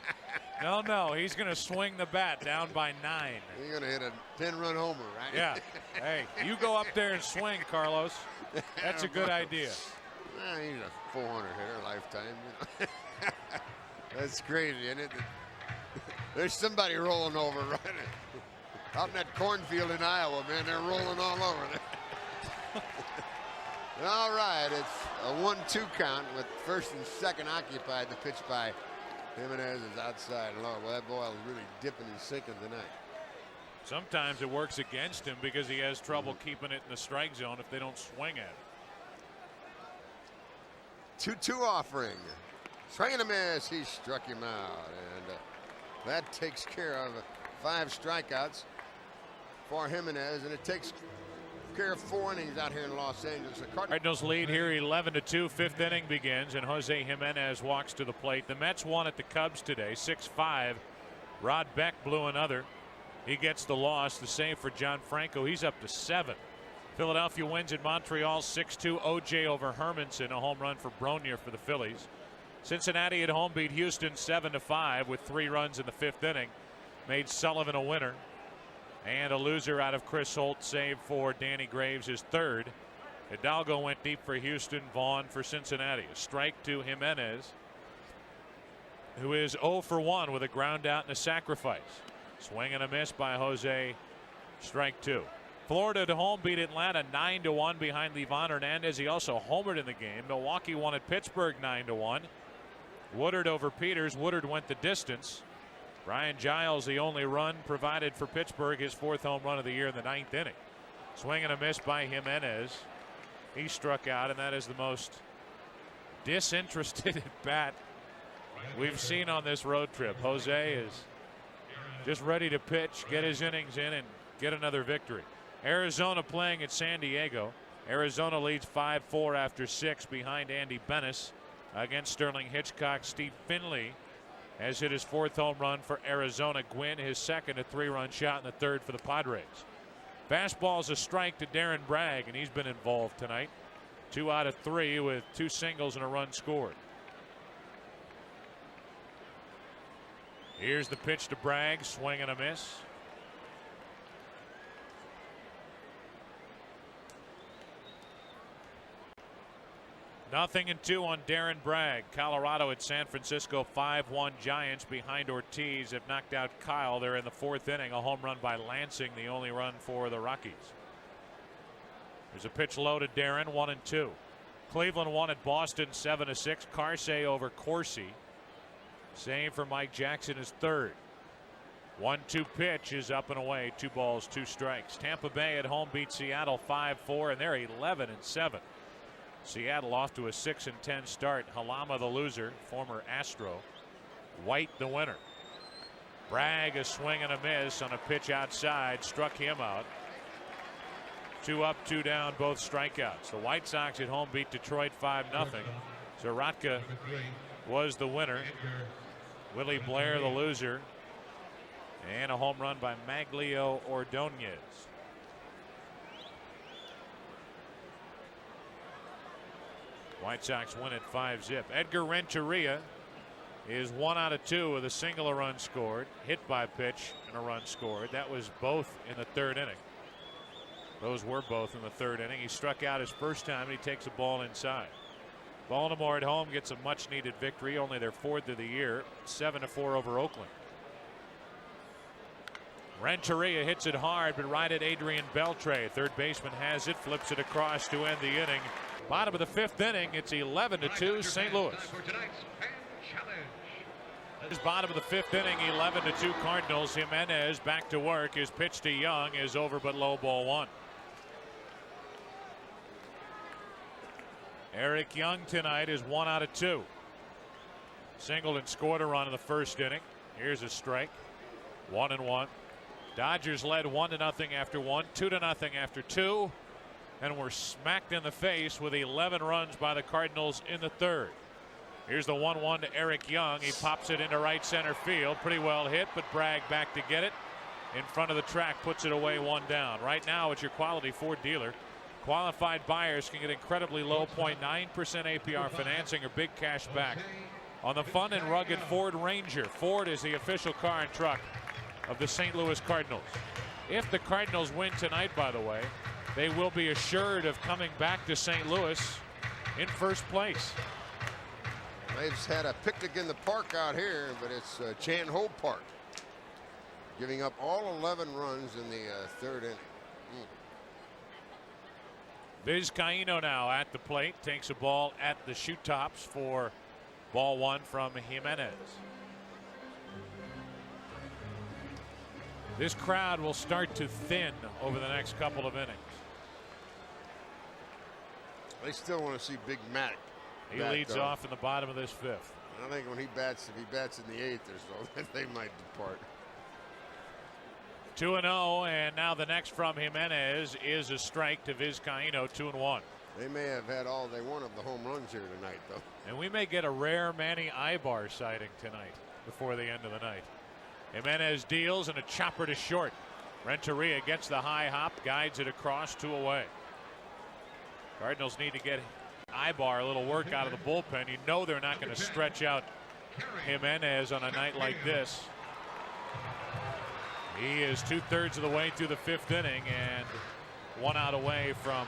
No, he's going to swing the bat down by 9. He's going to hit a 10-run homer, right? Yeah. Hey, you go up there and swing, Carlos. That's a good idea. He's a 400 hitter lifetime. You know. That's crazy, isn't it? There's somebody rolling over right out in that cornfield in Iowa, man. They're rolling all over there. All right, it's a 1-2 count with first and second occupied. The pitch by Jimenez is outside low. Well, that ball is really dipping and sinking tonight. Sometimes it works against him because he has trouble keeping it in the strike zone if they don't swing at it. 2-2 offering. Swing and a miss. He struck him out, and that takes care of 5 strikeouts for Jimenez, and it takes care of 4 innings out here in Los Angeles. The Cardinals lead here 11-2. 5th inning begins, and Jose Jimenez walks to the plate. The Mets won at the Cubs today, 6-5. Rod Beck blew another. He gets the loss. The same for John Franco. He's up to 7. Philadelphia wins in Montreal 6-2. OJ over Hermanson, a home run for Bronier for the Phillies. Cincinnati at home beat Houston 7-5 with 3 runs in the 5th inning. Made Sullivan a winner. And a loser out of Chris Holt, save for Danny Graves, his 3rd. Hidalgo went deep for Houston. Vaughn for Cincinnati. A strike to Jimenez, who is 0 for 1 with a ground out and a sacrifice. Swing and a miss by Jose. Strike 2. Florida at home beat Atlanta 9-1 behind Livan Hernandez. He also homered in the game. Milwaukee won at Pittsburgh 9-1. Woodard over Peters. Woodard went the distance. Brian Giles, the only run provided for Pittsburgh, his 4th home run of the year in the 9th inning. Swing and a miss by Jimenez. He struck out, and that is the most disinterested at bat we've seen on this road trip. Jose is just ready to pitch, get his innings in, and get another victory. Arizona playing at San Diego. Arizona leads 5-4 after 6 behind Andy Benes against Sterling Hitchcock. Steve Finley has hit his 4th home run for Arizona. Gwynn, his 2nd, a 3-run shot, and the 3rd for the Padres. Fastball's a strike to Darren Bragg, and he's been involved tonight. 2 out of 3 with 2 singles and a run scored. Here's the pitch to Bragg. Swing and a miss. 0-2 on Darren Bragg. Colorado at San Francisco 5-1 Giants behind Ortiz have knocked out Kyle. They're in the 4th inning. A home run by Lansing, the only run for the Rockies. There's a pitch low to Darren, 1-2. Cleveland won at Boston 7-6. Carsey over Corsi. Same for Mike Jackson, his 3rd. 1-2 pitch is up and away. 2 balls, 2 strikes. Tampa Bay at home beat Seattle 5-4, and they're 11-7. Seattle off to a 6-10 start. Halama the loser, former Astro. White the winner. Bragg a swing and a miss on a pitch outside, struck him out. 2 up, 2 down, both strikeouts. The White Sox at home beat Detroit 5-0. Zaratka was the winner. Willie Blair the loser. And a home run by Maglio Ordonez. White Sox win at 5-zip. Edgar Renteria is 1 out of 2 with a single, a run scored, hit by pitch and a run scored. That was both in the 3rd inning. Those were both in the 3rd inning. He struck out his first time and he takes a ball inside. Baltimore at home gets a much needed victory, only their 4th of the year, 7-4 over Oakland. Renteria hits it hard, but right at Adrian Beltre. 3rd baseman has it, flips it across to end the inning. Bottom of the 5th inning, it's 11-2 St. Louis. This bottom of the 5th inning, 11-2 Cardinals. Jimenez back to work. His pitch to Young is over but low, ball 1. Eric Young tonight is 1 out of 2. Singled and scored a run in the 1st inning. Here's a strike. 1-1. Dodgers led 1-0 after 1, 2-0 after 2, and were smacked in the face with 11 runs by the Cardinals in the 3rd. Here's the 1-1 to Eric Young. He pops it into right center field. Pretty well hit, but Bragg back to get it. In front of the track, puts it away, 1 down. Right now, it's your quality Ford dealer. Qualified buyers can get incredibly low 0.9% APR financing or big cash back on the fun and rugged Ford Ranger. Ford is the official car and truck of the St. Louis Cardinals. If the Cardinals win tonight, by the way, they will be assured of coming back to St. Louis in 1st place. They've had a picnic in the park out here, but it's Chan Ho Park, giving up all 11 runs in the 3rd inning. Vizcaíno now at the plate, takes a ball at the shoe tops for ball 1 from Jimenez. This crowd will start to thin over the next couple of innings. They still want to see Big Mac. He leads off in the bottom of this 5th. I think when he bats, if he bats in the 8th or so, they might depart. 2-0, and now the next from Jimenez is a strike to Vizcaíno, 2-1. They may have had all they want of the home runs here tonight, though. And we may get a rare Manny Ibar sighting tonight before the end of the night. Jimenez deals and a chopper to short. Renteria gets the high hop, guides it across, 2 away. Cardinals need to get Ibar a little work out of the bullpen. You know they're not going to stretch out Jimenez on a night like this. He is 2/3 of the way through the 5th inning and 1 out away from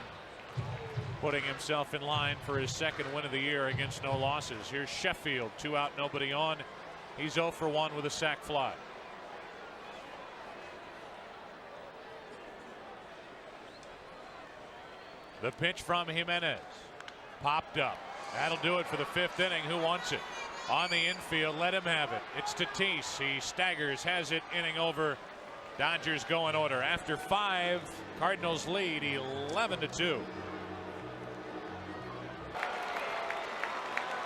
putting himself in line for his 2nd win of the year against no losses. Here's Sheffield, 2 out, nobody on. He's 0 for 1 with a sac fly. The pitch from Jimenez. Popped up. That'll do it for the 5th inning. Who wants it? On the infield, let him have it. It's Tatis. He staggers, has it, inning over. Dodgers go in order. After 5, Cardinals lead 11-2.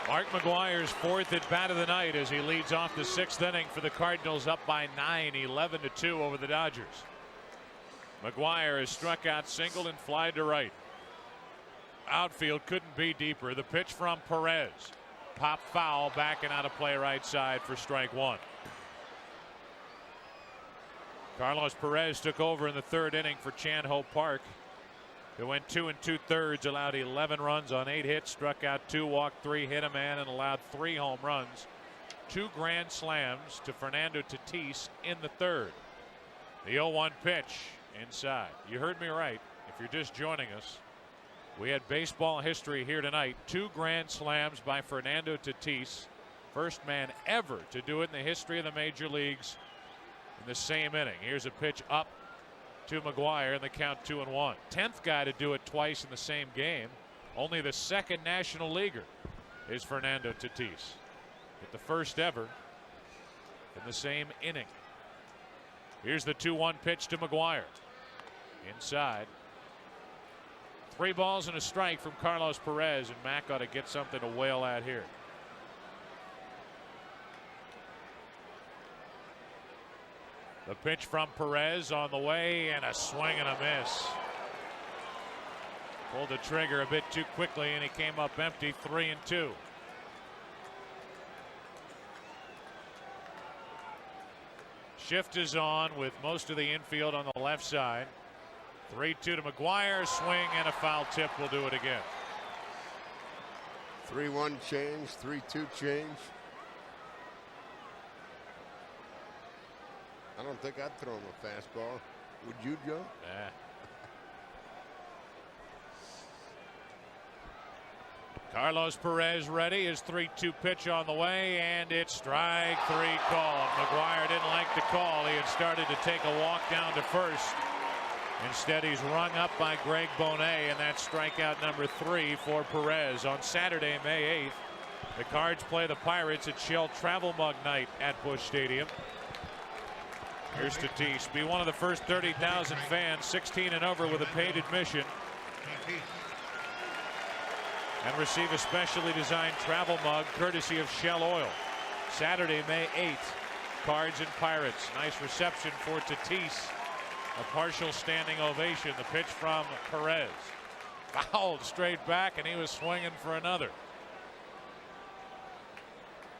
Mark McGwire's 4th at bat of the night as he leads off the 6th inning for the Cardinals, up by 9, 11-2 over the Dodgers. McGwire has struck out, singled, and flied to right. Outfield couldn't be deeper. The pitch from Perez. Pop foul, back and out of play right side for strike 1. Carlos Perez took over in the 3rd inning for Chan Ho Park. It went 2 2/3, allowed 11 runs on 8 hits, struck out 2, walked 3, hit a man, and allowed 3 home runs. 2 grand slams to Fernando Tatis in the 3rd. The 0-1 pitch inside. You heard me right. If you're just joining us, We had baseball history here tonight. 2 grand slams by Fernando Tatis. First man ever to do it in the history of the major leagues in the same inning. Here's a pitch up to McGuire and the count 2-1. 10th guy to do it twice in the same game. Only the second National Leaguer is Fernando Tatis. But the first ever in the same inning. Here's the 2-1 pitch to McGuire. Inside. 3 balls and a strike from Carlos Perez, and Mac ought to get something to wail at here. The pitch from Perez on the way, and a swing and a miss. Pulled the trigger a bit too quickly, and he came up empty. 3-2. Shift is on with most of the infield on the left side. 3-2 to McGuire. Swing and a foul tip will do it again. 3-1 change, 3-2 change. I don't think I'd throw him a fastball. Would you, Joe? Nah. Carlos Perez ready. His 3-2 pitch on the way, and it's strike 3 called. McGuire didn't like the call. He had started to take a walk down to first. Instead, he's rung up by Greg Bonet, and that's strikeout number 3 for Perez. On Saturday, May 8th, the Cards play the Pirates at Shell Travel Mug Night at Busch Stadium. Here's Tatis. Be one of the first 30,000 fans, 16 and over, with a paid admission, and receive a specially designed travel mug courtesy of Shell Oil. Saturday, May 8th, Cards and Pirates. Nice reception for Tatis. A partial standing ovation. The pitch from Perez. Fouled straight back, and he was swinging for another.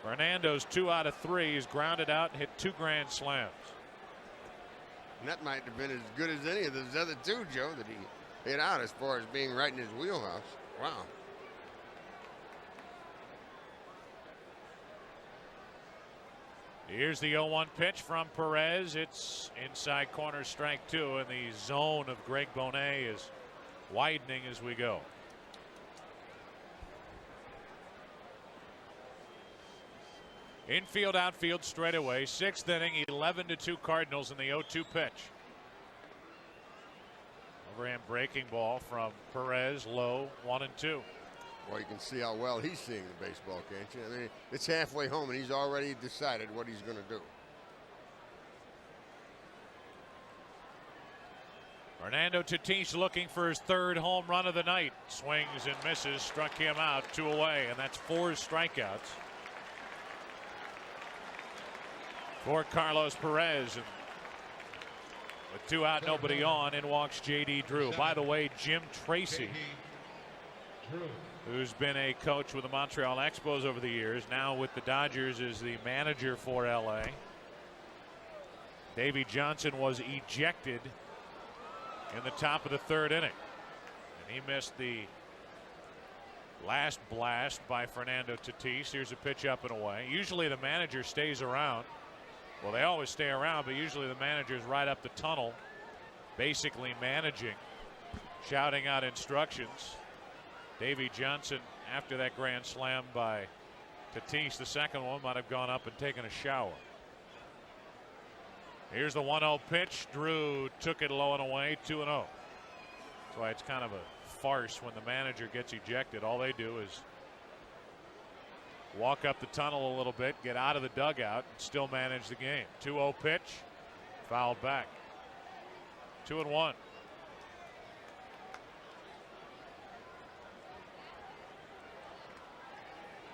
Fernando's 2 out of 3. He's grounded out and hit 2 grand slams. And that might have been as good as any of those other 2, Joe, that he hit out as far as being right in his wheelhouse. Wow. Here's the 0-1 pitch from Perez. It's inside corner, strike 2, and the zone of Greg Bonet is widening as we go. Infield, outfield straightaway. 6th inning, 11-2 Cardinals in the 0-2 pitch. Overhand breaking ball from Perez, low, 1-2. Well, you can see how well he's seeing the baseball, can't you? I mean, it's halfway home, and he's already decided what he's going to do. Fernando Tatis looking for his 3rd home run of the night. Swings and misses, struck him out, 2 away, and that's 4 strikeouts for Carlos Perez. And with 2 out, nobody on, in walks J.D. Drew. By the way, Jim Tracy, who's been a coach with the Montreal Expos over the years, now with the Dodgers, is the manager for LA. Davey Johnson was ejected in the top of the 3rd inning, and he missed the last blast by Fernando Tatis. Here's a pitch up and away. Usually the manager stays around. Well, they always stay around, but usually the manager's right up the tunnel, basically managing, shouting out instructions. Davey Johnson, after that grand slam by Tatis, the second one, might have gone up and taken a shower. Here's the 1-0 pitch. Drew took it low and away, 2-0. That's why it's kind of a farce when the manager gets ejected. All they do is walk up the tunnel a little bit, get out of the dugout, and still manage the game. 2-0 pitch, fouled back. 2-1.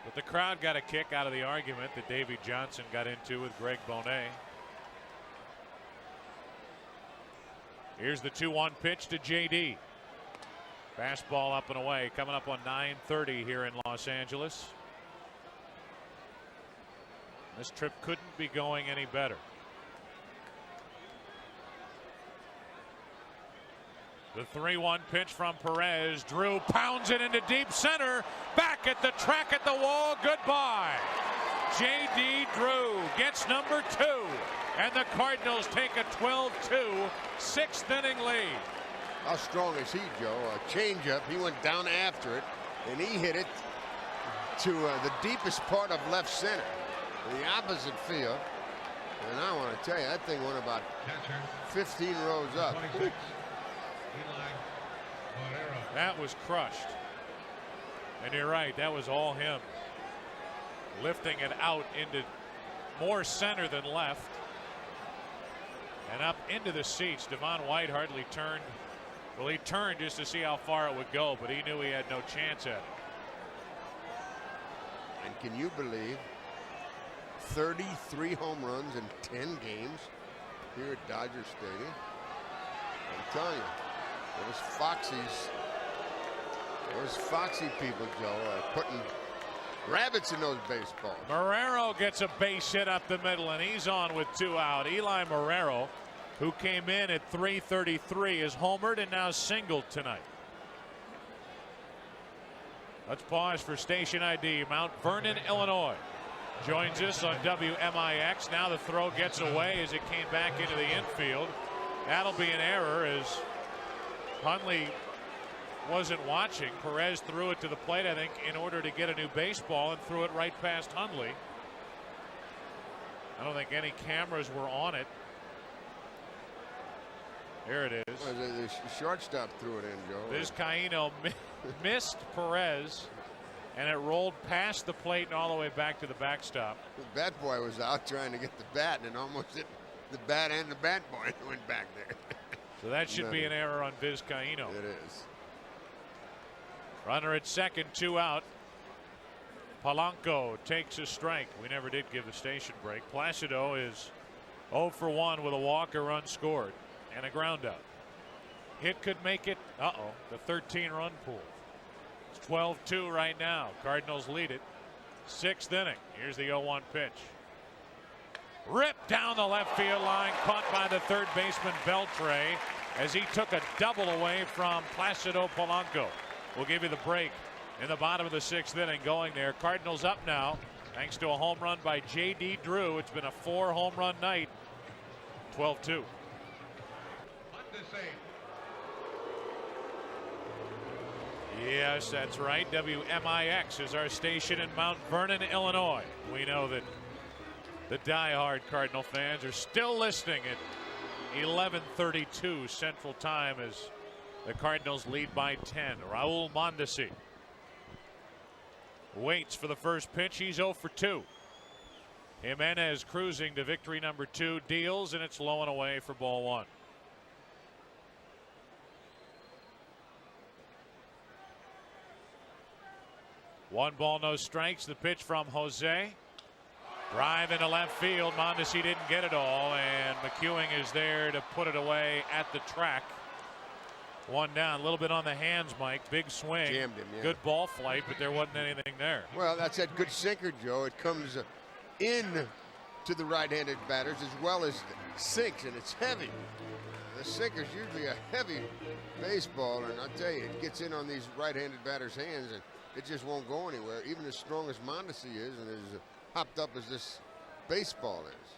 But the crowd got a kick out of the argument that Davey Johnson got into with Greg Bonet. Here's the 2-1 pitch to J.D. Fastball up and away, coming up on 9:30 here in Los Angeles. This trip couldn't be going any better. The 3-1 pitch from Perez. Drew pounds it into deep center. Back at the track at the wall. Goodbye. J.D. Drew gets number 2. And the Cardinals take a 12-2 6th inning lead. How strong is he, Joe? A changeup. He went down after it, and he hit it to the deepest part of left center, the opposite field. And I want to tell you, that thing went about 15 rows up. 26. Eli Marrero. That was crushed. And you're right, that was all him. Lifting it out into more center than left. And up into the seats. Devon White hardly turned. Well, he turned just to see how far it would go, but he knew he had no chance at it. And can you believe 33 home runs in 10 games here at Dodger Stadium? I'm telling you, those foxy people, Joe, are putting rabbits in those baseballs. Marrero gets a base hit up the middle, and he's on with 2 out. Eli Marrero, who came in at .333, is homered and now singled tonight. Let's pause for station ID. Mount Vernon, Illinois joins us on WMIX. Now the throw gets away as it came back into the infield. That'll be an error as Hundley wasn't watching. Perez threw it to the plate, I think, in order to get a new baseball, and threw it right past Hundley. I don't think any cameras were on it. There it is. Well, the shortstop threw it in, Joe. Vizcaíno missed Perez, and it rolled past the plate and all the way back to the backstop. The bat boy was out trying to get the bat and almost hit the bat and the bat boy went back there. So that should be an error on Vizcaíno. It is. Runner at second, 2 out. Polanco takes a strike. We never did give the station break. Placido is 0 for 1 with a walk, a run scored, and a ground out. Hit could make it. The 13-run pool. It's 12-2 right now. Cardinals lead it. 6th inning. Here's the 0-1 pitch. Ripped down the left field line, caught by the third baseman Beltre as he took a double away from Placido Polanco. We'll give you the break in the bottom of the 6th inning going there. Cardinals up now thanks to a home run by J.D. Drew. It's been a 4-home run night. 12-2. Yes, that's right. WMIX is our station in Mount Vernon, Illinois. We know that the diehard Cardinal fans are still listening at 11:32 Central Time as the Cardinals lead by 10. Raul Mondesi waits for the first pitch. He's 0 for 2. Jimenez cruising to victory number 2, deals, and it's low and away for ball 1. One ball, no strikes. The pitch from Jose. Drive into left field. Mondesi didn't get it all, and McEwing is there to put it away at the track. One down, a little bit on the hands, Mike. Big swing. Jammed him, yeah. Good ball flight, but there wasn't anything there. Well, that's that good sinker, Joe. It comes in to the right-handed batters as well as sinks, and it's heavy. The sinker's usually a heavy baseball, and I'll tell you, it gets in on these right-handed batters' hands, and it just won't go anywhere, even as strong as Mondesi is and as hopped up as this baseball is.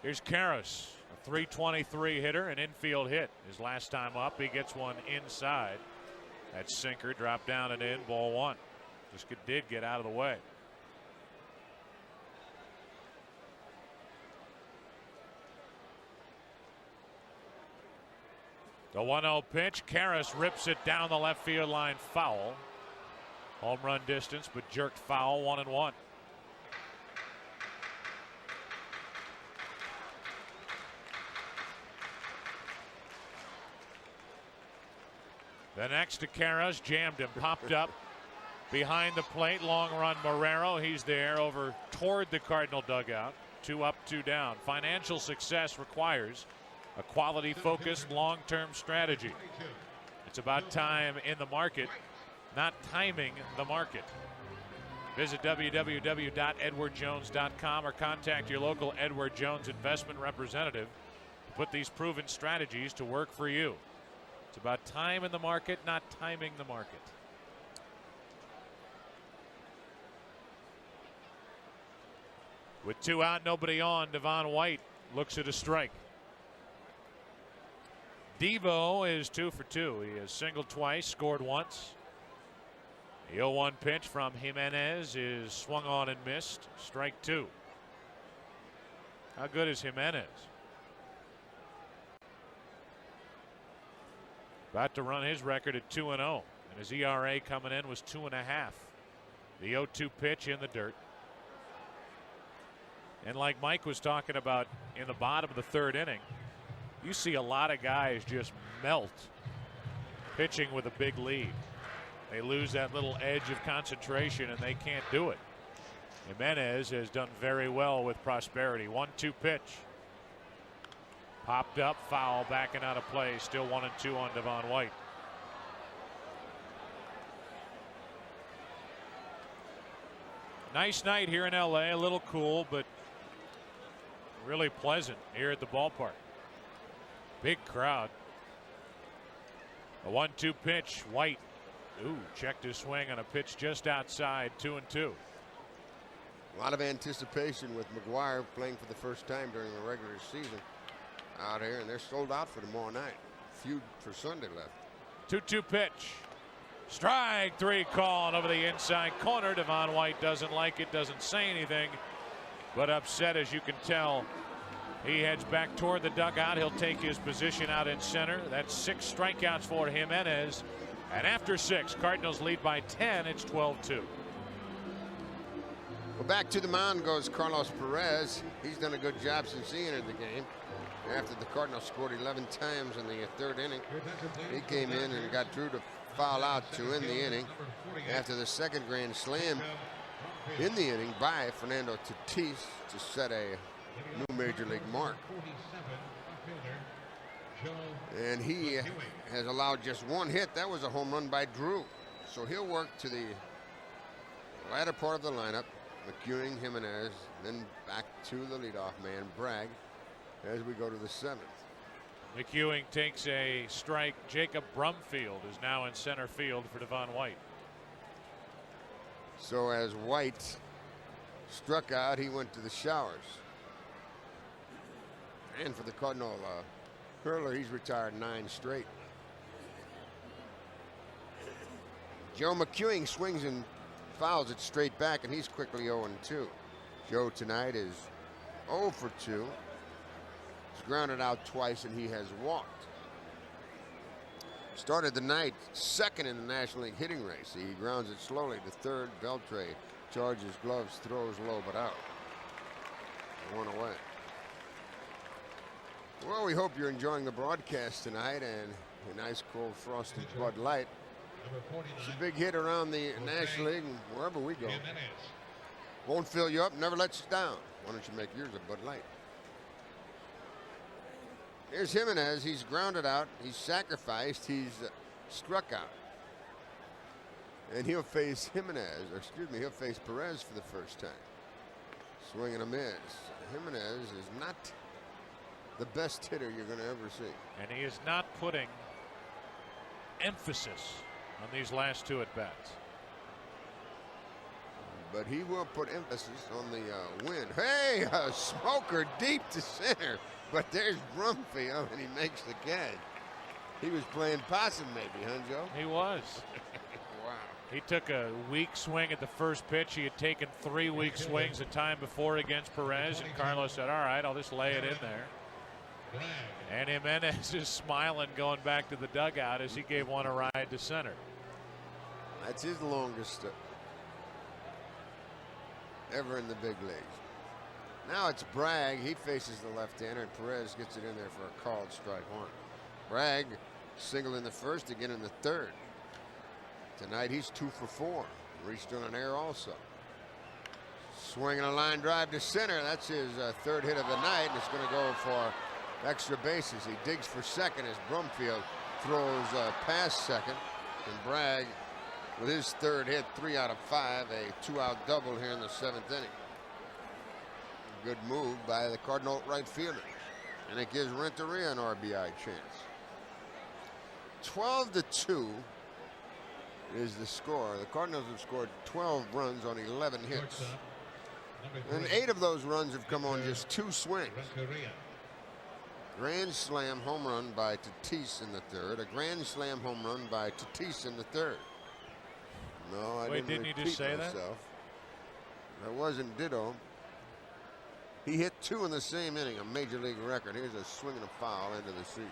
Here's Karras, a .323 hitter, an infield hit. His last time up, he gets one inside. That sinker dropped down and in, ball 1. Just did get out of the way. The 1-0 pitch. Karras rips it down the left field line, foul. Home run distance, but jerked foul, 1-1. The next to Karras, jammed him, popped up behind the plate. Long run, Marrero. He's there over toward the Cardinal dugout. 2 up, 2 down. Financial success requires a quality-focused, long-term strategy. It's about time in the market, not timing the market. Visit www.edwardjones.com or contact your local Edward Jones investment representative to put these proven strategies to work for you. It's about time in the market, not timing the market. With 2 out, nobody on, Devon White looks at a strike. Devo is 2 for 2. He has singled twice, scored once. The 0-1 pitch from Jimenez is swung on and missed. Strike 2. How good is Jimenez? About to run his record at 2-0, and his ERA coming in was 2.5. The 0-2 pitch in the dirt. And like Mike was talking about in the bottom of the third inning, you see a lot of guys just melt pitching with a big lead. They lose that little edge of concentration and they can't do it. Jimenez has done very well with prosperity. 1-2 pitch. Popped up, foul, backing out of play. Still 1-2 on Devon White. Nice night here in LA. A little cool, but really pleasant here at the ballpark. Big crowd. A 1-2 pitch. White. Ooh, checked his swing on a pitch just outside. 2-2. A lot of anticipation with McGuire playing for the first time during the regular season out here, and they're sold out for tomorrow night. Few for Sunday left. 2-2 pitch. Strike 3 called over the inside corner. Devon White doesn't like it, doesn't say anything, but upset as you can tell. He heads back toward the dugout. He'll take his position out in center. That's 6 strikeouts for Jimenez. And after 6, Cardinals lead by 10. It's 12-2. Well, back to the mound goes Carlos Perez. He's done a good job since he entered the game. After the Cardinals scored 11 times in the third inning, he came in and got Drew to foul out to end the inning. After the second grand slam in the inning by Fernando Tatis to set a new major league mark. And he has allowed just 1 hit. That was a home run by Drew. So he'll work to the latter part of the lineup. McEwing, Jimenez, then back to the leadoff man, Bragg, as we go to the 7th. McEwing takes a strike. Jacob Brumfield is now in center field for Devon White. So as White struck out, he went to the showers. And for the Cardinal hurler, he's retired 9 straight. Joe McEwing swings and fouls it straight back, and he's quickly 0-2. Joe tonight is 0 for 2. He's grounded out twice, and he has walked. Started the night 2nd in the National League hitting race. He grounds it slowly to 3rd. Beltre charges gloves, throws low but out. 1 away. Well, we hope you're enjoying the broadcast tonight, and a nice cold frosted Bud Light. It's a big hit around the National League and wherever we go. Won't fill you up, never lets you down. Why don't you make yours a Bud Light? Here's Jimenez. He's grounded out. He's sacrificed. He's struck out. And he'll face he'll face Perez for the first time. Swing and a miss. Jimenez is not the best hitter you're going to ever see. And he is not putting emphasis on these last 2 at-bats. But he will put emphasis on the win. Hey, a smoker deep to center. But there's Brumfield, and he makes the catch. He was playing possum maybe, huh, Joe? He was. Wow. He took a weak swing at the first pitch. He had taken 3 weak swings the time before against Perez, and Carlos said, all right, I'll just lay it in there. And Jimenez is smiling going back to the dugout as he gave one a ride to center. That's his longest ever in the big leagues. Now it's Bragg. He faces the left-hander, and Perez gets it in there for a called strike 1. Bragg single in the 1st, again in the 3rd. Tonight he's 2 for 4. Reached on an error also. Swinging a line drive to center. That's his 3rd hit of the night, and it's going to go for extra bases. He digs for second as Brumfield throws past second, and Bragg with his 3rd hit, 3 out of 5, a 2-out double here in the 7th inning. Good move by the Cardinal right fielder, and it gives Renteria an RBI chance. 12-2 is the score. The Cardinals have scored 12 runs on 11 hits, and 8 of those runs have come on just 2 swings. Grand slam home run by Tatis in the third. A grand slam home run by Tatis in the third. No, I Wait, didn't you repeat just say myself. That wasn't ditto. He hit 2 in the same inning, a major league record. Here's a swing and a foul into the seat.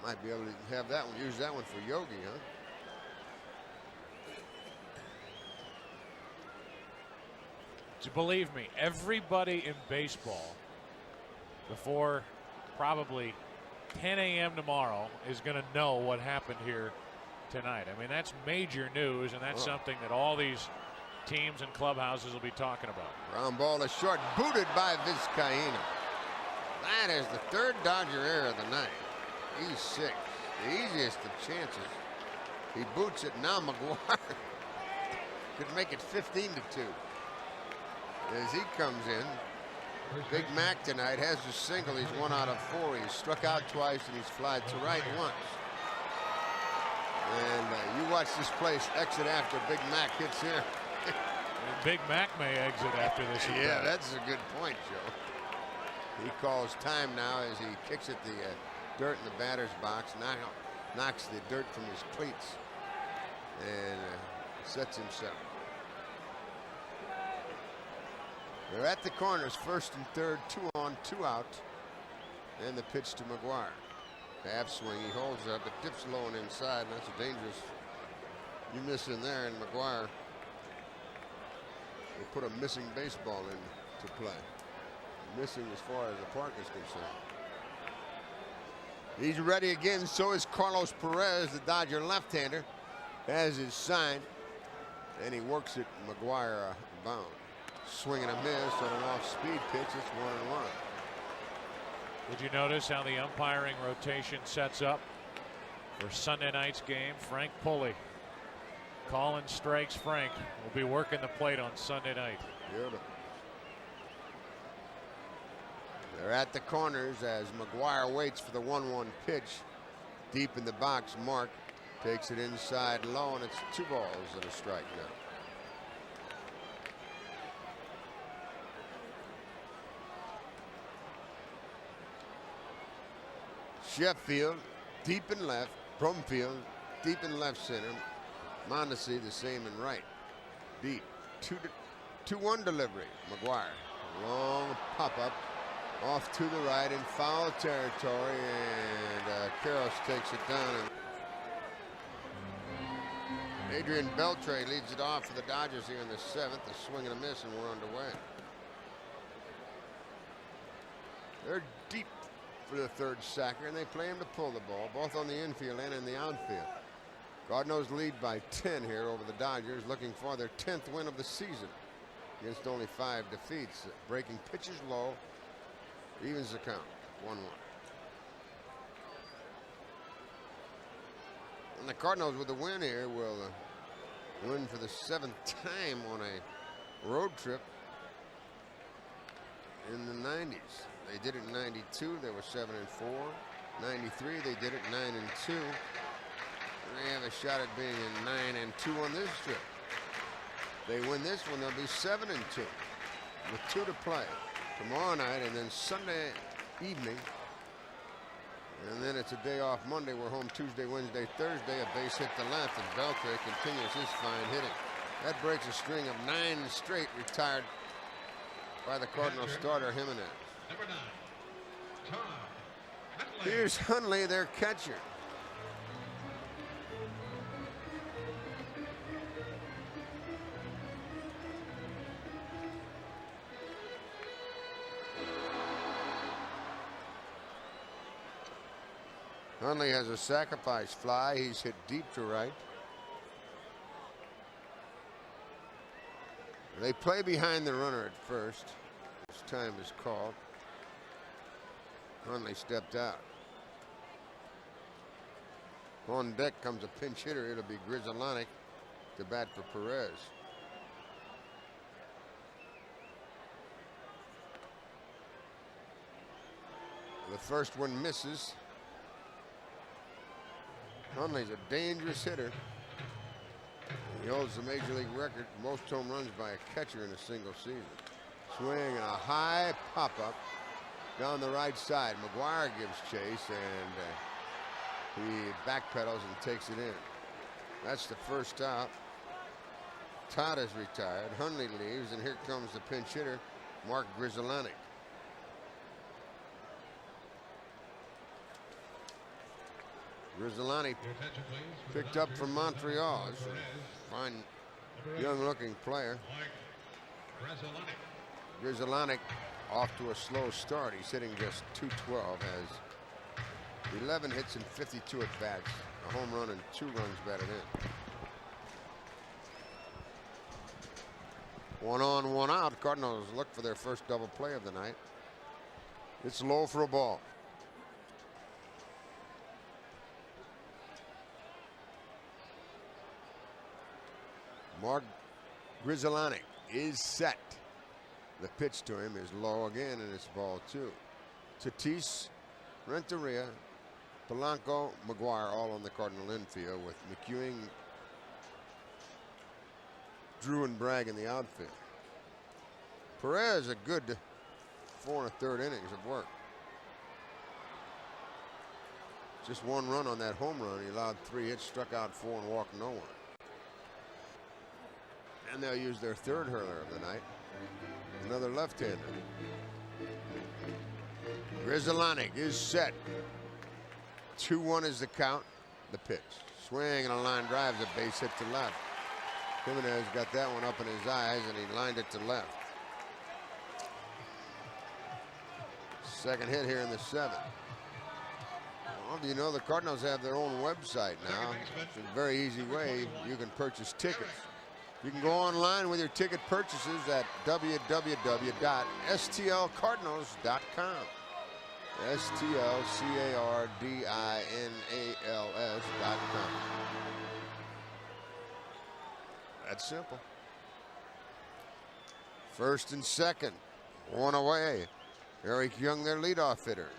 Might be able to have that one, use that one for Yogi, huh? Believe me, everybody in baseball before probably 10 a.m. tomorrow is going to know what happened here tonight. I mean, that's major news, and that's something that all these teams and clubhouses will be talking about. Ground ball to short, booted by Vizcaíno. That is the 3rd Dodger error of the night. He's 6. The easiest of chances. He boots it. Now McGuire could make it 15-2. As he comes in, Big Mac tonight has a single. He's 1 out of 4. He's struck out twice and he's flied to right once. And you watch this place exit after Big Mac hits here. Big Mac may exit after this. Yeah, that's a good point, Joe. He calls time now as he kicks at the dirt in the batter's box, knocks the dirt from his cleats, and sets himself. They're at the corners, 1st and 3rd, 2 on, 2 out, and the pitch to McGuire. Half swing, he holds up, but dips low and inside, and that's a dangerous. You miss in there, and McGuire will put a missing baseball into play. Missing as far as the park is concerned. He's ready again, so is Carlos Perez, the Dodger left-hander, has his sign, and he works it. McGuire bound. Swing and a miss on an off-speed pitch. It's 1-1. Did you notice how the umpiring rotation sets up for Sunday night's game? Frank Pulley. Colin strikes Frank. Will be working the plate on Sunday night. Beautiful. They're at the corners as McGuire waits for the 1-1 pitch. Deep in the box, Mark takes it inside low, and it's 2 balls and a strike now. Sheffield deep in left, Brumfield deep in left center, Mondesi the same in right. Deep, 2-1 delivery. McGuire, long pop-up off to the right in foul territory, and Karros takes it down. And Adrian Beltre leads it off for the Dodgers here in the 7th. A swing and a miss, and we're underway. They're deep for the 3rd sacker, and they play him to pull the ball, both on the infield and in the outfield. Cardinals lead by 10 here over the Dodgers, looking for their 10th win of the season against only 5 defeats. Breaking pitches low, evens the count, 1-1. And the Cardinals with the win here will win for the 7th time on a road trip in the 90s. They did it in 92. They were 7-4. 93. They did it 9-2. They have a shot at being in 9-2 on this trip. They win this one, they'll be 7-2 with 2 to play tomorrow night, and then Sunday evening. And then it's a day off Monday. We're home Tuesday, Wednesday, Thursday. A base hit to left, and Beltre continues his fine hitting. That breaks a string of 9 straight retired by the Cardinals starter Jimenez. Number 9, Tom Huntley. Here's Hundley, their catcher. Hundley has a sacrifice fly. He's hit deep to right. They play behind the runner at first. This time is called. Hundley stepped out. On deck comes a pinch hitter. It'll be Grizzolanic to bat for Perez. The first one misses. Hundley's a dangerous hitter. He holds the major league record most home runs by a catcher in a single season. Swing and a high pop-up down the right side. McGuire gives chase, and he backpedals and takes it in. That's the first out. Todd is retired. Hundley leaves, and here comes the pinch hitter, Mark Grizzolani. Grizzolani picked up from Montreal. It's a fine, young-looking player. Grizzolani off to a slow start. He's hitting just .212, has 11 hits and 52 at-bats, a home run and 2 runs batted in. 1 on, 1 out. Cardinals look for their first double play of the night. It's low for a ball. Mark Grizzolani is set. The pitch to him is low again, and it's ball 2. Tatis, Renteria, Polanco, McGuire all on the Cardinal infield, with McEwing, Drew, and Bragg in the outfield. Perez, a good 4 1/3 innings of work. Just 1 run on that home run. He allowed 3 hits, struck out 4, and walked no one. And they'll use their 3rd hurler of the night. Another left-hander. Grizzolani is set. 2-1 is the count. The pitch. Swing and a line drive, a base hit to left. Jimenez got that one up in his eyes, and he lined it to left. Second hit here in the 7th. Well, you know, the Cardinals have their own website now. It's a very easy way you can purchase tickets. You can go online with your ticket purchases at www.stlcardinals.com. STLCARDINALS.com. That's simple. First and second, 1 away. Eric Young, their leadoff hitter.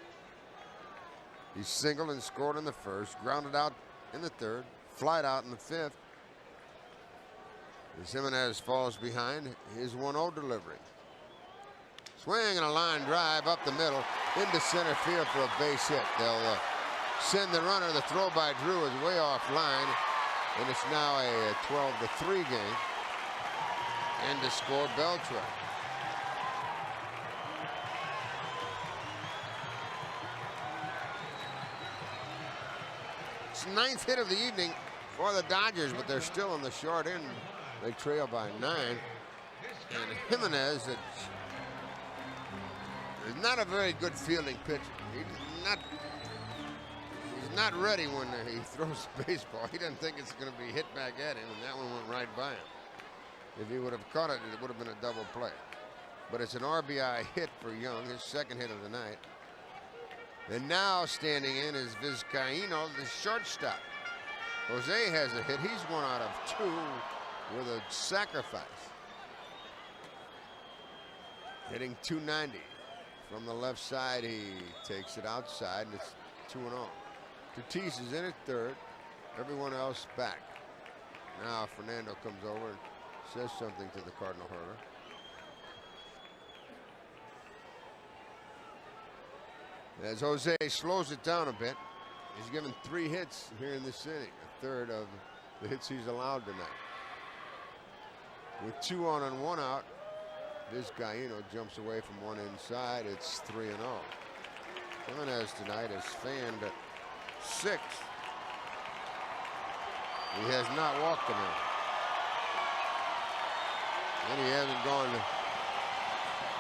He singled and scored in the first, grounded out in the 3rd, flied out in the 5th. As Jimenez falls behind his 1-0 delivery. Swing and a line drive up the middle into center field for a base hit. They'll send the runner. The throw by Drew is way off line, and it's now a 12-3 game. And to score Beltre. It's the 9th hit of the evening for the Dodgers, but they're still on the short end. They trail by 9. And Jimenez is not a very good fielding pitcher. He's not ready when he throws the baseball. He doesn't think it's going to be hit back at him, and that one went right by him. If he would have caught it, it would have been a double play. But it's an RBI hit for Young, his 2nd hit of the night. And now standing in is Vizcaíno, the shortstop. Jose has a hit. He's 1 out of 2 with a sacrifice. Hitting .290. From the left side, he takes it outside, and it's 2-0. Tatis is in at 3rd. Everyone else back. Now Fernando comes over and says something to the Cardinal hurler. As Jose slows it down a bit, he's given 3 hits here in this inning, a 1/3 of the hits he's allowed tonight. With 2 on and 1 out, Vizcaíno jumps away from one inside. It's 3-0. Jimenez tonight has fanned at 6. He has not walked a man. And he hasn't gone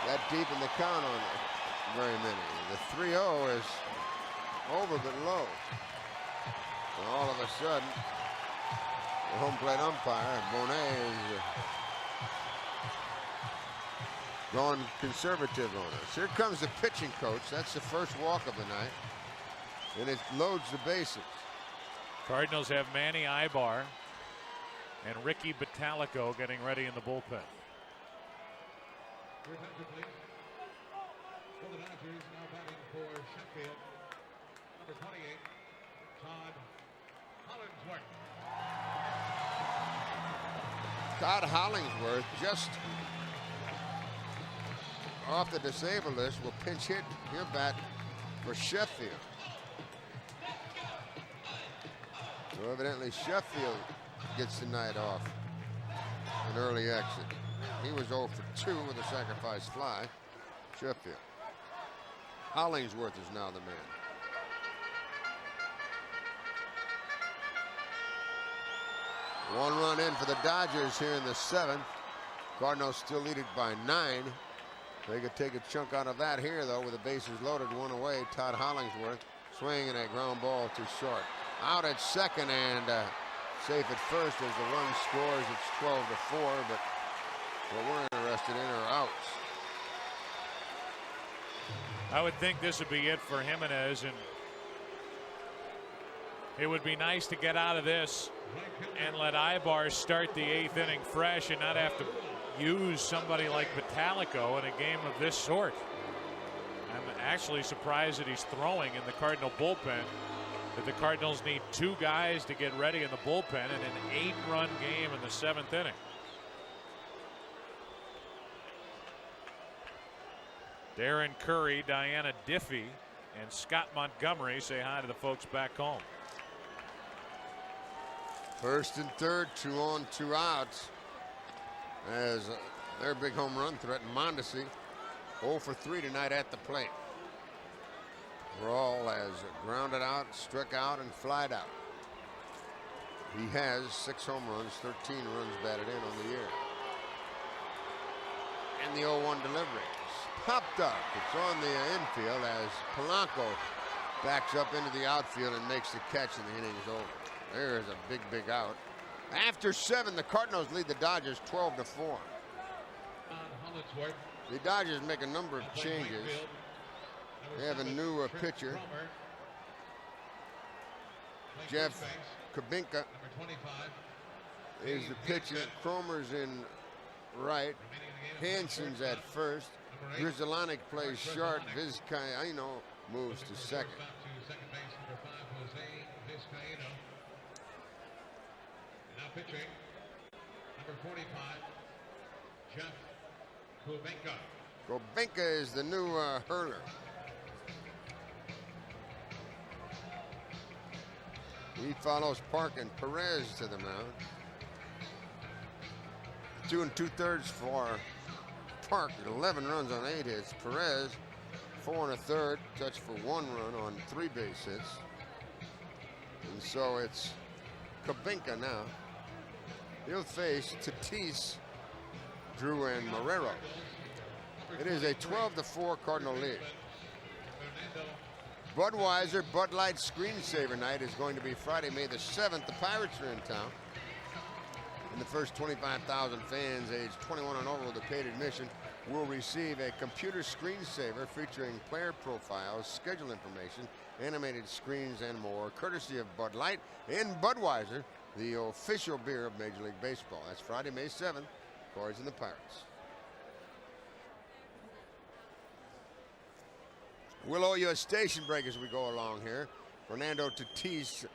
that deep in the count on very many. The 3-0 is over but low. And all of a sudden, the home plate umpire, Bonet, is going conservative on us. Here comes the pitching coach. That's the first walk of the night. And it loads the bases. Cardinals have Manny Ibar and Ricky Batalico getting ready in the bullpen. Your attention, please. For the Dodgers, now batting for Sheffield, number 28, Todd Hollingsworth. Todd Hollingsworth just off the disabled list will pinch hit. He'll bat for Sheffield. So evidently Sheffield gets the night off. An early exit. He was 0 for 2 with a sacrifice fly. Sheffield. Hollingsworth is now the man. One run in for the Dodgers here in the 7th. Cardinals still lead it by 9. They could take a chunk out of that here, though, with the bases loaded, 1 away. Todd Hollingsworth swinging a ground ball too short. Out at second and safe at first as the run scores. It's 12 to 4, but what we're interested in are outs. I would think this would be it for Jimenez, and it would be nice to get out of this and let Ibar start the 8th inning fresh and not have to use somebody like Vitalico in a game of this sort. I'm actually surprised that he's throwing in the Cardinal bullpen, that the Cardinals need 2 guys to get ready in the bullpen in an 8-run game in the 7th inning. Darren Curry, Diana Diffie, and Scott Montgomery say hi to the folks back home. First and third, 2 on, 2 outs. As their big home run threat, Mondesi, 0 for 3 tonight at the plate. Rawl has grounded out, struck out, and flied out. He has 6 home runs, 13 runs batted in on the year. And the 0-1 delivery. Popped up. It's on the infield as Polanco backs up into the outfield and makes the catch, and the inning is over. There is a big, big out. After 7, the Cardinals lead the Dodgers 12 to 4. The Dodgers make a number of changes. They have a new pitcher, Jeff Kabinka is the pitcher. Cromer's in right. Hanson's at first. Grizzolanic plays short. Vizcaino moves to second. Now pitching, number 45, Jeff Kubinka. Kubinka is the new hurler. He follows Park and Perez to the mound. 2 2/3 for Park, 11 runs on 8 hits. Perez, 4 1/3, touch for 1 run on 3 base hits. And so it's Kubinka now. He'll face Tatis, Drew, and Marrero. It is a 12 to 4 Cardinal lead. Budweiser Bud Light Screensaver Night is going to be Friday, May the 7th. The Pirates are in town. And the first 25,000 fans aged 21 and over with a paid admission will receive a computer screensaver featuring player profiles, schedule information, animated screens, and more, courtesy of Bud Light and Budweiser, the official beer of Major League Baseball. That's Friday, May 7th. Cards and the Pirates. We'll owe you a station break as we go along here. Fernando Tatis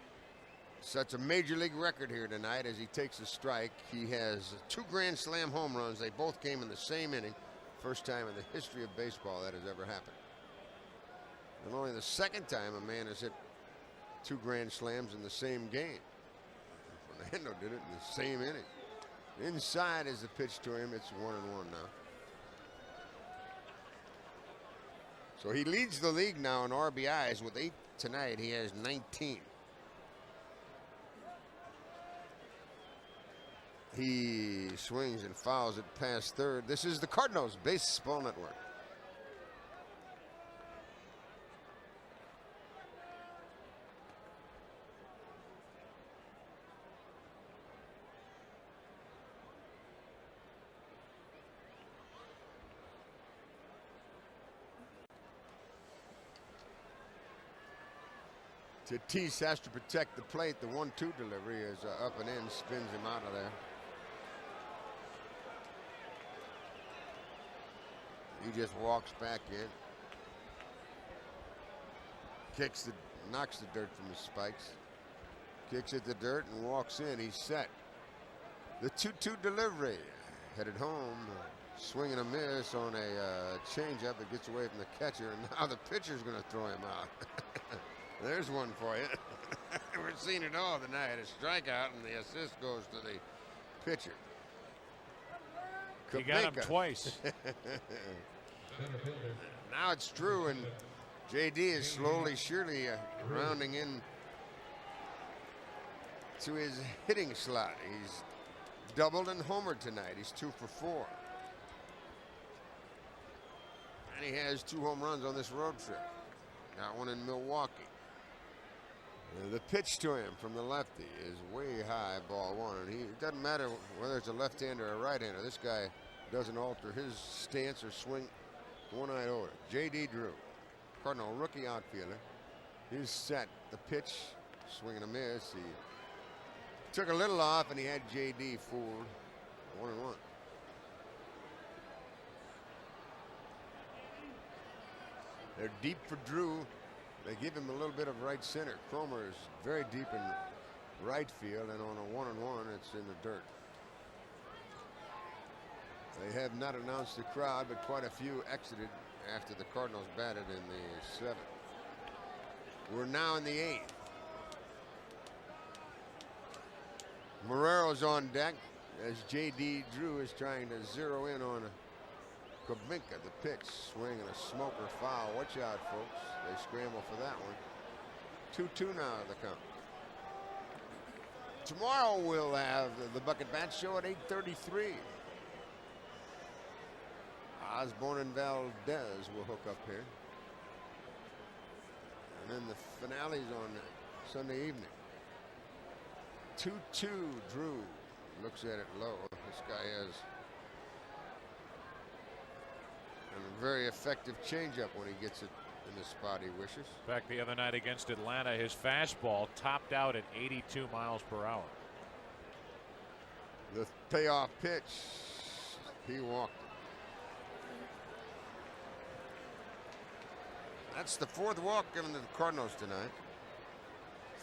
sets a Major League record here tonight as he takes a strike. He has 2 Grand Slam home runs. They both came in the same inning. First time in the history of baseball that has ever happened. And only the second time a man has hit 2 Grand Slams in the same game. Fernando did it in the same inning. Inside is the pitch to him. It's 1-1 now. So he leads the league now in RBIs with 8 tonight. He has 19. He swings and fouls it past third. This is the Cardinals Baseball Network. Tatis has to protect the plate. The 1-2 delivery is up and in, spins him out of there. He just walks back in. Knocks the dirt from his spikes. Kicks at the dirt and walks in. He's set. The 2-2 delivery. Headed home. Swing and a miss on a changeup that gets away from the catcher, and now the pitcher's going to throw him out. There's one for you. We're seeing it all tonight. A strikeout, and the assist goes to the pitcher. He got him twice. Now it's Drew, and JD is slowly, surely rounding in to his hitting slot. He's doubled and homered tonight. He's 2 for 4. And he has 2 home runs on this road trip. Got one in Milwaukee. The pitch to him from the lefty is way high, ball 1. And it doesn't matter whether it's a left-hander or a right-hander. This guy doesn't alter his stance or swing one iota. J.D. Drew, Cardinal rookie outfielder. He's set. The pitch, swing and a miss. He took a little off, and he had J.D. fooled. 1-1. They're deep for Drew. They give him a little bit of right center. Cromer is very deep in right field, and on a 1-1, it's in the dirt. They have not announced the crowd, but quite a few exited after the Cardinals batted in the 7th. We're now in the 8th. Marrero's on deck as J.D. Drew is trying to zero in on Kubinka. The pitch, swing and a smoker foul. Watch out, folks. They scramble for that one. 2-2 now the count. Tomorrow we'll have the Bucket Bat Show at 8:33. Osborne and Valdez will hook up here. And then the finale's on Sunday evening. 2-2, Drew looks at it low. This guy has a very effective changeup when he gets it in the spot he wishes. In fact, the other night against Atlanta, his fastball topped out at 82 miles per hour. The payoff pitch, he walked it. That's the 4th walk given to the Cardinals tonight.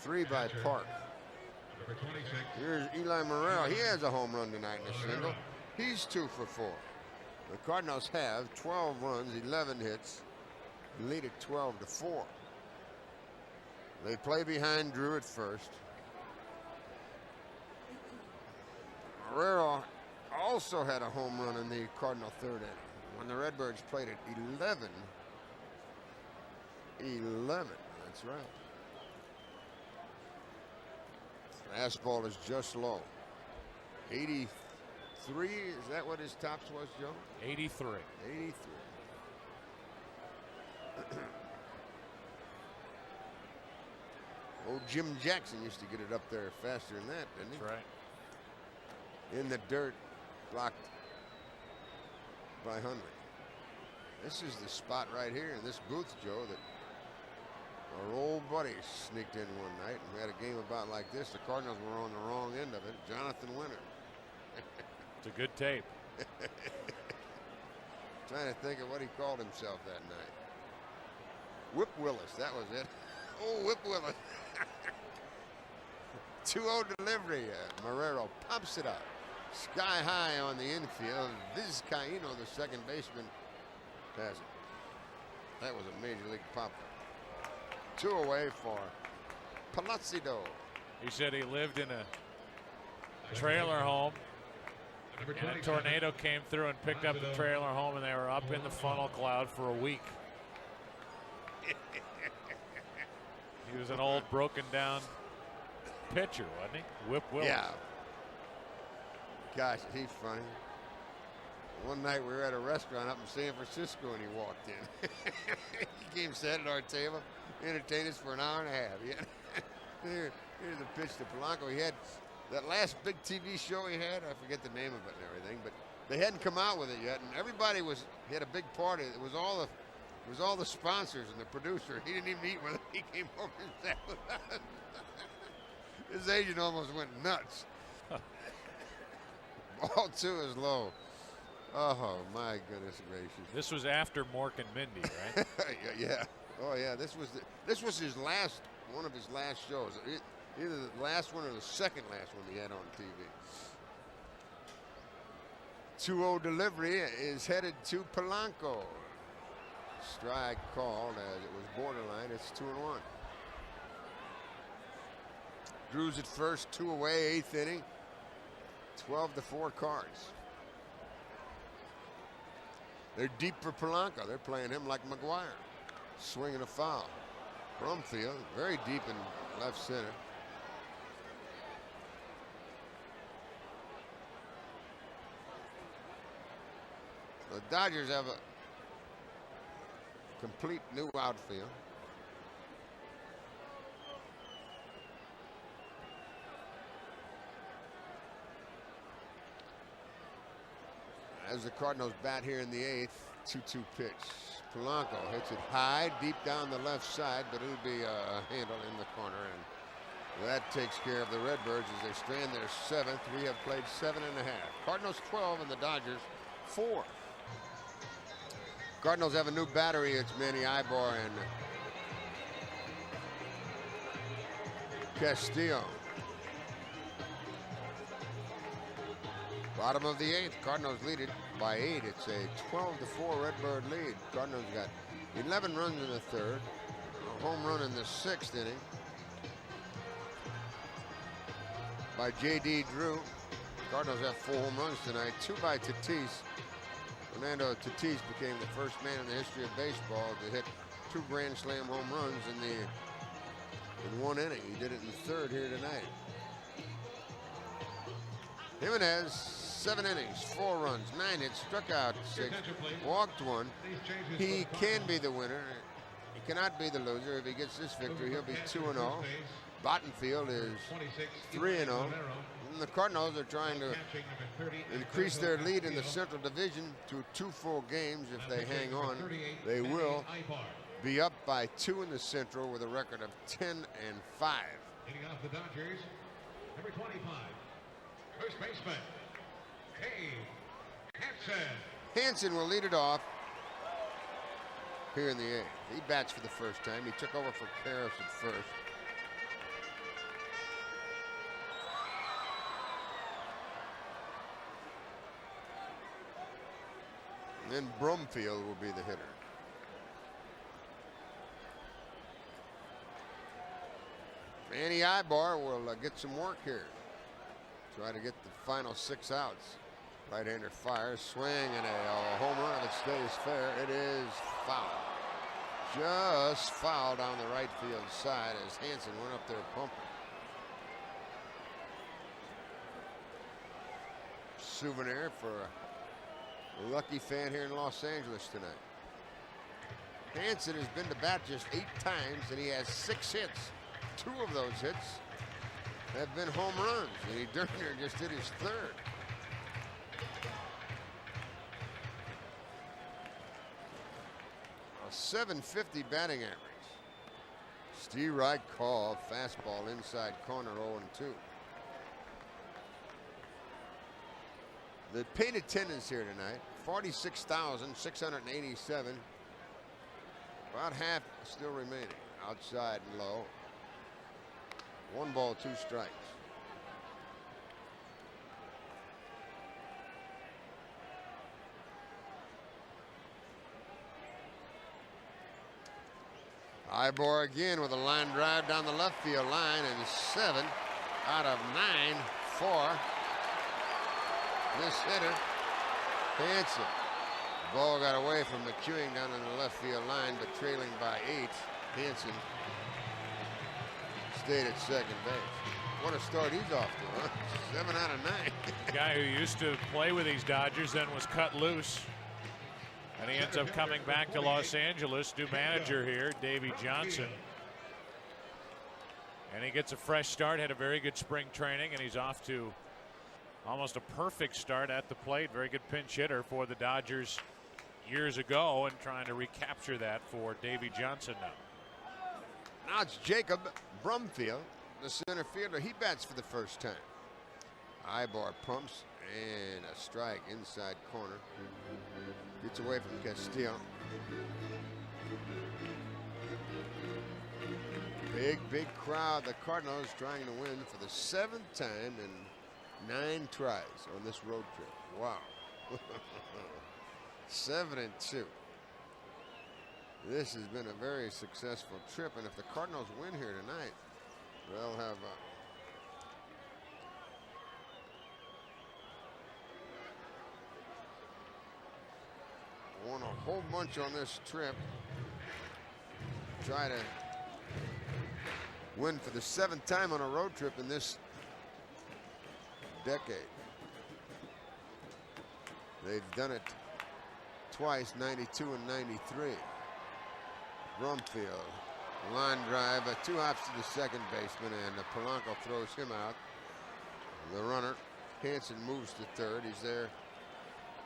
3 by Park. Here's Eli Marrero. He has a home run tonight in a single. He's 2 for 4. The Cardinals have 12 runs, 11 hits, lead at 12-4. They play behind Drew at first. Marrero also had a home run in the Cardinal 3rd inning when the Redbirds played at 11. That's right. Fastball is just low. 83, is that what his tops was, Joe? 83. 83. Old Jim Jackson used to get it up there faster than that, didn't he? That's right. In the dirt, blocked by Hundley. This is the spot right here in this booth, Joe, that our old buddy sneaked in one night, and we had a game about like this. The Cardinals were on the wrong end of it. Jonathan Winter. It's a good tape. Trying to think of what he called himself that night. Whip Willis, that was it. Oh, Whip Willis. 2-0 delivery. Marrero pops it up. Sky high on the infield. Vizcaíno, the second baseman, has it. That was a major league pop. 2 away for Palacido. He said he lived in a trailer home, and a tornado came through and picked up the trailer home, and they were up in the funnel cloud for a week. He was an old broken down pitcher, wasn't he? Whip Willis. Yeah. Gosh, he's funny. One night we were at a restaurant up in San Francisco, and he walked in. He came, sat at our table, entertained us for an hour and a half. Yeah. Here's the pitch to Polanco. He had that last big TV show he had. I forget the name of it and everything, but they hadn't come out with it yet, and everybody was. He had a big party. It was all the sponsors and the producer. He didn't even eat with it. He came over and sat with us. His agent almost went nuts. Ball 2 is low. Oh my goodness gracious! This was after Mork and Mindy, right? Yeah. Oh yeah. This was his last one of his last shows. Either the last one or the second last one he had on TV. 2-0 delivery is headed to Polanco. Strike called as it was borderline. It's 2-1. Drew's at first, 2 away, 8th inning. 12-4 Cards. They're deep for Polanco. They're playing him like McGuire. Swinging a foul. Brumfield very deep in left center. The Dodgers have a complete new outfield. As the Cardinals bat here in the 8th, 2-2 pitch. Polanco hits it high, deep down the left side, but it'll be a handle in the corner, and that takes care of the Redbirds as they strand their 7th. We have played 7.5. Cardinals 12 and the Dodgers 4. Cardinals have a new battery. It's Manny Ibar and Castillo. Bottom of the 8th, Cardinals lead it by 8. It's a 12-4 Redbird lead. Cardinals got 11 runs in the 3rd, a home run in the 6th inning by J.D. Drew. Cardinals have 4 home runs tonight, 2 by Tatis. Fernando Tatis became the first man in the history of baseball to hit 2 Grand Slam home runs in 1 inning. He did it in the 3rd here tonight. Jimenez, 7 innings, 4 runs, 9 hits, struck out 6, walked 1. He can be the winner. He cannot be the loser. If he gets this victory, he'll be 2-0. Bottenfield is 3-0. And the Cardinals are trying to increase their lead in the Central Division to 2 full games. If they hang on, they will be up by 2 in the Central with a record of 10-5. Leading off the Dodgers, number 25, first baseman, Hansen. Hansen will lead it off here in the 8th. He bats for the first time. He took over for Karras at first. And then Brumfield will be the hitter. Manny Ibar will get some work here. Try to get the final 6 outs. Right-hander fires, swing, and a home run if it stays fair. It is foul. Just foul down the right field side as Hansen went up there pumping. Souvenir for a lucky fan here in Los Angeles tonight. Hansen has been to bat just 8 times, and he has 6 hits. 2 of those hits have been home runs, and he Durner just did his 3rd. A .750 batting average. Steve Wright call, fastball inside corner, 0-2. The paid attendance here tonight, 46,687. About half still remaining. Outside and low. 1 ball, 2 strikes. Ibar again with a line drive down the left field line, and 7 out of 9 for this hitter, Hansen. The ball got away from McEwing down on the left field line, but trailing by 8. Hansen stayed at second base. What a start he's off to, huh? 7 out of 9. Guy who used to play with these Dodgers, then was cut loose. And he ends up coming back to Los Angeles. New manager here, Davey Johnson. And he gets a fresh start, had a very good spring training, and he's off to almost a perfect start at the plate. Very good pinch hitter for the Dodgers years ago, and trying to recapture that for Davey Johnson now. Now it's Jacob Brumfield, the center fielder. He bats for the first time. Ibar pumps, and a strike inside corner. Gets away from Castillo. Big crowd. The Cardinals trying to win for the 7th time in 9 tries on this road trip. Wow. 7-2. This has been a very successful trip, and if the Cardinals win here tonight, they'll have won a whole bunch on this trip. Try to win for the 7th time on a road trip in this decade. They've done it twice, 92 and 93. Brumfield, line drive, 2 hops to the second baseman, and Polanco throws him out. The runner, Hansen, moves to third. He's there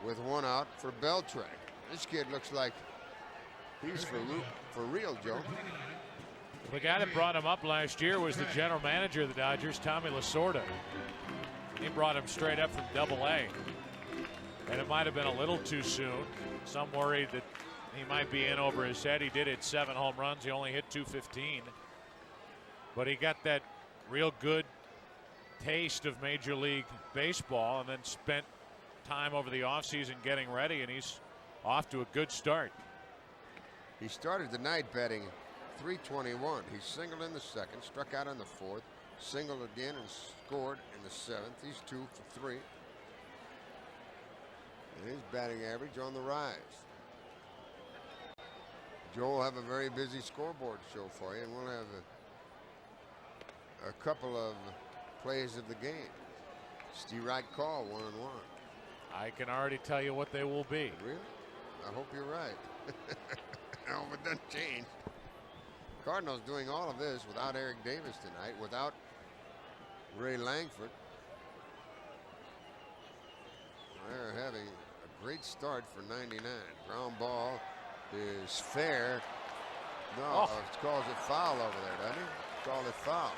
with 1 out for Beltray. This kid looks like he's for real, Joe. The guy that brought him up last year was the general manager of the Dodgers, Tommy Lasorda. He brought him straight up from Double-A. And it might have been a little too soon. Some worried that he might be in over his head. He did hit 7 home runs. He only hit 215. But he got that real good taste of Major League Baseball and then spent time over the offseason getting ready, and he's off to a good start. He started the night batting .321. He singled in the 2nd, struck out in the 4th, singled again and scored in the 7th. He's 2 for 3. And his batting average on the rise. Joe will have a very busy scoreboard show for you, and we'll have a couple of plays of the game. Steve Wright call 1-1. I can already tell you what they will be. Really? I hope you're right. I hope it doesn't change. Cardinals doing all of this without Eric Davis tonight, without Ray Langford. They're having a great start for 99. Ground ball is fair. No, he calls it foul over there, doesn't he? Called it foul.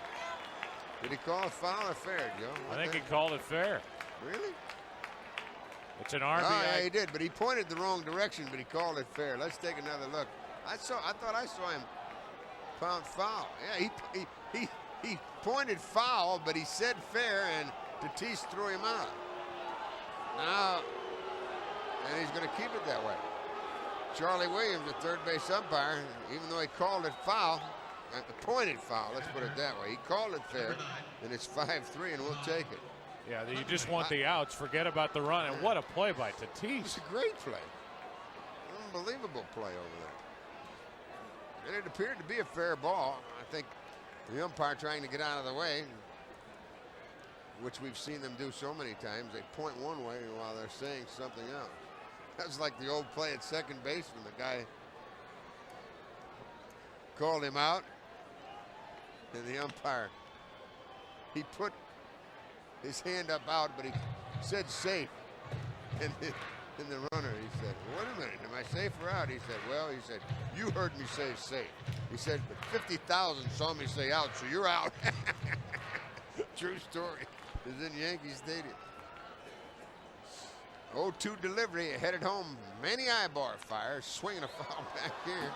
Did he call it foul or fair, Joe? I think he called it fair. Really? It's an RBI. Oh, yeah, he did, but he pointed the wrong direction, but he called it fair. Let's take another look. I thought I saw him pound foul. Yeah, he pointed foul, but he said fair, and Tatis threw him out. Now, and he's going to keep it that way. Charlie Williams, the third base umpire, even though he called it foul, pointed foul, let's put it that way. He called it fair, and it's 5-3, and we'll take it. Yeah, you just want the outs. Forget about the run. And what a play by Tatis. It's a great play. Unbelievable play over there. And it appeared to be a fair ball. I think the umpire trying to get out of the way, which we've seen them do so many times. They point one way while they're saying something else. That's like the old play at second base when the guy called him out, and the umpire, he put his hand up out, but he said safe. And the runner, he said, wait a minute, am I safe or out? He said, well, he said, you heard me say safe. He said, but 50,000 saw me say out, so you're out. True story. It's in Yankee Stadium. 0-2 delivery, headed home. Manny Ibar fires, swinging a foul back here.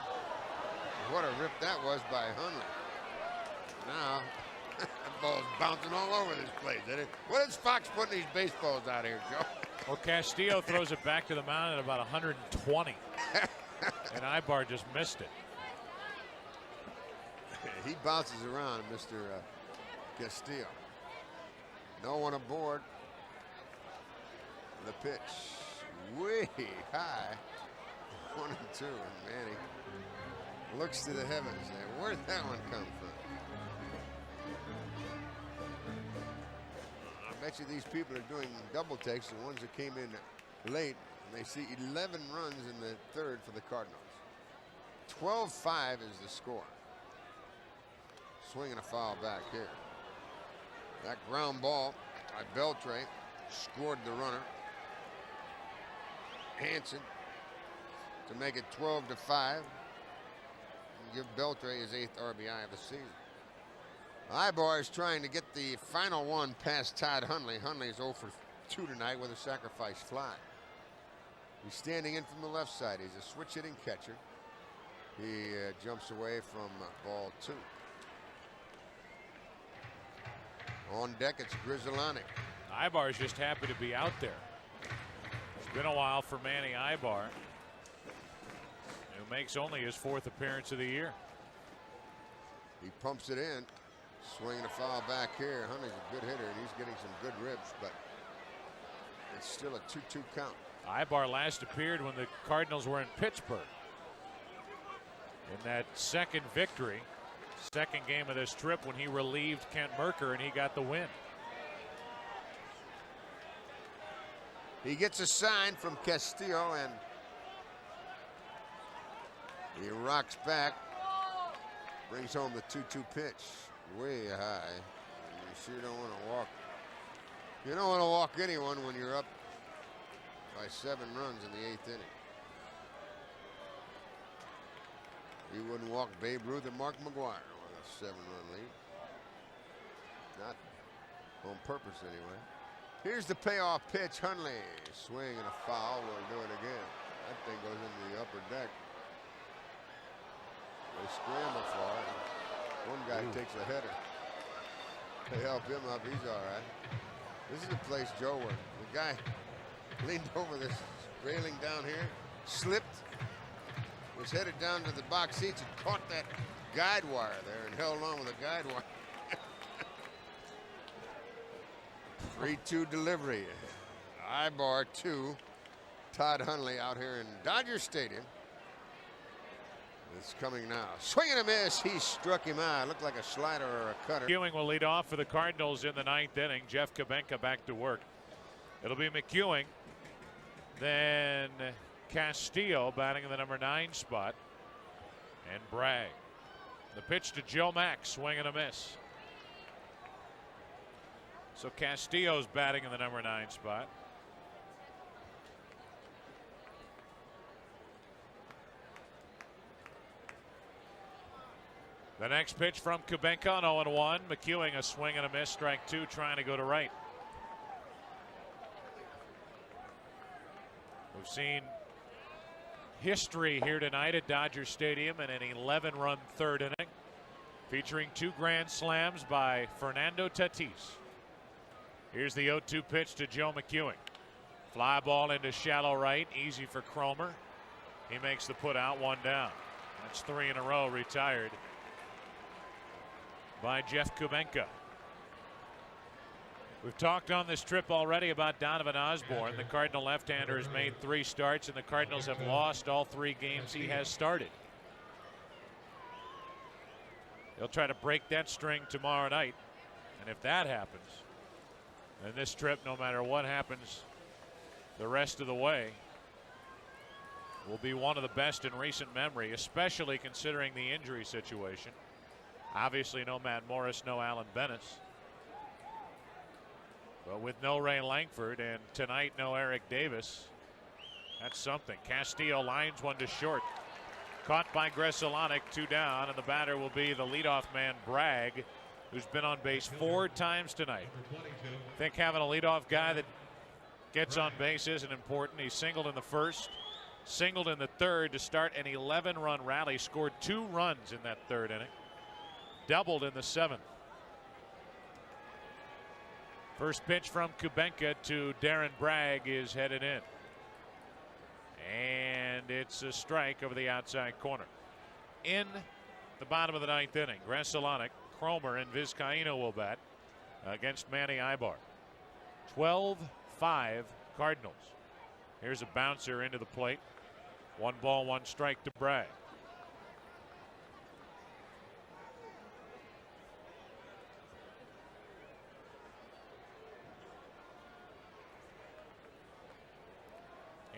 What a rip that was by Hundley. Now, that ball's bouncing all over this place, isn't it? What is Fox putting these baseballs out here, Joe? Well, Castillo throws it back to the mound at about 120. And Ibar just missed it. He bounces around, Mr. Castillo. No one aboard. The pitch way high. 1-2, and Manny looks to the heavens there. Where'd that one come from? I bet you these people are doing double takes, the ones that came in late, and they see 11 runs in the third for the Cardinals. 12-5 is the score. Swinging a foul back here. That ground ball by Beltray scored the runner. Hansen to make it 12-5. Give Beltray his 8th RBI of the season. Ibar is trying to get the final one past Todd Hundley. Hundley is 0 for 2 tonight with a sacrifice fly. He's standing in from the left side. He's a switch hitting catcher. He jumps away from ball 2. On deck, it's Grizzolani. Ibar is just happy to be out there. He's Been a while for Manny Ibar, who makes only his 4th appearance of the year. He pumps it in, swinging a foul back here. Huntley's a good hitter, and he's getting some good ribs, but it's still a 2-2 count. Ibar last appeared when the Cardinals were in Pittsburgh. In that second victory, second game of this trip, when he relieved Kent Mercker and he got the win. He gets a sign from Castillo, and he rocks back, brings home the 2-2 pitch, way high. You sure don't want to walk. You don't want to walk anyone when you're up by 7 runs in the 8th inning. You wouldn't walk Babe Ruth and Mark McGwire with a 7-run lead. Not on purpose anyway. Here's the payoff pitch. Hundley swing and a foul. We'll do it again. That thing goes into the upper deck. They scramble for it. One guy takes a header. They help him up. He's all right. This is the place, Joe, where the guy leaned over this railing down here, slipped, was headed down to the box seats and caught that guide wire there and held on with a guide wire. 3-2 delivery. Ibar 2. Todd Hundley out here in Dodger Stadium. It's coming now. Swing and a miss. He struck him out. Looked like a slider or a cutter. McEwing will lead off for the Cardinals in the 9th inning. Jeff Kubenka back to work. It'll be McEwing, then Castillo batting in the number 9 spot, and Bragg. The pitch to Joe Mack, swing and a miss. So Castillo's batting in the number 9 spot. The next pitch from Kubenka on 0-1. McEwing a swing and a miss, strike 2, trying to go to right. We've seen history here tonight at Dodger Stadium in an 11-run 3rd inning, featuring 2 grand slams by Fernando Tatis. Here's the 0-2 pitch to Joe McEwing. Fly ball into shallow right, easy for Cromer. He makes the put out, 1 down. That's 3 in a row retired by Jeff Kubenka. We've talked on this trip already about Donovan Osborne. The Cardinal left-hander has made 3 starts, and the Cardinals have lost all 3 games he has started. They'll try to break that string tomorrow night, and if that happens, then this trip, no matter what happens the rest of the way, will be one of the best in recent memory, especially considering the injury situation. Obviously no Matt Morris, no Alan Bennis. But with no Ray Langford and tonight no Eric Davis, that's something. Castillo lines one to short. Caught by Gresselanek, 2 down, and the batter will be the leadoff man Bragg, who's been on base 4 times tonight. I think having a leadoff guy that gets on base isn't important. He singled in the 1st, singled in the 3rd to start an 11-run rally, scored 2 runs in that 3rd inning, doubled in the 7th. First pitch from Kubenka to Darren Bragg is headed in. And it's a strike over the outside corner. In the bottom of the 9th inning, Gresselanek, Cromer, and Vizcaíno will bat against Manny Ibar. 12-5 Cardinals. Here's a bouncer into the plate. 1 ball, 1 strike to Bragg.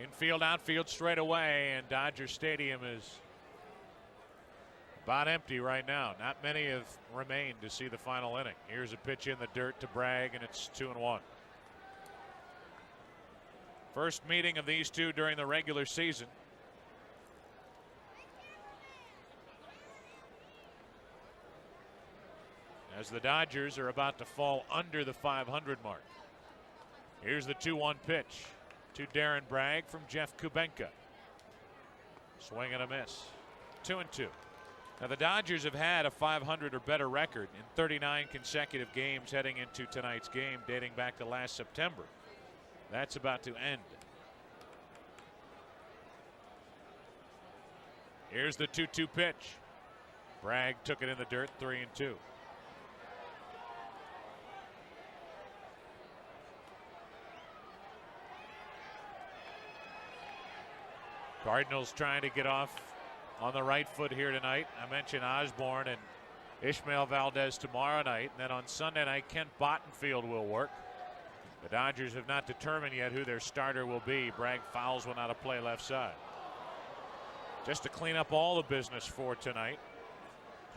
Infield, outfield straight away, and Dodger Stadium is about empty right now. Not many have remained to see the final inning. Here's a pitch in the dirt to Bragg, and it's 2-1. First meeting of these two during the regular season. As the Dodgers are about to fall under the 500 mark. Here's the 2-1 pitch to Darren Bragg from Jeff Kubenka. Swing and a miss. 2-2. Now the Dodgers have had a 500 or better record in 39 consecutive games heading into tonight's game, dating back to last September. That's about to end. Here's the 2-2 pitch. Bragg took it in the dirt, 3-2. Cardinals trying to get off on the right foot here tonight. I mentioned Osborne and Ishmael Valdez tomorrow night. And then on Sunday night, Kent Bottenfield will work. The Dodgers have not determined yet who their starter will be. Bragg fouls one out of play left side. Just to clean up all the business for tonight.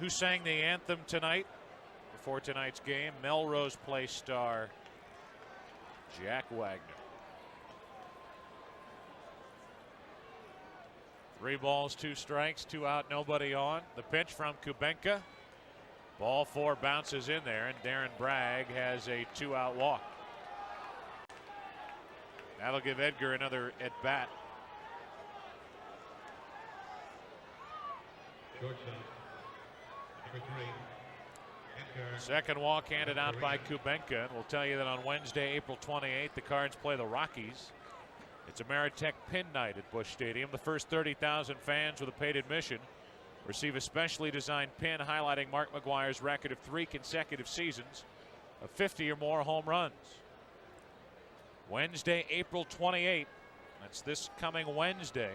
Who sang the anthem tonight before tonight's game? Melrose Place star Jack Wagner. 3 balls, 2 strikes, 2 out, nobody on. The pitch from Kubenka. Ball 4 bounces in there, and Darren Bragg has a 2-out walk. That'll give Edgar another at bat. Shortstop, number 3, Edgar. Second walk handed out by Kubenka. And we'll tell you that on Wednesday, April 28th, the Cards play the Rockies. It's Ameritech Pin Night at Busch Stadium. The first 30,000 fans with a paid admission receive a specially designed pin highlighting Mark McGwire's record of 3 consecutive seasons of 50 or more home runs. Wednesday, April 28th. That's this coming Wednesday.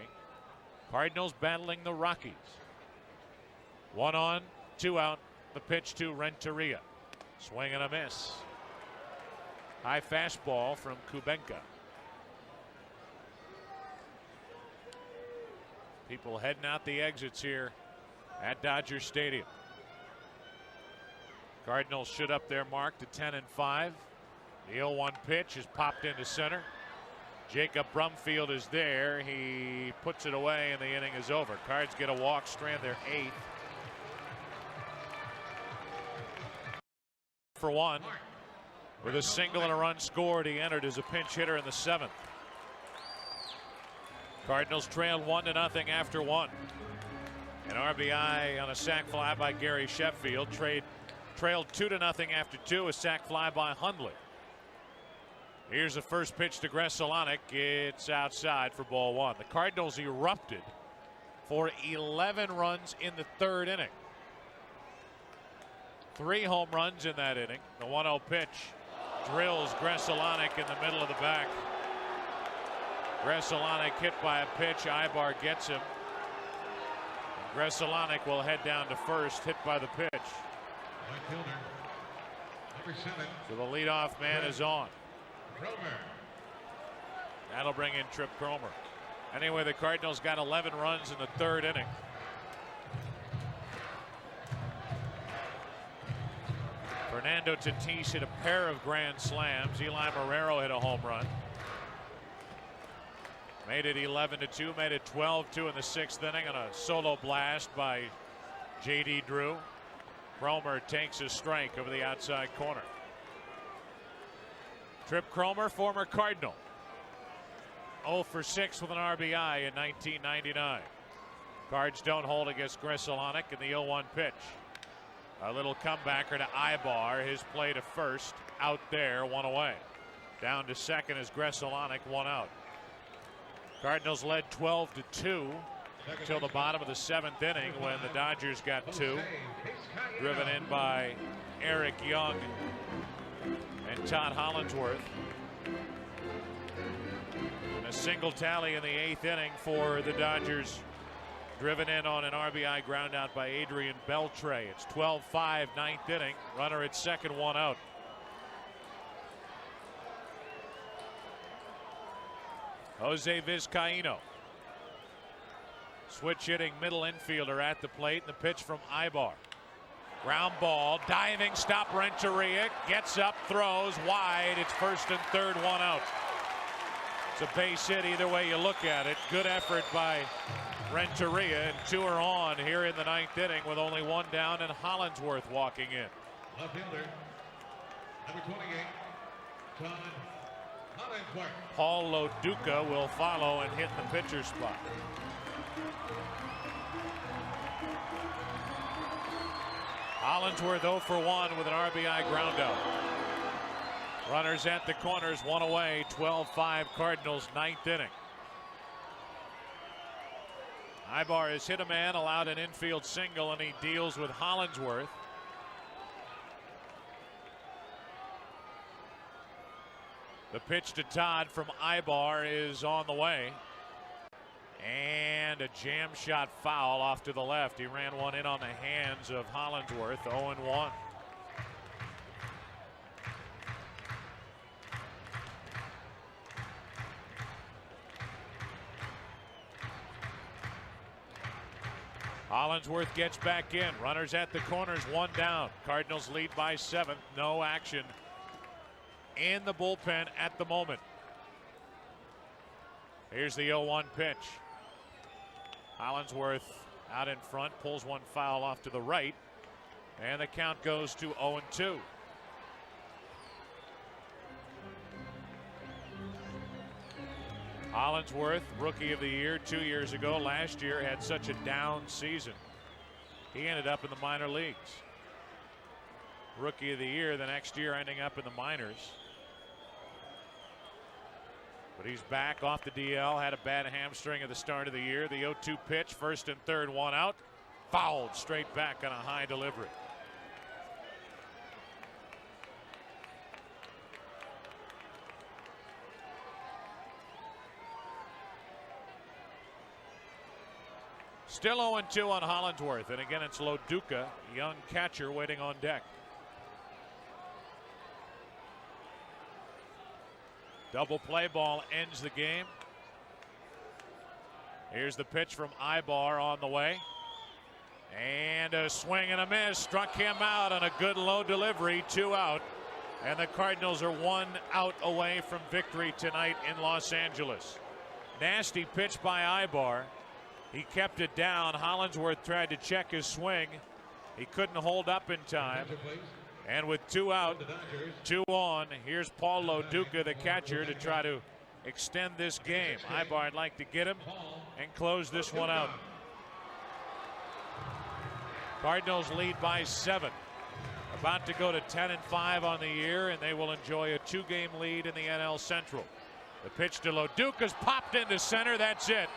Cardinals battling the Rockies. 1 on, 2 out. The pitch to Renteria. Swing and a miss. High fastball from Kubenka. People heading out the exits here at Dodger Stadium. Cardinals should up their mark to 10-5. The 0-1 pitch is popped into center. Jacob Brumfield is there. He puts it away and the inning is over. Cards get a walk, strand their 8th. For 1. With a single and a run scored, he entered as a pinch hitter in the 7th. Cardinals trailed 1-0 after 1. An RBI on a sac fly by Gary Sheffield. Trailed 2-0 after 2. A sac fly by Hundley. Here's the first pitch to Gresolonic. It's outside for ball 1. The Cardinals erupted for 11 runs in the 3rd inning. 3 home runs in that inning. The 1-0 pitch drills Gresolonic in the middle of the back. Gresolonic hit by a pitch. Ibar gets him. Gresolonic will head down to first, hit by the pitch. Right fielder, number 7. So the leadoff man is on. Cromer. That'll bring in Trip Cromer. Anyway, the Cardinals got 11 runs in the 3rd inning. Fernando Tatis hit a pair of grand slams. Eli Marrero hit a home run. Made it 11-2, made it 12-2 in the 6th inning on a solo blast by J.D. Drew. Cromer takes a strike over the outside corner. Trip Cromer, former Cardinal. 0 for 6 with an RBI in 1999. Cards don't hold against Gresolonic in the 0-1 pitch. A little comebacker to Ibar. His play to first. Out there, 1 away. Down to second is Gresolonic, 1 out. Cardinals led 12-2 until the bottom of the 7th inning when the Dodgers got 2. Driven in by Eric Young and Todd Hollandsworth. And a single tally in the 8th inning for the Dodgers. Driven in on an RBI ground out by Adrian Beltre. It's 12-5, 9th inning. Runner at second, 1 out. Jose Vizcaino. Switch hitting middle infielder at the plate. And the pitch from Ibar. Ground ball, diving stop. Renteria gets up, throws wide. It's first and third, 1 out. It's a base hit either way you look at it. Good effort by Renteria, and 2 are on here in the 9th inning with only 1 down and Hollandsworth walking in. Left fielder, number 28, Todd Hollandsworth. Paul Loduca will follow and hit the pitcher's spot. Hollandsworth 0 for 1 with an RBI ground out. Runners at the corners, 1 away. 12-5 Cardinals, 9th inning. Ibar has hit a man, allowed an infield single, and he deals with Hollingsworth. The pitch to Todd from Ibar is on the way. And a jam shot foul off to the left. He ran one in on the hands of Hollingsworth. 0-1. Hollingsworth gets back in. Runners at the corners, one down. Cardinals lead by 7. No action in the bullpen at the moment. Here's the 0-1 pitch. Hollingsworth out in front, pulls one foul off to the right, and the count goes to 0-2. Hollingsworth, Rookie of the Year 2 years ago. Last year had such a down season. He ended up in the minor leagues. Rookie of the Year the next year, ending up in the minors. But he's back off the DL. Had a bad hamstring at the start of the year. The 0-2 pitch, first and third, one out. Fouled straight back on a high delivery. Still 0-2 on Hollingsworth, and again it's Loduca, young catcher, waiting on deck. Double play ball ends the game. Here's the pitch from Ibar on the way. And a swing and a miss. Struck him out on a good low delivery. 2 out. And the Cardinals are 1 out away from victory tonight in Los Angeles. Nasty pitch by Ibar. He kept it down. Hollingsworth tried to check his swing. He couldn't hold up in time. And with 2 out, 2 on, here's Paul Loduca, the catcher, to try to extend this game. Ibar would like to get him and close this one out. Cardinals lead by 7. About to go to 10-5 on the year, and they will enjoy a 2-game lead in the NL Central. The pitch to Loduca's popped into center. That's it.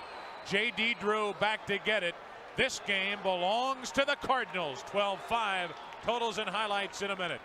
J.D. Drew back to get it. This game belongs to the Cardinals. 12-5. Totals and highlights in a minute.